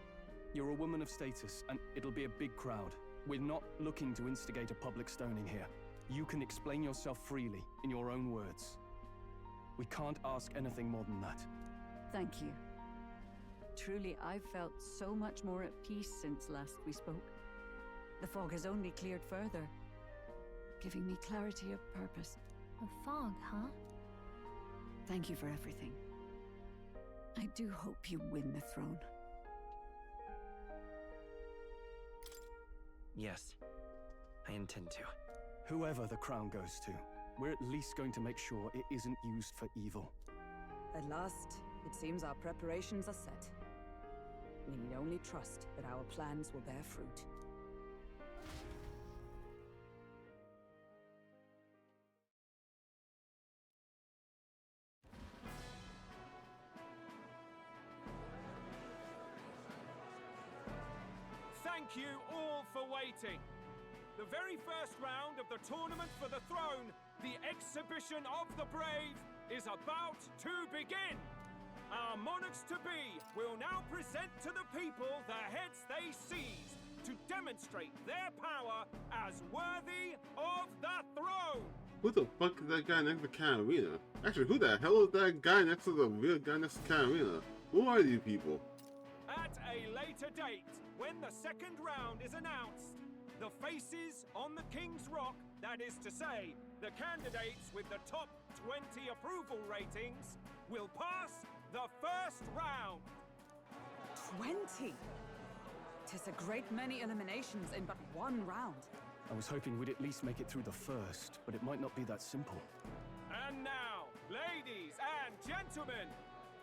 you're a woman of status, and it'll be a big crowd. We're not looking to instigate a public stoning here. You can explain yourself freely, in your own words. We can't ask anything more than that. Thank you. truly, I've felt so much more at peace since last we spoke. The fog has only cleared further, giving me clarity of purpose. A fog, huh? Thank you for everything. I do hope you win the throne. Yes, I intend to. Whoever the crown goes to, we're at least going to make sure it isn't used for evil. At last, it seems our preparations are set. We need only trust that our plans will bear fruit. Thank you all for waiting. The very first round of the tournament for the throne, the exhibition of the brave, is about to begin. Our monarchs-to-be will now present to the people the heads they seized to demonstrate their power as worthy of the throne. Who the fuck is that guy next to Katarina? Actually, who the hell is that guy next to the real guy next to Katarina? Who are these people? At a later date, when the second round is announced, the faces on the King's Rock, that is to say, the candidates with the top 20 approval ratings, will pass the first round. 20? 'Tis a great many eliminations in but one round. I was hoping we'd at least make it through the first, but it might not be that simple. And now, ladies and gentlemen,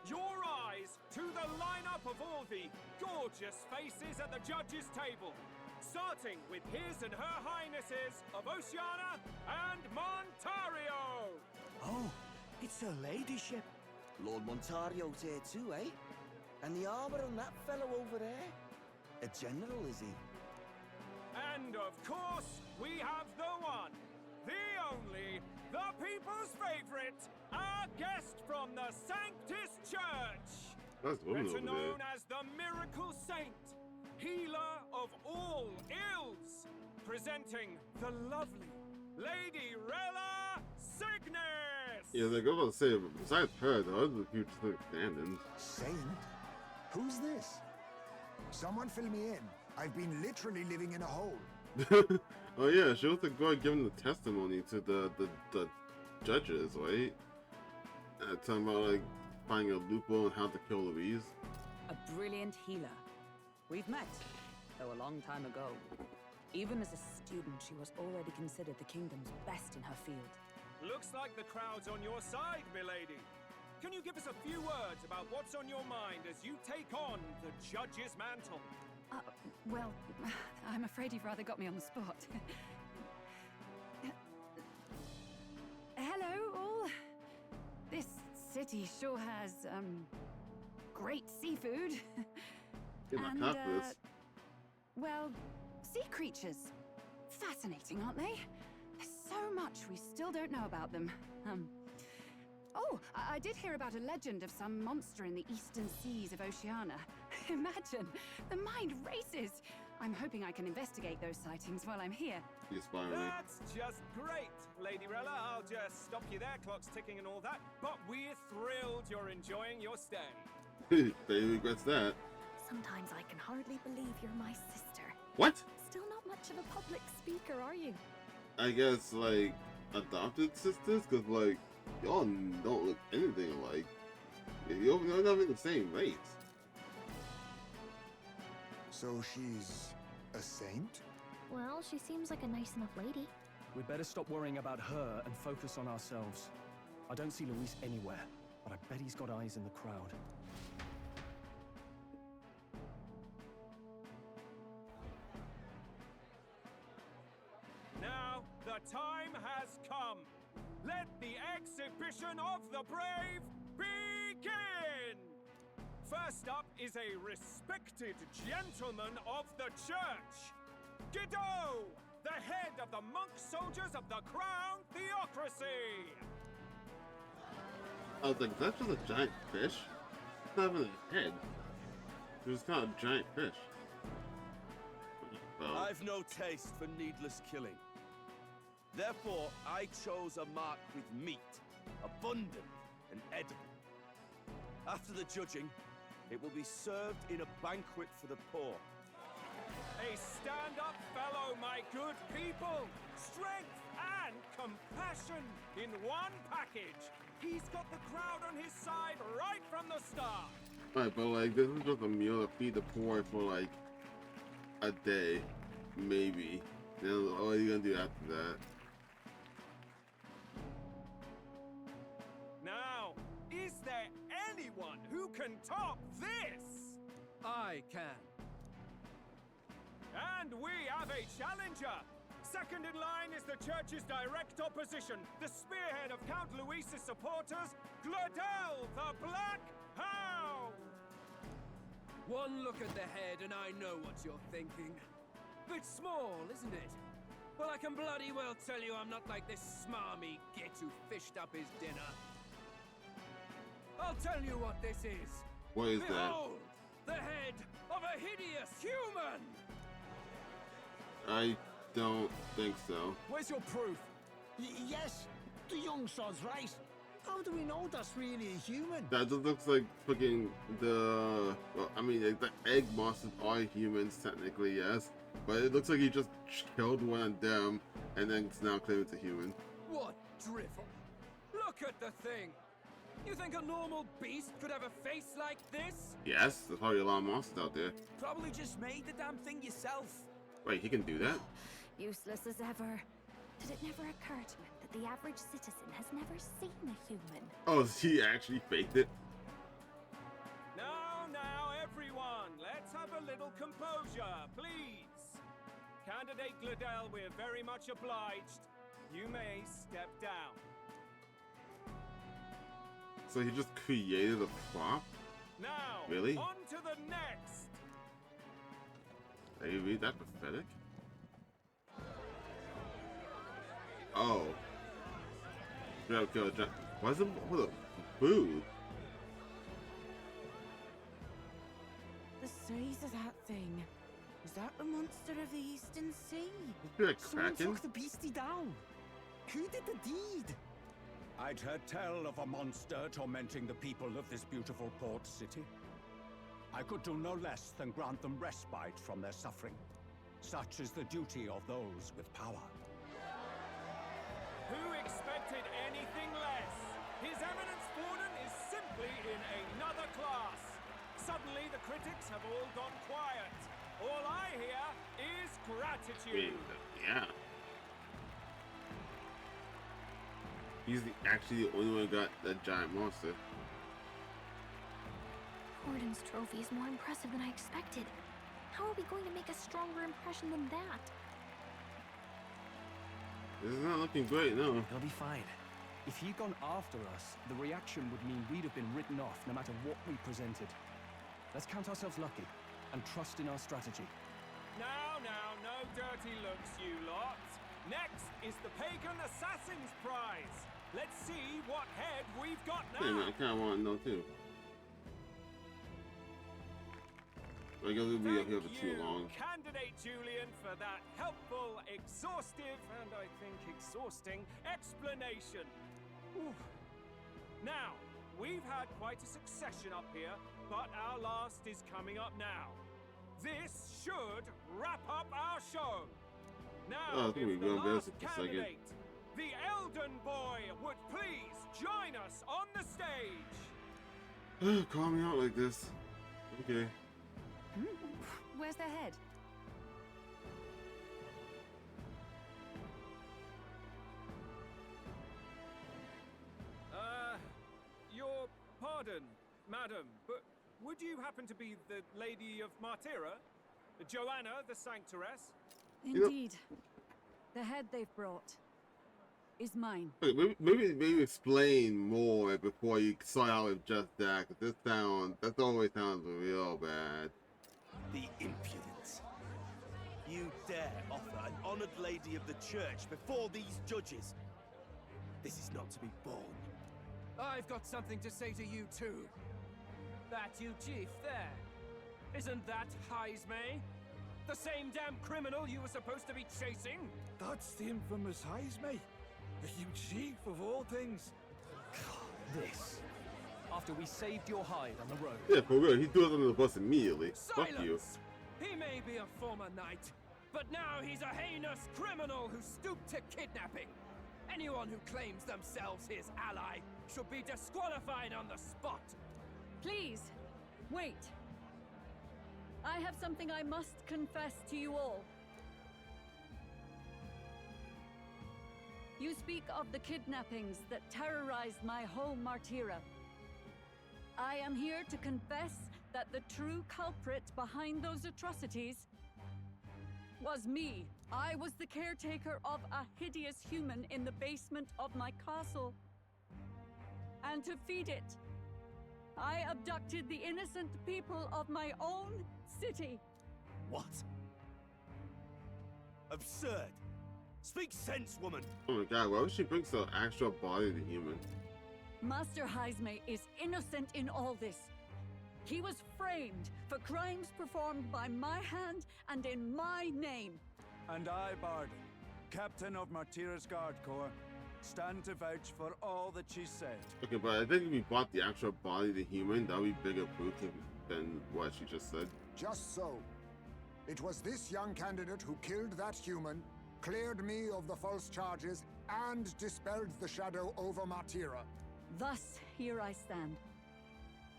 your eyes to the lineup of all the gorgeous faces at the judges' table. Starting with His and Her Highnesses of Oceania and Montario! Oh, it's her ladyship. Lord Montario's here too, eh? And the armor on that fellow over there? A general, is he? And of course, we have the one, the only, the people's favorite, our guest from the Sanctus Church! That's the woman better over known there. as the Miracle Saint, healer of all ills, presenting the lovely Lady Rella Cygnus! Yeah, like I was about to say, but besides her, the other few still standing. Saint? Who's this? Someone fill me in. I've been literally living in a hole. Oh yeah, she was the girl giving the testimony to the judges, right? Talking about like finding a loophole on how to kill Louise. A brilliant healer. We've met, though a long time ago. Even as a student, she was already considered the kingdom's best in her field. Looks like the crowd's on your side, milady. Can you give us a few words about what's on your mind as you take on the judge's mantle? Well, I'm afraid you've rather got me on the spot. Hello, all. This city sure has, great seafood. And, well, sea creatures. Fascinating, aren't they? There's so much we still don't know about them. Oh, I did hear about a legend of some monster in the eastern seas of Oceania. Imagine, the mind races. I'm hoping I can investigate those sightings while I'm here. That's just great, Lady Rella. I'll just stop you there, clock's ticking and all that. But we're thrilled you're enjoying your stay. They regrets that. Sometimes I can hardly believe you're my sister. What? Still not much of a public speaker, are you? I guess like adopted sisters, cause like y'all don't look anything alike. You're not even the same race. So she's a saint? Well, she seems like a nice enough lady. We'd better stop worrying about her and focus on ourselves. I don't see Luis anywhere, but I bet he's got eyes in the crowd. Now, the time has come. Let the exhibition of the brave begin! First up is a respected gentleman of the church, Guido, the head of the monk soldiers of the Crown Theocracy. I was like, that's just a giant fish? It's not even a head. It was kind of a giant fish. Well, I've no taste for needless killing. Therefore, I chose a mark with meat, abundant and edible. After the judging, It will be served in a banquet for the poor. A stand-up fellow, my good people! Strength and compassion in one package! He's got the crowd on his side right from the start! Right, but like, this is just a meal to feed the poor for like a day, maybe. Then what are you gonna do after that? Now, is there anyone who can top this? I can. And we have a challenger! Second in line is the church's direct opposition, the spearhead of Count Luis's supporters, Glodel the Black Hound! One look at the head and I know what you're thinking. Bit small, isn't it? Well, I can bloody well tell you I'm not like this smarmy git who fished up his dinner. I'll tell you what this is. What is that? Behold, the head of a hideous human! I don't think so. Where's your proof? Yes, the young sod's right. How do we know that's really a human? That just looks like fucking the... Well, I mean, like, the egg monsters are humans, technically, yes. But it looks like he just killed one of them, and then it's now claimed it's a human. What drivel? Look at the thing! You think a normal beast could have a face like this? Yes, there's probably a lot of monsters out there. Probably just made the damn thing yourself. Wait, he can do that? Useless as ever. Did it never occur to him that the average citizen has never seen a human? Oh, he actually faked it? Now, everyone, let's have a little composure, please. Candidate Glodel, we're very much obliged. You may step down. So he just created a prop? Now, Really? on to the next. Are you really that pathetic? Oh. Okay, why is it with a food? The size of that thing. Is that the monster of the Eastern Sea? It's like Someone Kraken? took the beastie down. Who did the deed? I'd heard tell of a monster tormenting the people of this beautiful port city. I could do no less than grant them respite from their suffering. Such is the duty of those with power. Who expected anything less? His Eminence Forden is simply in another class. Suddenly the critics have all gone quiet. All I hear is gratitude. Yeah. He's actually the only one who got that giant monster. Forden's trophy is more impressive than I expected. How are we going to make a stronger impression than that? This is not looking great, no. He'll be fine. If he'd gone after us, the reaction would mean we'd have been written off no matter what we presented. Let's count ourselves lucky and trust in our strategy. Now, no dirty looks, you lot. Next is the Pagan Assassin's Prize. Let's see what head we've got now. Wait a minute, I kind of want to know too. I guess we'll be up here for too long. Candidate Julian, for that helpful, exhaustive, and I think exhausting explanation. Ooh. Now, we've had quite a succession up here, but our last is coming up now. This should wrap up our show. Now, I think if we're the going last basic for a second. candidate, the Elden Boy, would please join us on the stage. Call me out like this. Okay. Where's their head? Your pardon, madam, but would you happen to be the Lady of Martyra? Joanna, the Sanctoress? Indeed. The head they've brought is mine. Wait, maybe explain more before you start out with just that, because that always sounds real bad. The impudence. You dare offer an honored lady of the church before these judges? This is not to be borne. I've got something to say to you too. That you chief there. Isn't that Heismay? The same damn criminal you were supposed to be chasing? That's the infamous Heismay. You chief of all things. This after we saved your hide on the road. Yeah, for real, he threw us under the bus immediately. Fuck you. Silence! He may be a former knight, but now he's a heinous criminal who stooped to kidnapping. Anyone who claims themselves his ally should be disqualified on the spot. Please, wait. I have something I must confess to you all. You speak of the kidnappings that terrorized my home, Martira. I am here to confess that the true culprit behind those atrocities was me. I was the caretaker of a hideous human in the basement of my castle. And to feed it, I abducted the innocent people of my own city. What? Absurd. Speak sense, woman. Oh my god, why would she bring the actual body to human? Master Heisme is innocent in all this. He was framed for crimes performed by my hand and in my name. And I, Barden, captain of Martira's Guard Corps, stand to vouch for all that she said. Okay, but I think if we brought the actual body to human, that would be bigger proof than what she just said. Just so. It was this young candidate who killed that human, cleared me of the false charges, and dispelled the shadow over Martira. Thus, here I stand.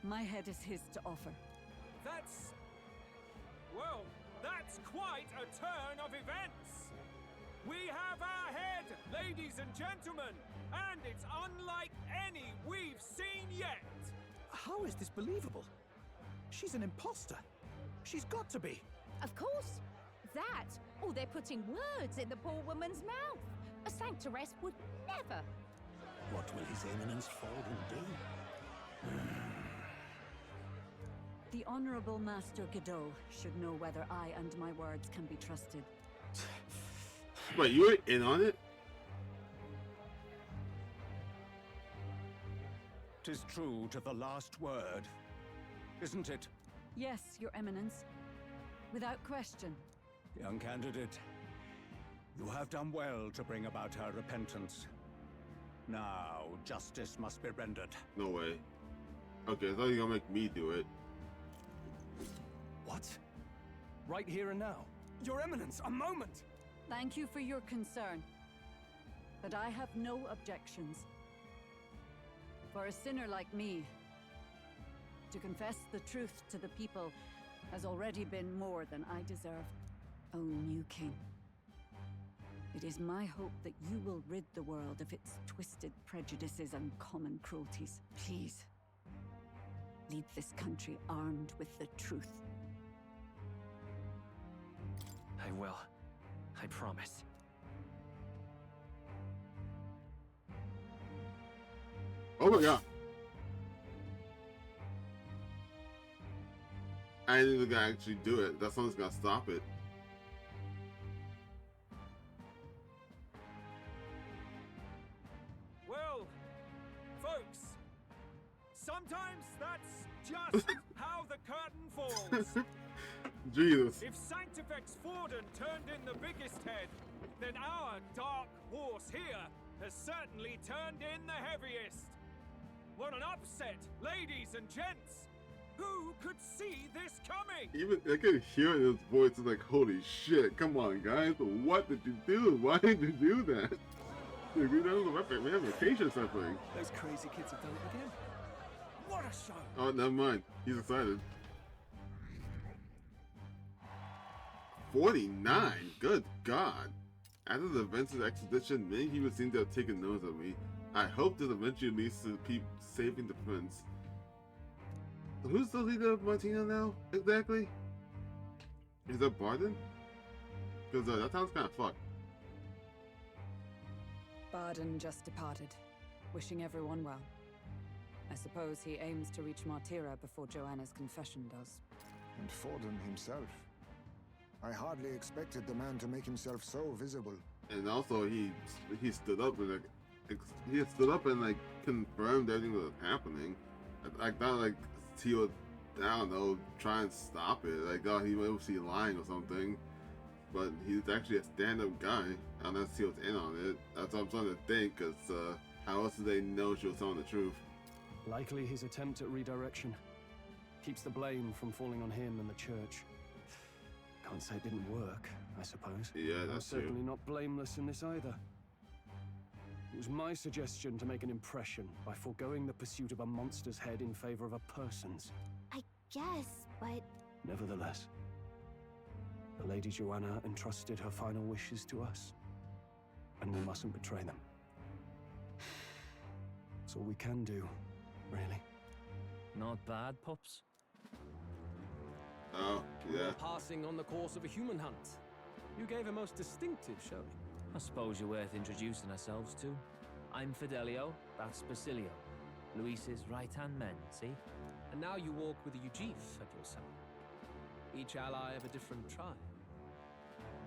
My head is his to offer. That's... well, that's quite a turn of events! We have our head, ladies and gentlemen, and it's unlike any we've seen yet! How is this believable? She's an imposter. She's got to be. Of course. That, or they're putting words in the poor woman's mouth. A sanctoress would never. What will His Eminence Forden do? The Honorable Master Godot should know whether I and my words can be trusted. Wait, you were in on it? 'Tis true to the last word, isn't it? Yes, Your Eminence. Without question. Young candidate, you have done well to bring about her repentance. Now, justice must be rendered. No way. Okay, I thought you were gonna make me do it. What? Right here and now? Your Eminence, a moment! Thank you for your concern. But I have no objections. For a sinner like me, to confess the truth to the people has already been more than I deserve. O new king, it is my hope that you will rid the world of its twisted prejudices and common cruelties. Please, lead this country armed with the truth. I will. I promise. Oh my god. I didn't think I actually do it. That someone's gonna stop it. Well, folks, sometimes that's just how the curtain falls. Jesus. If Sanctifex Forden turned in the biggest head, then our dark horse here has certainly turned in the heaviest. What an upset, ladies and gents! Who could see this coming? Even I could hear in his voice, it's like, holy shit, come on guys, what did you do? Why did you do that? Dude, we have vacation or something. Those crazy kids have done it again. What a show! Oh, never mind. He's excited. 49? Good God. After the events of the expedition, many people seem to have taken notice of me. I hope this eventually leads to people saving the prince. Who's the leader of Martina now, exactly? Is that Barden? Because that sounds kind of fucked. Barden just departed, wishing everyone well. I suppose he aims to reach Martira before Joanna's confession does. And Forden himself. I hardly expected the man to make himself so visible. And also, he stood up and like confirmed everything that was happening. I thought like he would, I don't know, try and stop it. Like, oh, he was lying or something. But he's actually a stand-up guy, unless he was in on it. That's what I'm starting to think, because how else did they know she was telling the truth? Likely his attempt at redirection. Keeps the blame from falling on him and the church. Can't say it didn't work, I suppose. Yeah, I'm that's certainly true. not blameless in this either. It was my suggestion to make an impression by foregoing the pursuit of a monster's head in favor of a person's. I guess, but Nevertheless, the Lady Joanna entrusted her final wishes to us, and we mustn't betray them. That's all we can do, really. Not bad, pups. Oh, We yeah. were passing on the course of a human hunt. You gave a most distinctive showing. I suppose you're worth introducing ourselves to. I'm Fidelio, that's Basilio. Luis's right-hand men, see? And now you walk with a Ujif at your side. Each ally of a different tribe.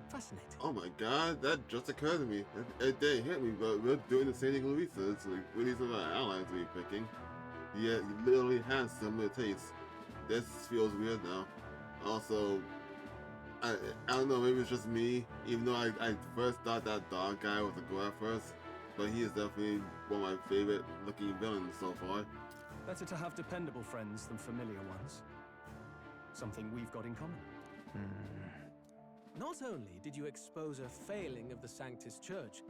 Fascinating. Oh my god, that just occurred to me. It didn't hit me, but we're doing the same thing with Luisa. It's like, what these are our allies we're picking. Yeah, he literally has similar tastes. This feels weird now. Also, I don't know, maybe it's just me, even though I first thought that dog guy was a go at first, but he is definitely one of my favorite looking villains so far. Better to have dependable friends than familiar ones. Something we've got in common. Not only did you expose a failing of the Sanctus Church,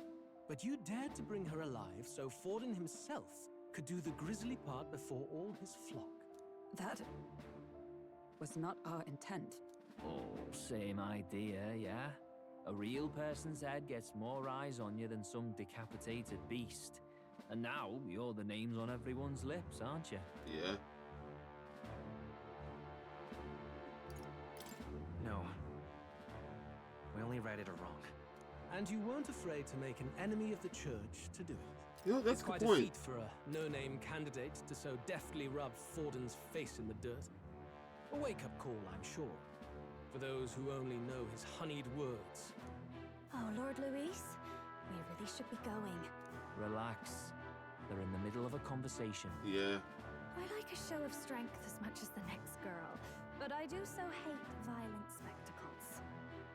but you dared to bring her alive so Forden himself could do the grisly part before all his flock. That was not our intent. Oh, same idea, yeah? A real person's head gets more eyes on you than some decapitated beast. And now, you're the names on everyone's lips, aren't you? Yeah. No. We only read it wrong. And you weren't afraid to make an enemy of the church to do it. You know, that's It's a quite good a point. feat for a no-name candidate to so deftly rub Forden's face in the dirt. A wake-up call, I'm sure, for those who only know his honeyed words. oh, Lord Luis, we really should be going. Relax. They're in the middle of a conversation. Yeah. I like a show of strength as much as the next girl, but I do so hate violent spectacles.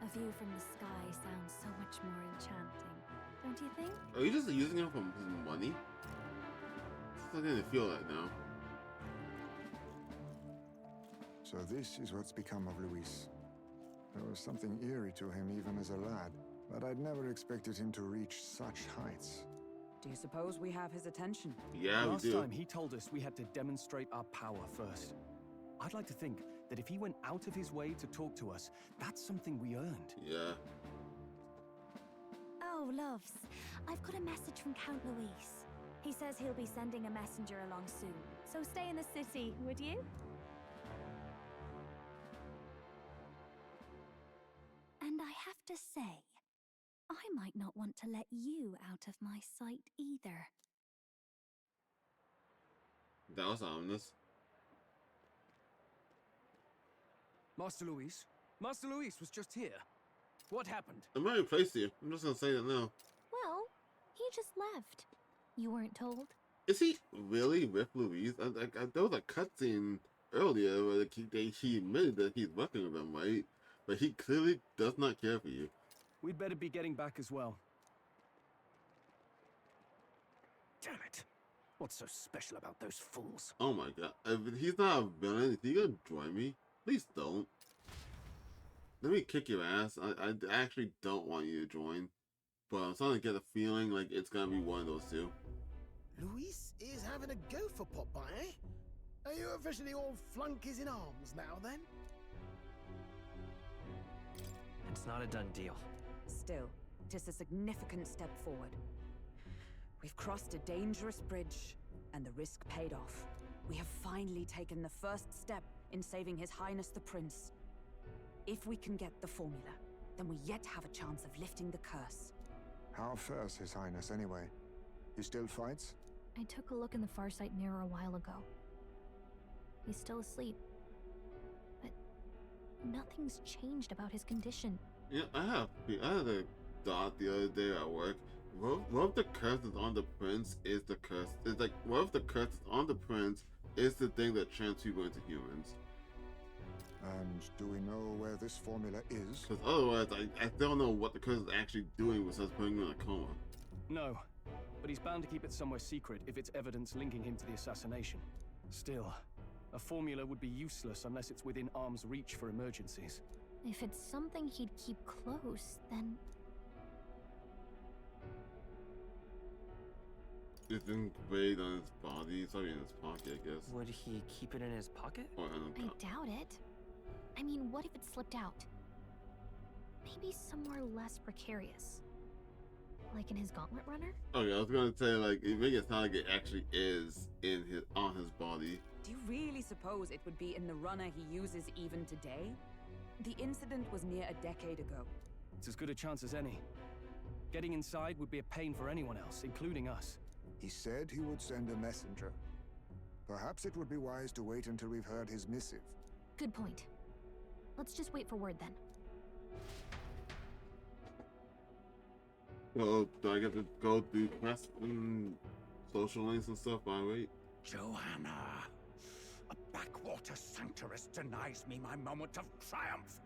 A view from the sky sounds so much more enchanting, don't you think? Are you just using him for his money? It's starting to feel that now. So this is what's become of Luis. There was something eerie to him even as a lad, but I'd never expected him to reach such heights. Do you suppose we have his attention? Yeah, Last we do. time he told us we had to demonstrate our power first. I'd like to think that if he went out of his way to talk to us, that's something we earned. Yeah. Oh, loves, I've got a message from Count Luis. He says he'll be sending a messenger along soon, so stay in the city, would you? And I have to say, I might not want to let you out of my sight either. That was ominous. Master Luis? Master Luis was just here. What happened? I might replace you. I'm just gonna say that now. Well, he just left. You weren't told? Is he really with Louise? There was a cutscene earlier where he admitted that he's working with them, right? But he clearly does not care for you. We'd better be getting back as well. Damn it. What's so special about those fools? Oh my god. If he's not a villain, is he gonna join me? Please don't. Let me kick your ass. I actually don't want you to join. But I'm starting to get a feeling like it's gonna be one of those two. Luis is having a go for Popeye, eh? Are you officially all flunkies in arms now, then? It's not a done deal. Still, 'tis a significant step forward. We've crossed a dangerous bridge, and the risk paid off. We have finally taken the first step in saving His Highness the Prince. If we can get the formula, then we yet have a chance of lifting the curse. How fares His Highness, anyway? He still fights? I took a look in the Farsight mirror a while ago. He's still asleep. But nothing's changed about his condition. Yeah, I had a thought the other day at work. What if the curse is on the prince is the curse? It's like, what if the curse is on the prince is the thing that turns people into humans? And do we know where this formula is? Because otherwise, I don't know what the curse is actually doing besides putting him in a coma. No, but he's bound to keep it somewhere secret if it's evidence linking him to the assassination. Still, a formula would be useless unless it's within arm's reach for emergencies. If it's something he'd keep close, then... It's engraved on his body. It's probably in his pocket, I guess. Would he keep it in his pocket? Or on I doubt it. I mean, what if it slipped out? Maybe somewhere less precarious. Like in his gauntlet runner? Okay, I was gonna say, like, it makes it sound like it actually is on his body. Do you really suppose it would be in the runner he uses even today? The incident was near a decade ago. It's as good a chance as any. Getting inside would be a pain for anyone else, including us. He said he would send a messenger. Perhaps it would be wise to wait until we've heard his missive. Good point. Let's just wait for word then. Well, do I get to go through quests and social links and stuff while I wait? Joanna, a backwater sanctuarist denies me my moment of triumph.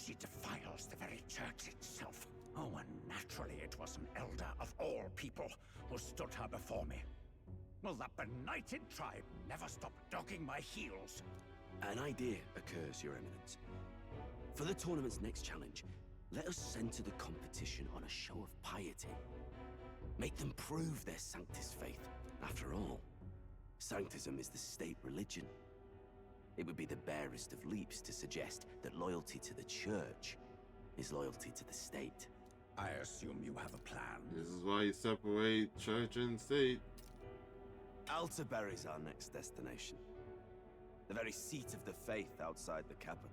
She defiles the very church itself. Oh, and naturally it was an elder of all people who stood her before me. Will that benighted tribe never stop dogging my heels? An idea occurs, Your Eminence. For the tournament's next challenge, let us center the competition on a show of piety. Make them prove their Sanctus faith. After all, Sanctism is the state religion. It would be the barest of leaps to suggest that loyalty to the church is loyalty to the state. I assume you have a plan. This is why you separate church and state. Altaberry's our next destination. The very seat of the faith outside the capital.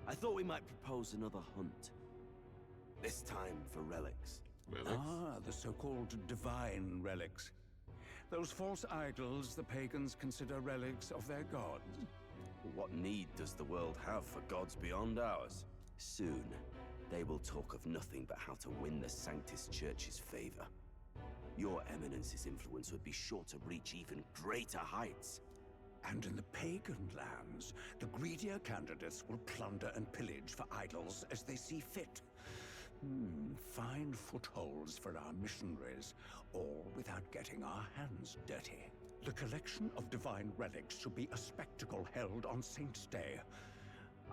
I thought we might propose another hunt. This time for relics. Ah, the so-called divine relics. Those false idols the pagans consider relics of their gods. What need does the world have for gods beyond ours? Soon, they will talk of nothing but how to win the Sanctus Church's favor. Your Eminence's influence would be sure to reach even greater heights. And in the pagan lands, the greedier candidates will plunder and pillage for idols as they see fit. Fine footholds for our missionaries, all without getting our hands dirty. The collection of divine relics should be a spectacle held on Saint's Day.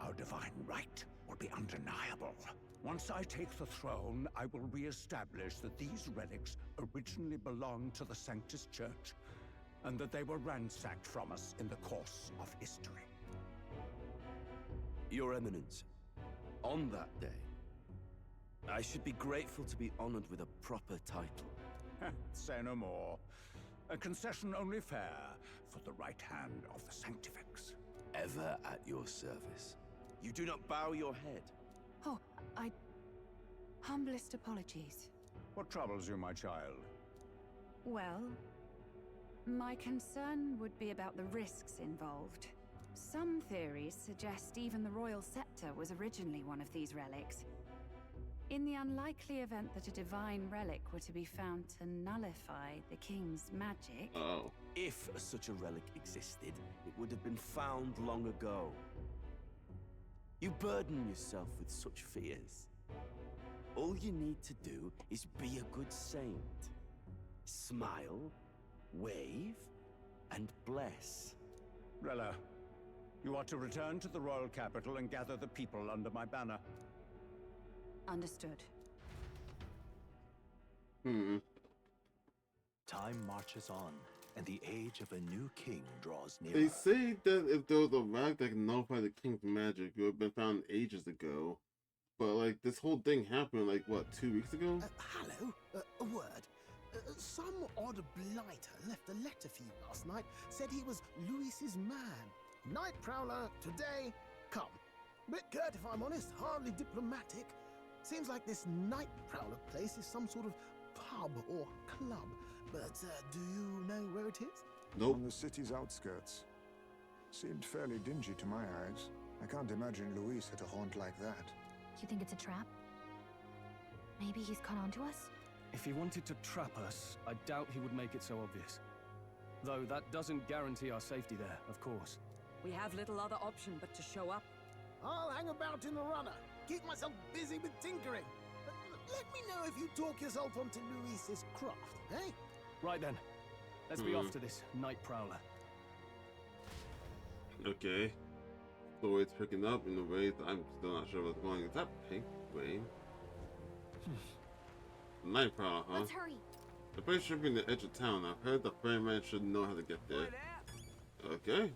Our divine right will be undeniable. Once I take the throne, I will re-establish that these relics originally belonged to the Sanctus Church, and that they were ransacked from us in the course of history. Your Eminence, on that day, I should be grateful to be honored with a proper title. Say no more. A concession only fair for the right hand of the Sanctifex. Ever at your service. You do not bow your head. Oh, humblest apologies. What troubles you, my child? Well, my concern would be about the risks involved. Some theories suggest even the royal scepter was originally one of these relics. In the unlikely event that a divine relic were to be found to nullify the king's magic... Oh. If such a relic existed, it would have been found long ago. You burden yourself with such fears. All you need to do is be a good saint. Smile, wave, and bless. Rella, you are to return to the royal capital and gather the people under my banner. Understood. Time marches on, and the age of a new king draws near. They say that if there was a relic that can nullify the king's magic, it would have been found ages ago. But, like, this whole thing happened, like, what, 2 weeks ago? Hello? A word. Some odd blighter left a letter for you last night. Said he was Louis's man. Night Prowler, today, come. Bit curt if I'm honest, hardly diplomatic. Seems like this Night Prowler place is some sort of pub or club. But do you know where it is? Nope. On the city's outskirts. Seemed fairly dingy to my eyes. I can't imagine Luis had a haunt like that. You think it's a trap? Maybe he's caught on to us? If he wanted to trap us, I doubt he would make it so obvious. Though that doesn't guarantee our safety there, of course. We have little other option but to show up. I'll hang about in the runner. Keep myself busy with tinkering. Let me know if you talk yourself onto Luis's craft, eh? Right then. Let's be off to this night prowler. Okay. So it's picking up in a way that I'm still not sure what's going. Is that pink rain? Night prowler, huh? Let's hurry. The place should be in the edge of town. I've heard the ferryman should know how to get there. Okay.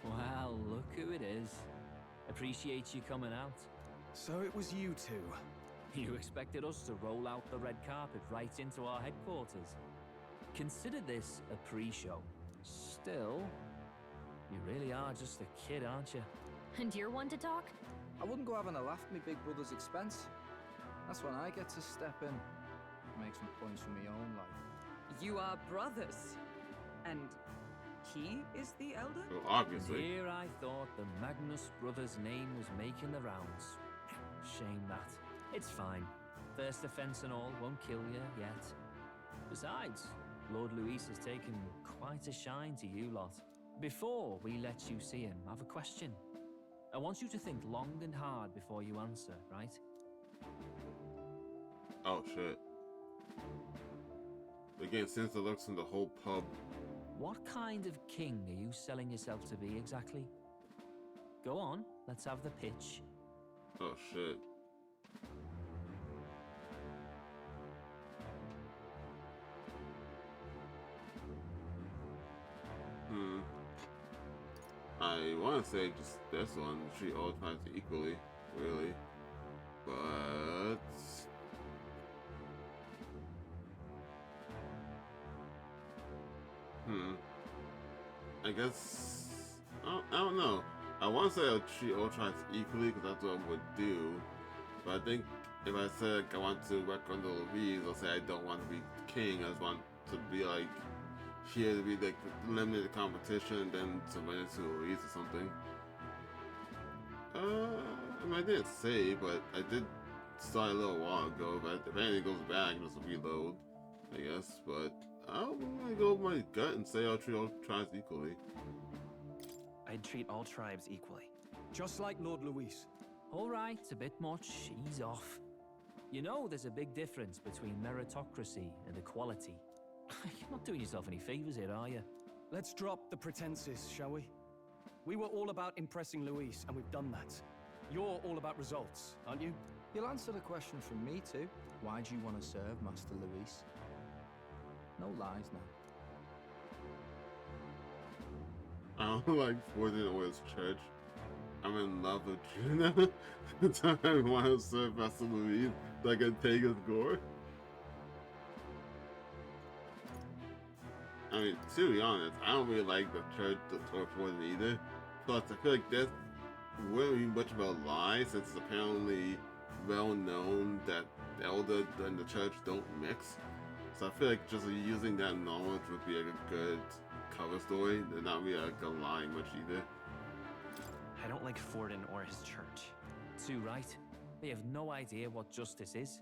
Well, look who it is. Appreciate you coming out. So it was you two. You expected us to roll out the red carpet right into our headquarters. Consider this a pre-show. Still, you really are just a kid, aren't you? And you're one to talk? I wouldn't go having a laugh at me big brother's expense. That's when I get to step in. Make some points for my own life. You are brothers. And he is the elder? Well, obviously. Here I thought the Magnus brothers' name was making the rounds. Shame that. It's fine. First offense and all won't kill you yet. Besides, Lord Luis has taken quite a shine to you lot. Before we let you see him, I have a question. I want you to think long and hard before you answer, right? Oh shit. Again, since the looks in the whole pub. What kind of king are you selling yourself to be exactly? Go on, let's have the pitch. Oh shit. I want to say just this one, treat all types equally, really. But I guess I don't know. I want to say I'll treat all tribes equally because that's what I would do. But I think if I said I want to work under Louise, I'll say I don't want to be king. I just want to be like here to be like limited competition, then submit it to Louise or something. I mean, I didn't say, but I did start a little while ago. But if anything goes bad, I can just reload, I guess. But I'm gonna go with my gut and say I'll treat all tribes equally. I'd treat all tribes equally. Just like Lord Luis. All right, a bit much. Ease off. You know there's a big difference between meritocracy and equality. You're not doing yourself any favors here, are you? Let's drop the pretenses, shall we? We were all about impressing Luis, and we've done that. You're all about results, aren't you? You'll answer the question from me too. Why do you want to serve Master Luis? No lies now. I don't like Forden or his church. I'm in love with Juno. I want to serve Master Louise so I can take his gore. I mean, to be honest, I don't really like the church or Forden either. Plus, I feel like this wouldn't be much of a lie since it's apparently well known that the elder and the church don't mix. So I feel like just using that knowledge would be a good cover story. They're not really like a lie much either. I don't like Forden or his church. Too right. They have no idea what justice is.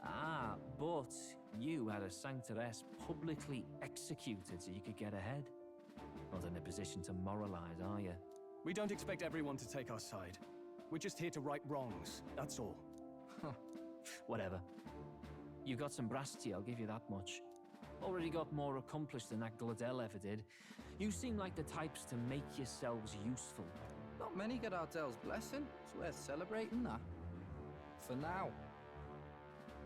Ah, but you had a sanctoress publicly executed so you could get ahead. Not in a position to moralize, are you? We don't expect everyone to take our side. We're just here to right wrongs, that's all. Whatever. You got some brasty, I'll give you that much. Already got more accomplished than that Gladel ever did. You seem like the types to make yourselves useful. Not many get Ardel's blessing. It's worth celebrating that. For now.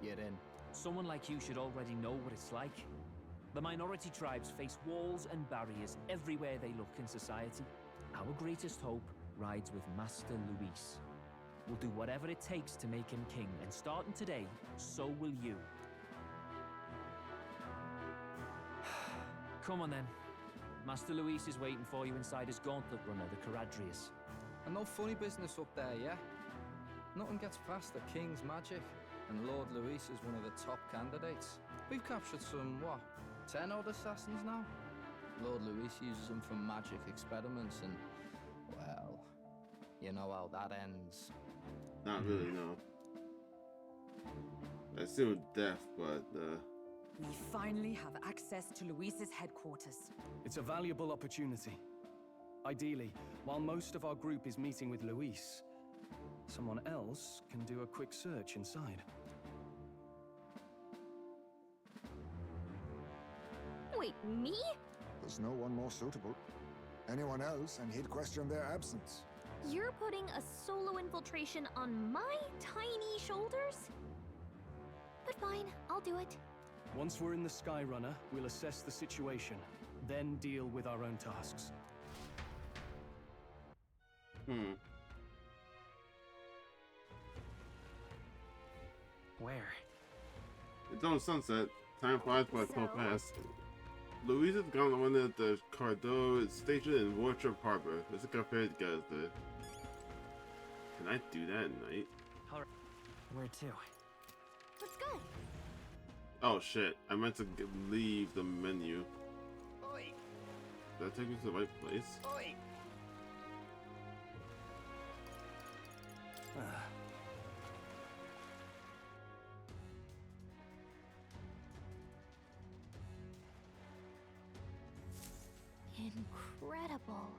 You're in. Someone like you should already know what it's like. The minority tribes face walls and barriers everywhere they look in society. Our greatest hope rides with Master Luis. We'll do whatever it takes to make him king, and starting today, so will you. Come on then. Master Luis is waiting for you inside his gauntlet runner, the Caradrius. And no funny business up there, yeah? Nothing gets past the King's magic, and Lord Luis is one of the top candidates. We've captured some, what, 10 odd assassins now? Lord Luis uses them for magic experiments and, well, you know how that ends. Not really, no. I assume death, but We finally have access to Luis's headquarters. It's a valuable opportunity. Ideally, while most of our group is meeting with Luis, someone else can do a quick search inside. Wait, me? There's no one more suitable. Anyone else, and he'd question their absence. You're putting a solo infiltration on my tiny shoulders? But fine, I'll do it. Once we're in the Skyrunner, we'll assess the situation, then deal with our own tasks. Where? It's on sunset. Time flies by so fast. Luis has gone on the Cardo station in Wartrip Harbor. There's a cafe that guys there. Can I do that at night? Alright. Where to? Let's go. Oh shit, I meant to leave the menu. Oi. Did that take me to the right place? Oi. Incredible.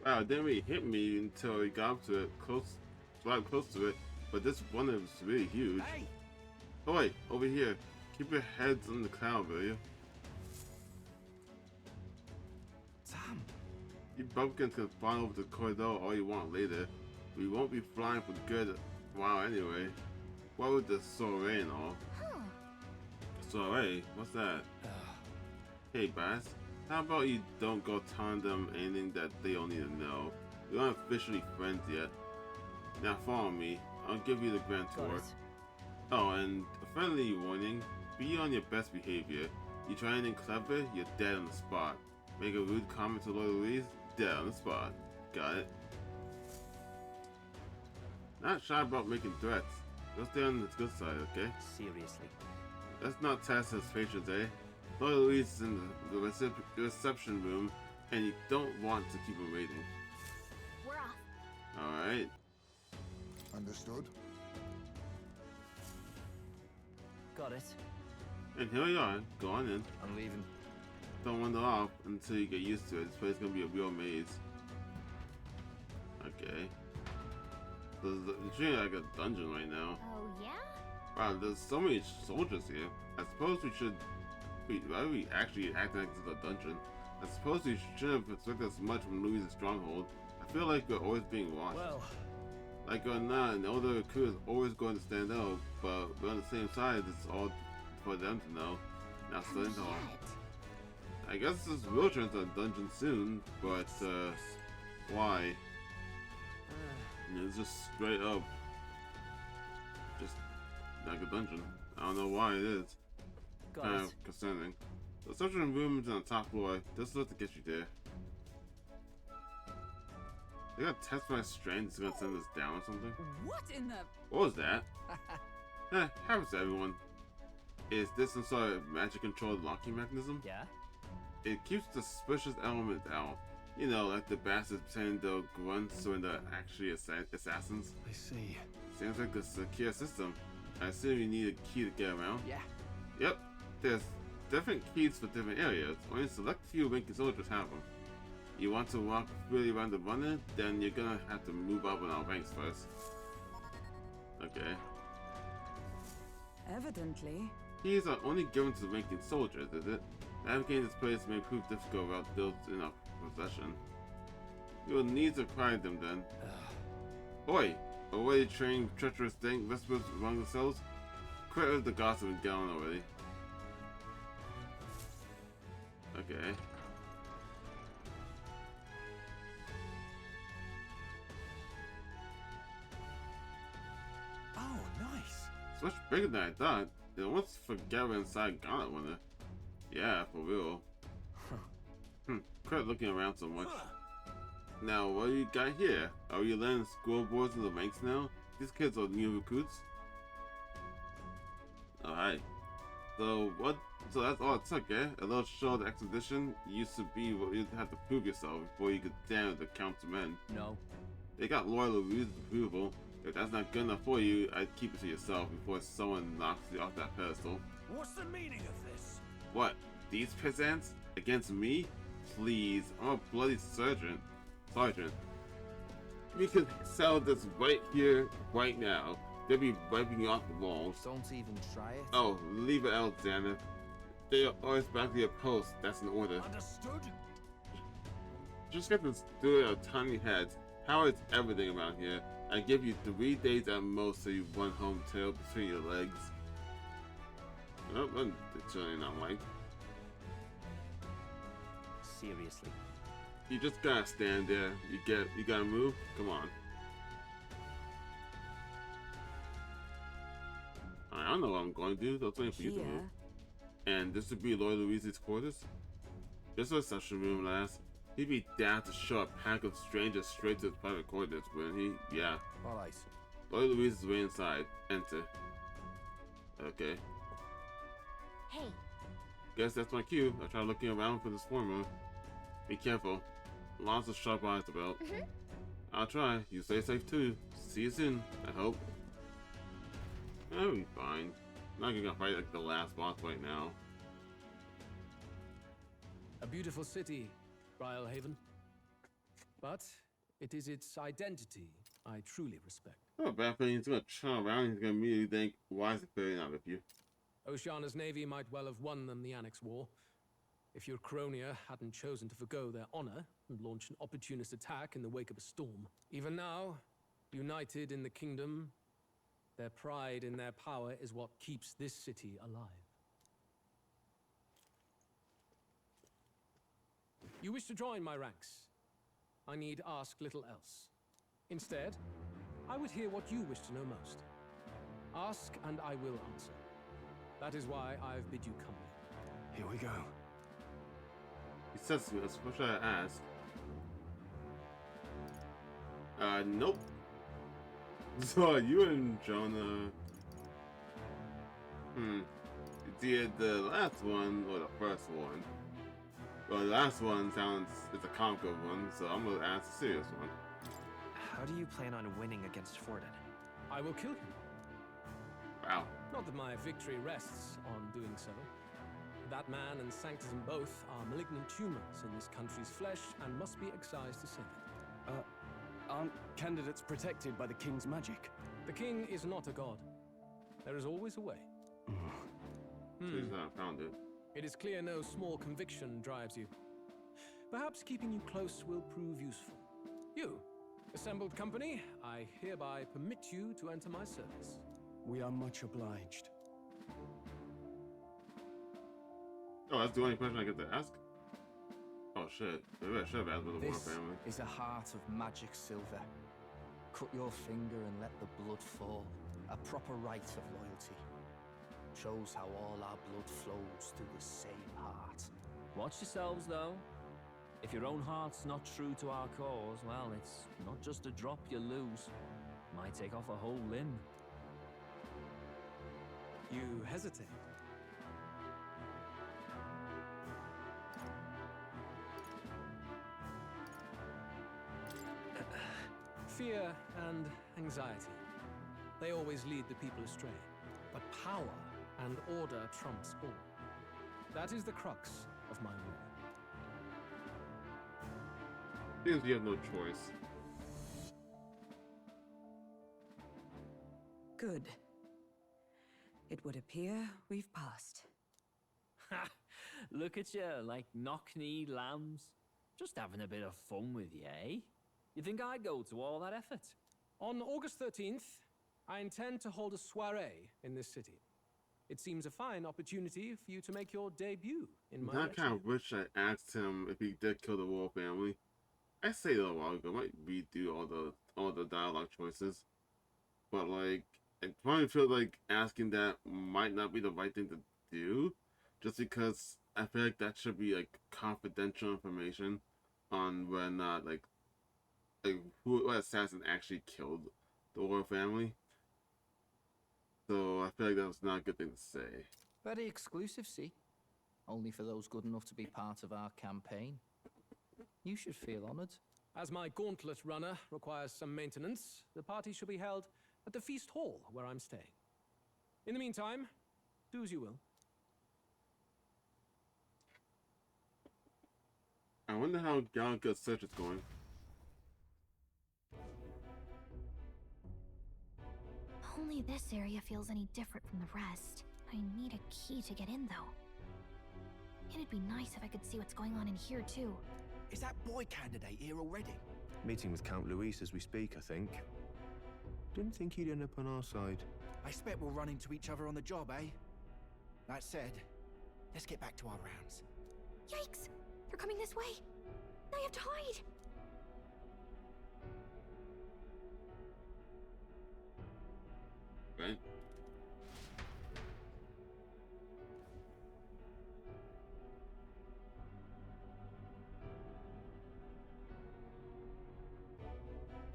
Wow, it didn't really hit me until he got up to it, close to it, but this one was really huge. Hey. Oh wait, over here. Keep your heads on the cloud, will you? Sam! You bumpkins can fly over the corridor all you want later. We won't be flying for good a while anyway. What with the soiree and all? Huh. Soiree? What's that? Hey, Bass. How about you don't go telling them anything that they don't need to know? We aren't officially friends yet. Now follow me. I'll give you the grand tour. Oh, and a friendly warning. Be on your best behavior. You try anything clever, you're dead on the spot. Make a rude comment to Lord Louise, dead on the spot. Got it? Not shy about making threats. Let's stay on the good side, okay? Seriously. Let's not test his patience, eh? Lord Louise is in the reception room, and you don't want to keep him waiting. We're off. Alright. Understood. Got it. And here we are. Go on in. I'm leaving. Don't wander off until you get used to it. This place is gonna be a real maze. Okay. It's really like a dungeon right now. Oh, yeah? Wow, there's so many soldiers here. I suppose we should... Why are we actually acting like this is a dungeon? I suppose we shouldn't have expected as much from Louis' stronghold. I feel like we're always being watched. Well... Like or not, an older recruit is always going to stand out, but we're on the same side, it's all for them to know. Not studying to all. I guess this will turn into a dungeon soon, but why? It's just straight up, just like a dungeon. I don't know why it is. Kind of concerning. The reception room is on the top floor. This is what to get you there. They got test my strength. It's gonna send us down or something. What in the? What was that? Happens to everyone. Is this some sort of magic controlled locking mechanism? Yeah. It keeps the suspicious elements out. You know, like the bastards pretending they're grunts when they're actually assassins. I see. Seems like a secure system. I assume you need a key to get around. Yeah. Yep. There's different keys for different areas. Only select few ranking soldiers have them. You want to walk freely around the runner, then you're gonna have to move up in our ranks first. Okay. Evidently. Keys are only given to ranking soldiers, is it? Navigating this place may prove difficult without those in our possession. We will need to acquire them then. Oi! Already trained treacherous thing whispers among themselves? Quit with the gossip and get on already. Okay. Oh, nice. It's much bigger than I thought. They almost forget we're inside Gauntlet Winner. Yeah, for real. Quit looking around so much. Now, what do you got here? Are you letting scoreboards in the ranks now? These kids are new recruits? Alright. So that's all it took, eh? A little show of the expedition used to be what you'd have to prove yourself before you could stand the count to men. No. They got loyal Louise's approval. If that's not good enough for you, I'd keep it to yourself before someone knocks you off that pedestal. What's the meaning of this? What? These peasants? Against me? Please, I'm a bloody sergeant. We could sell this right here, right now. They'll be wiping you off the walls. Don't even try it. Oh, leave it, Alexander. They are always back to your post. That's an order. Understood? Just get this dude of tiny heads. How is everything around here? I give you 3 days at most so you run home tail between your legs. Nope, I'm certainly not like. Seriously. You just gotta stand there. You gotta move? Come on. I don't know what I'm going to do. I was waiting for you to move. And this would be Lord Luis's quarters? This was such a room, lass. He'd be daft to show a pack of strangers straight to his private quarters, wouldn't he? Yeah. Alright. Lord Luis is way inside. Enter. Okay. Hey. Guess that's my cue. I'll try looking around for this formula. Be careful. Lots of sharp eyes about. I'll try. You stay safe too. See you soon, I hope. That'll be fine. I'm not gonna fight like the last boss right now. A beautiful city, Brilehaven. But it is its identity I truly respect. Oh, bad feeling he's gonna turn around and he's gonna immediately think, why is it clearing out with you? Oceana's navy might well have won them the Annex War, if your Cronia hadn't chosen to forgo their honor and launch an opportunist attack in the wake of a storm. Even now, united in the kingdom, their pride in their power is what keeps this city alive. You wish to join my ranks. I need ask little else. Instead, I would hear what you wish to know most. Ask and I will answer. That is why I've bid you company. Here we go. He says to us, what should I ask? Nope. So you and Jonah... Did the last one or the first one? Well, the last one sounds... it's a comical one, so I'm gonna ask a serious one. How do you plan on winning against Forden? I will kill him. Wow. Not that my victory rests on doing so. That man and Sanctism both are malignant tumors in this country's flesh and must be excised to save it. Aren't candidates protected by the king's magic? The king is not a god. There is always a way. Please, I found it. It is clear no small conviction drives you. Perhaps keeping you close will prove useful. You, assembled company, I hereby permit you to enter my service. We are much obliged. Oh, that's the only question I get to ask? Oh shit, maybe I should have asked with the War Family. This is a heart of magic silver. Cut your finger and let the blood fall. A proper rite of loyalty. Shows how all our blood flows through the same heart. Watch yourselves, though. If your own heart's not true to our cause, well, it's not just a drop you lose. Might take off a whole limb. You hesitate. Fear and anxiety. They always lead the people astray. But power and order trumps all. That is the crux of my rule. Seems you have no choice. Good. It would appear we've passed. Ha! Look at you, like knock-kneed lambs. Just having a bit of fun with you, eh? You think I'd go to all that effort? On August 13th, I intend to hold a soiree in this city. It seems a fine opportunity for you to make your debut in my I kind of wish I asked him if he did kill the royal family. I say that a while ago. I might redo all the dialogue choices, but like I probably feel like asking that might not be the right thing to do, just because I feel like that should be like confidential information on whether or not like what assassin actually killed the royal family. So I feel like that was not a good thing to say. Very exclusive, see? Only for those good enough to be part of our campaign. You should feel honored. As my gauntlet runner requires some maintenance, the party shall be held at the feast hall where I'm staying. In the meantime, do as you will. I wonder how Galga's search is going. Only this area feels any different from the rest. I need a key to get in, though. It'd be nice if I could see what's going on in here, too. Is that boy candidate here already? Meeting with Count Luis as we speak, I think. Didn't think he'd end up on our side. I expect we'll run into each other on the job, eh? That said, let's get back to our rounds. Yikes! They're coming this way! I have to hide! Right?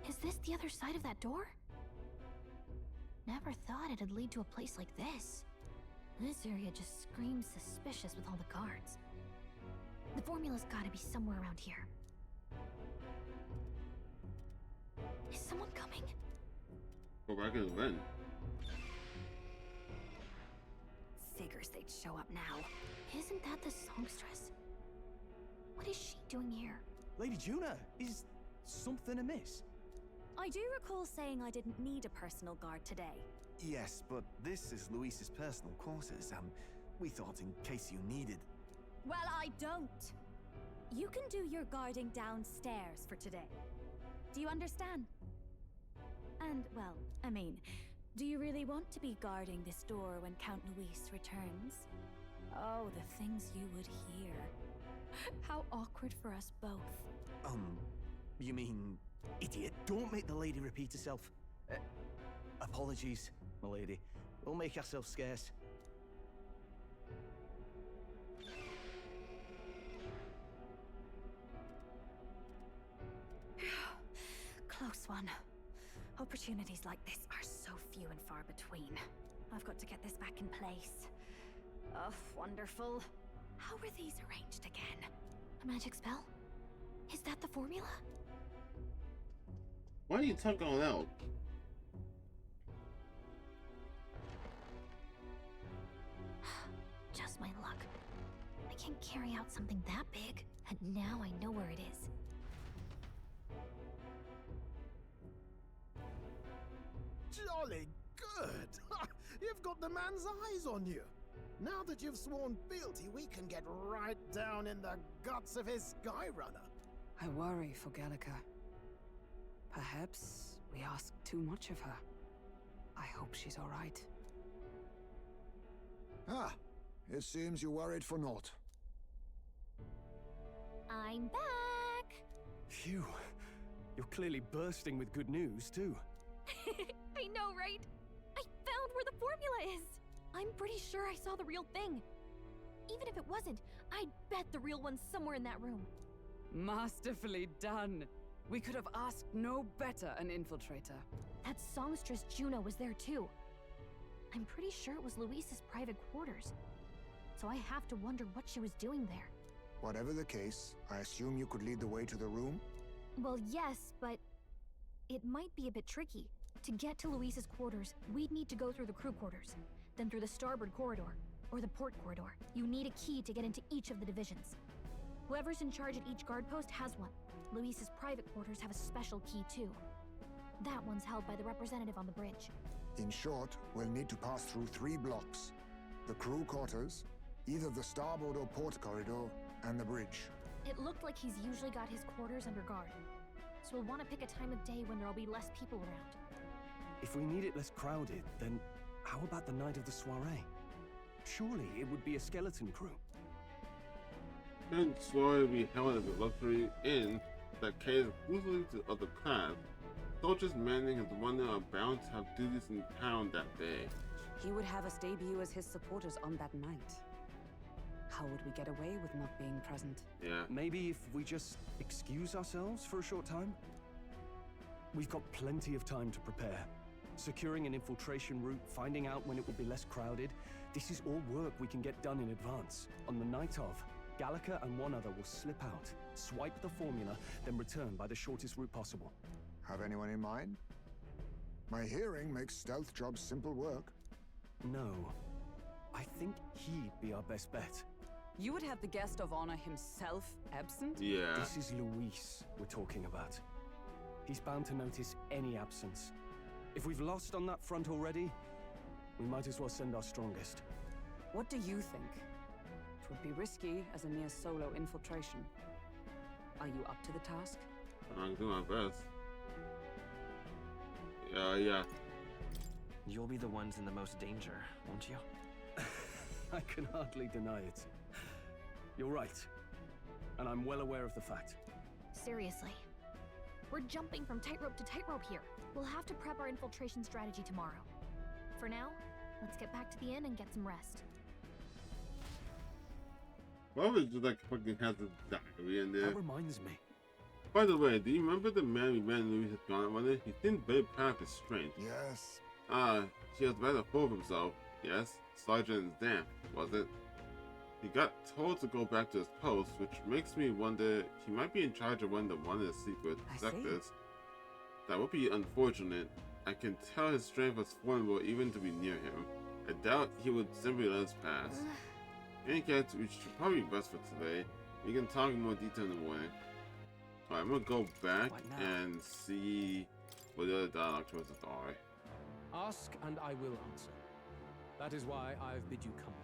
Is this the other side of that door? Never thought it'd lead to a place like this. This area just screams suspicious with all the guards. The formula's gotta be somewhere around here. Is someone coming? Go back and win. Figures they'd show up now. Isn't that the songstress? What is she doing here? Lady Juna, is something amiss? I do recall saying I didn't need a personal guard today. Yes, but this is Luis's personal quarters. We thought in case you needed. Well, I don't. You can do your guarding downstairs for today. Do you understand? And, well, I mean, do you really want to be guarding this door when Count Luis returns? Oh, the things you would hear. How awkward for us both. You mean... Idiot, don't make the lady repeat herself. Apologies, my lady. We'll make ourselves scarce. Close one. Opportunities like this are so few and far between. I've got to get this back in place. Oh, wonderful. How were these arranged again? A magic spell? Is that the formula? Why are you tugging on out? Just my luck. I can't carry out something that big, and now I know where it is. Jolly good! You've got the man's eyes on you. Now that you've sworn fealty, we can get right down in the guts of his Skyrunner. I worry for Gallica. Perhaps we ask too much of her. I hope she's all right. Ah, it seems you worried for naught. I'm back! Phew. You're clearly bursting with good news, too. I know, right? I found where the formula is! I'm pretty sure I saw the real thing. Even if it wasn't, I'd bet the real one's somewhere in that room. Masterfully done. We could have asked no better an infiltrator. That songstress Juno was there too. I'm pretty sure it was Luis's private quarters. So I have to wonder what she was doing there. Whatever the case, I assume you could lead the way to the room? Well, yes, but it might be a bit tricky. To get to Luis's quarters, we'd need to go through the crew quarters, then through the starboard corridor, or the port corridor. You need a key to get into each of the divisions. Whoever's in charge at each guard post has one. Luis's private quarters have a special key too. That one's held by the representative on the bridge. In short, we'll need to pass through 3 blocks. The crew quarters, either the starboard or port corridor, and the bridge. It looked like he's usually got his quarters under guard. So we'll want to pick a time of day when there'll be less people around. If we need it less crowded, then how about the night of the soiree? Surely it would be a skeleton crew. And soiree we held at the luxury inn that caters exclusively to other class. Soldiers manning his wonder are bound to have duties in town that day. He would have us debut as his supporters on that night. How would we get away with not being present? Yeah. Maybe if we just excuse ourselves for a short time? We've got plenty of time to prepare. Securing an infiltration route, finding out when it will be less crowded. This is all work we can get done in advance. On the night of, Gallica and one other will slip out, swipe the formula, then return by the shortest route possible. Have anyone in mind? My hearing makes stealth jobs simple work. No. I think he'd be our best bet. You would have the guest of honor himself absent? Yeah. This is Luis we're talking about. He's bound to notice any absence. If we've lost on that front already, we might as well send our strongest. What do you think? It would be risky as a near solo infiltration. Are you up to the task? I'm doing my best. Yeah. You'll be the ones in the most danger, won't you? I can hardly deny it. You're right. And I'm well aware of the fact. Seriously. We're jumping from tightrope to tightrope here. We'll have to prep our infiltration strategy tomorrow. For now, let's get back to the inn and get some rest. Why would you like fucking have the diary in there? That reminds me. By the way, do you remember the man we met in Louis' gauntlet one day? He seemed very proud of his strength. Yes. He was rather full of himself. Yes, Sergeant Damp, was it? He got told to go back to his post, which makes me wonder he might be in charge of one of the wanted secret sectors. That would be unfortunate. I can tell his strength was formidable even to be near him. I doubt he would simply let us pass. In any case, we should probably rest for today. We can talk in more detail in the morning. Alright, I'm gonna go back and see what the other dialogue choices are. Ask and I will answer. That is why I've bid you company.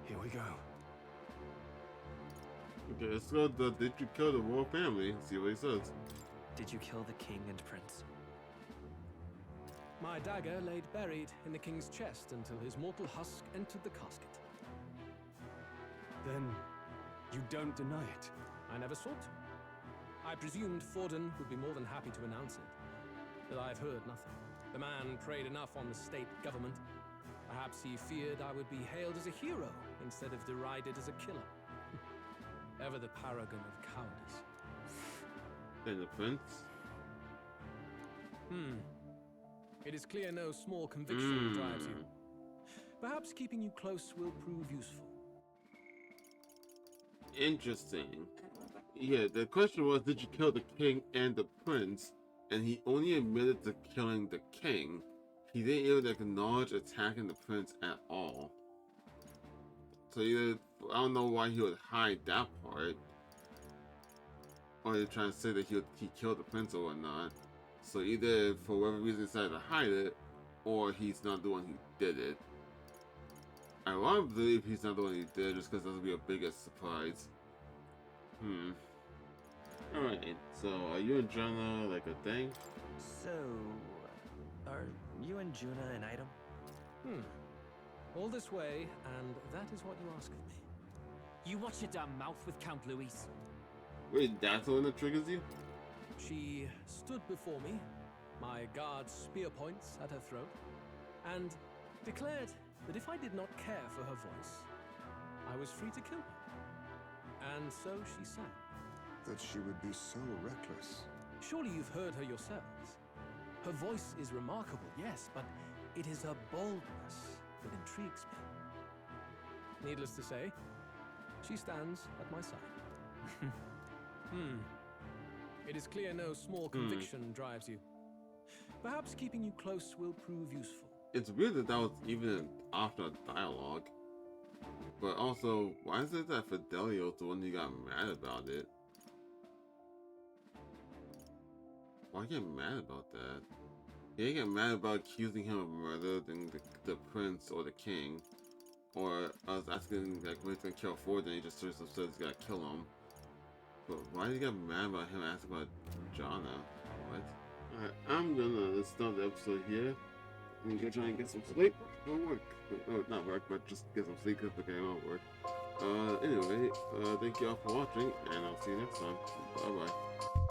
Here we go. Okay, let's go to Did You Kill the Royal Family? See what he says. Did you kill the king and prince? My dagger laid buried in the king's chest until his mortal husk entered the casket. Then you don't deny it? I never sought to. I presumed Forden would be more than happy to announce it, but I've heard nothing. The man preyed enough on the state government. Perhaps he feared I would be hailed as a hero instead of derided as a killer. Ever the paragon of cowardice. And the prince? It is clear no small conviction drives you. Perhaps keeping you close will prove useful. Interesting. Yeah, the question was, did you kill the king and the prince? And he only admitted to killing the king. He didn't even acknowledge attacking the prince at all. So either, I don't know why he would hide that part. Or they're trying to say that he killed the prince or whatnot. So either for whatever reason he decided to hide it, or he's not the one who did it. I want to believe he's not the one who did it just because that would be a biggest surprise. Alright, so are you and Jonah like a thing? So, are you and Juna an item? All this way, and that is what you ask of me. You watch your damn mouth with Count Luis. Wait, that's the one that triggers you? She stood before me, my guard's spear points at her throat, and declared that if I did not care for her voice, I was free to kill her. And so she sang. That she would be so reckless. Surely you've heard her yourselves. Her voice is remarkable, yes, but it is her boldness that intrigues me. Needless to say, she stands at my side. It is clear no small conviction drives you. Perhaps keeping you close will prove useful. It's weird that was even after a dialogue. But also, why is it that Fidelio's the one who got mad about it? Why get mad about that? Yeah, you get mad about accusing him of murder than the prince or the king. Or us asking like when he's gonna kill Ford and he just says he's gotta kill him. But why did you get mad about him asking about Jonna? What? Alright, I'm gonna start the episode here. I'm gonna try and get some sleep or work. Oh, not work, but just get some sleep because the game won't work. Anyway, thank you all for watching, and I'll see you next time. Bye bye.